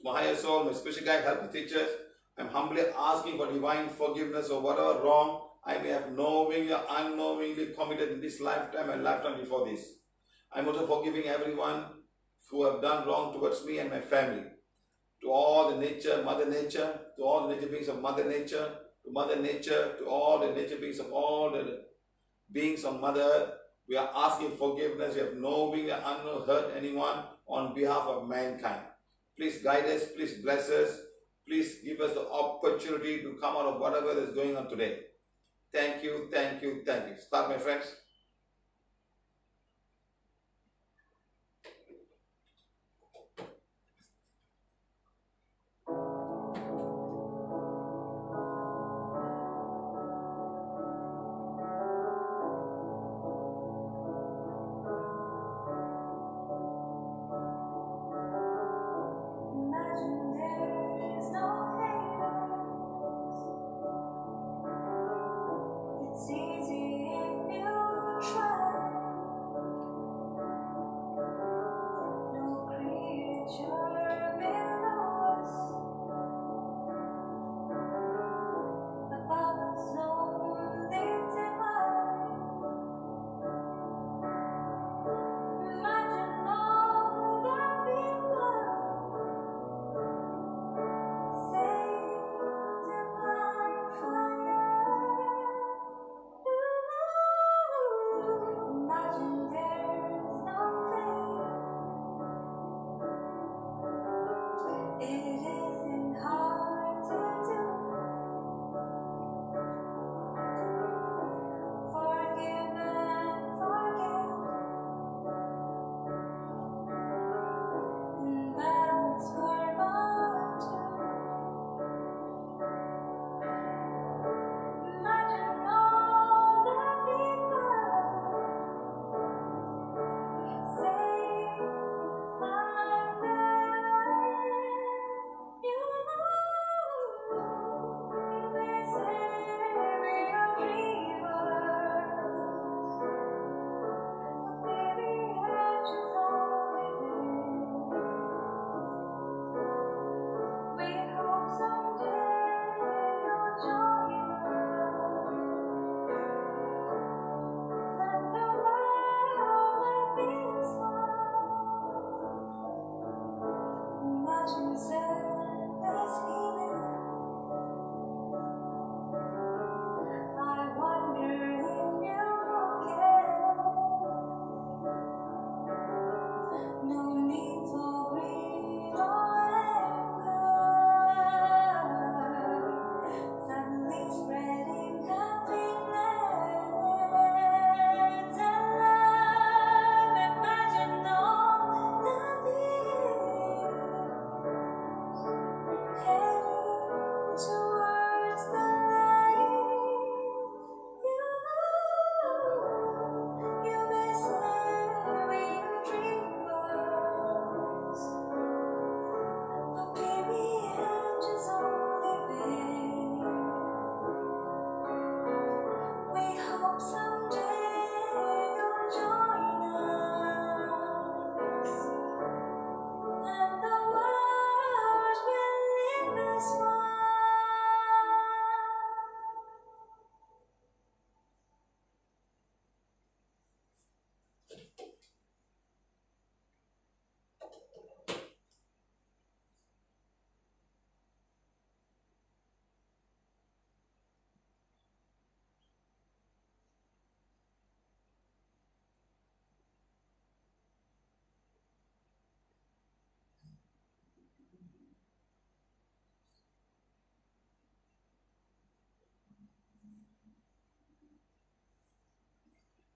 my higher soul, my spiritual guide, help the teachers. I'm humbly asking for divine forgiveness of whatever wrong I may have knowingly or unknowingly committed in this lifetime and lifetime before this. I'm also forgiving everyone who have done wrong towards me and my family. To all the nature, Mother Nature, to all the nature beings of Mother Nature, to Mother Nature, to all the nature beings of all the beings on Mother Earth, we are asking forgiveness. We have knowingly or unknowingly hurt anyone on behalf of mankind. Please guide us, please bless us, please give us the opportunity to come out of whatever is going on today. Thank you, thank you, thank you. Start, my friends. Imagine there is no hate. It's easy if you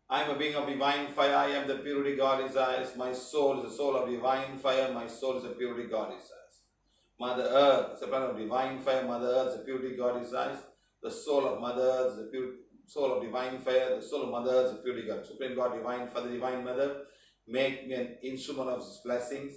I am a being of divine fire. I am the purity God desires. My soul is the soul of divine fire. My soul is the purity God desires. Mother Earth is a planet of divine fire. Mother Earth is the purity God desires. The soul of Mother Earth is the soul of divine fire. The soul of Mother Earth is the purity God. Supreme God, divine Father, divine Mother, make me an instrument of His blessings.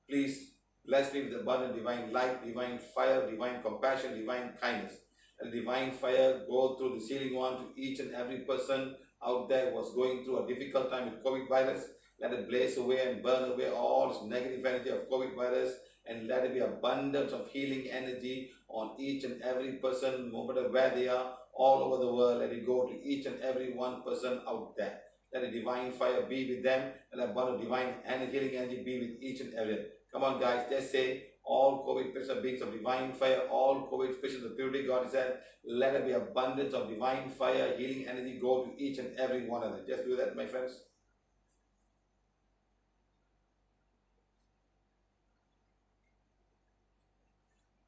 Please bless me with abundant divine light, divine fire, divine compassion, divine kindness. And divine fire go through the sealing one to each and every person out there who was going through a difficult time with COVID virus. Let it blaze away and burn away all this negative energy of COVID virus, and let it be abundance of healing energy on each and every person, no matter where they are, all over the world. Let it go to each and every one person out there. Let a divine fire be with them, and a bond of divine and healing energy be with each and every. Come on, guys, just say, all COVID patients are beings of divine fire, all COVID patients of purity, God said, let there be abundance of divine fire, healing energy go to each and every one of them. Just do that, my friends.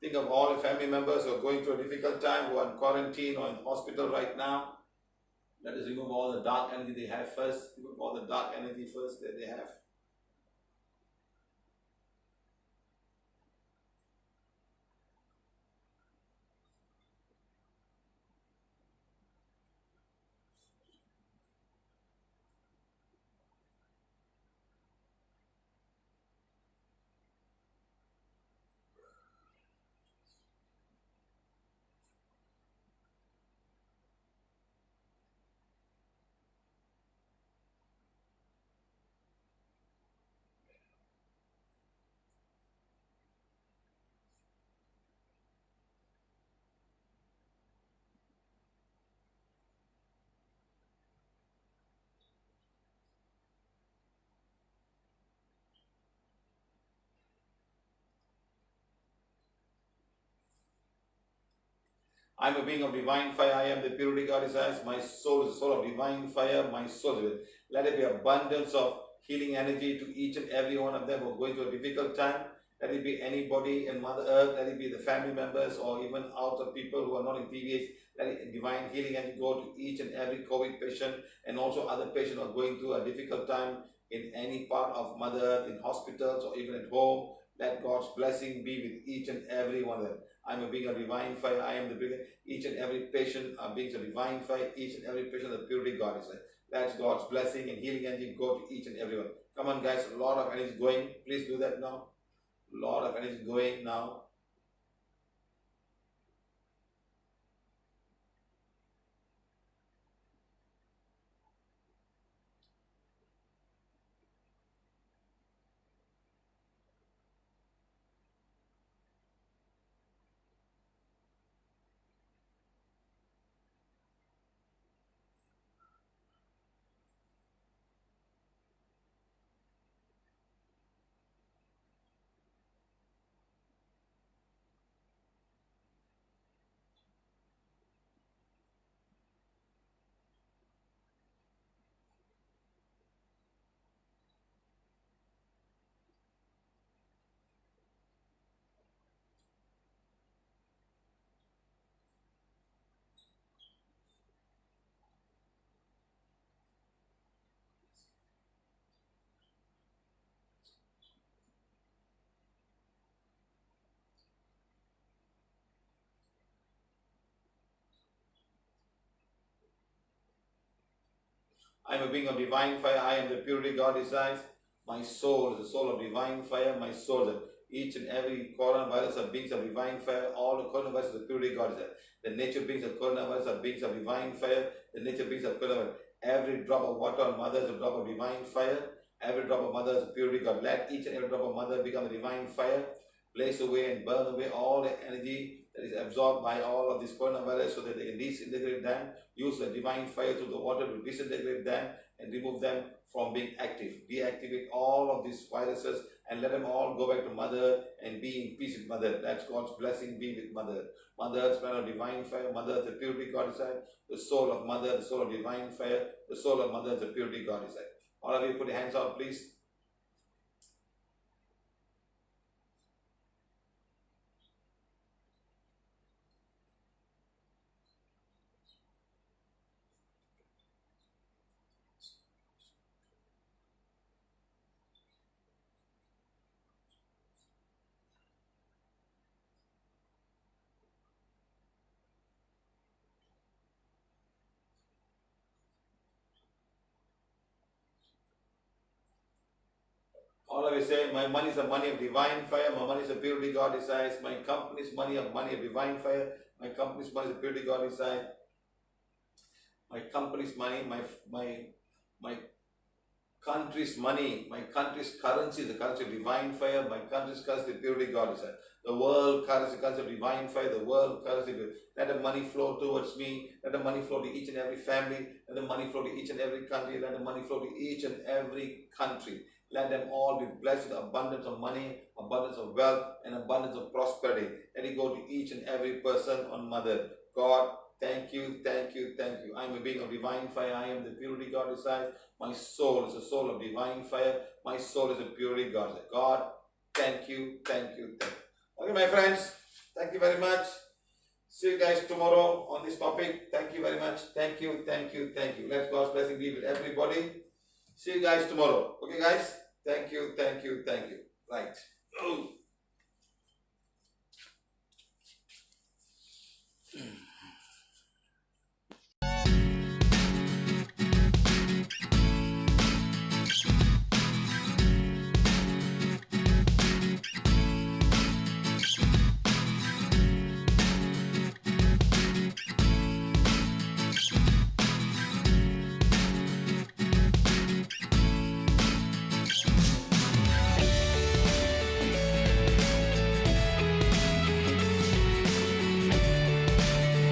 Think of all your family members who are going through a difficult time, who are in quarantine or in hospital right now. Let us remove all the dark energy they have first. Remove all the dark energy first that they have. I am a being of divine fire. I am the purity God desires. My soul is the soul of divine fire. My soul is it. Let it be abundance of healing energy to each and every one of them who are going through a difficult time. Let it be anybody in Mother Earth. Let it be the family members or even out of people who are not in PVH. Let it divine healing energy go to each and every COVID patient, and also other patients who are going through a difficult time in any part of Mother Earth, in hospitals or even at home. Let God's blessing be with each and every one of them. I am a being of divine fire. I am the being. Each and every patient are beings of divine fire. Each and every patient of the purity God is there. That's God's blessing and healing energy go to each and everyone. Come on, guys. A lot of energy going. Please do that now. A lot of energy going now. I am a being of divine fire. I am the purity God desires. My soul is the soul of divine fire. My soul is each and every coronavirus are beings of divine fire. All the coronavirus is the purity God desires. The nature beings of coronavirus are beings of divine fire. The nature beings of coronavirus. Every drop of water on mother is a drop of divine fire. Every drop of mother is a purity God. Let each and every drop of mother become a divine fire. Blaze away and burn away all the energy that is absorbed by all of this coronavirus, so that they can disintegrate them. Use the divine fire through the water to disintegrate them and remove them from being active. Deactivate all of these viruses and let them all go back to Mother and be in peace with Mother. That's God's blessing. Be with Mother. Mother Earth's plan of divine fire. Mother Earth, the purity God inside. The soul of Mother, the soul of divine fire. The soul of Mother, the purity God inside. All of you put your hands out, please. Always say, my money is the money of divine fire. My money is the purity God desires. My company's money of divine fire. My company's money is the purity God desires. My company's money, my country's money, my country's currency is the currency of divine fire. My country's currency is the purity God desires. The world currency, currency of divine fire. The world currency. Let the money flow towards me. Let the money flow to each and every family. Let the money flow to each and every country. Let the money flow to each and every country. Let them all be blessed with abundance of money, abundance of wealth, and abundance of prosperity. Let it go to each and every person on mother. God, thank you, thank you, thank you. I am a being of divine fire. I am the purity God desires. My soul is a soul of divine fire. My soul is a purity God. God, thank you, thank you, thank you. Okay, my friends, thank you very much. See you guys tomorrow on this topic. Thank you very much. Thank you, thank you, thank you. Let God's blessing be with everybody. See you guys tomorrow. Okay, guys? Thank you, thank you, thank you. Right.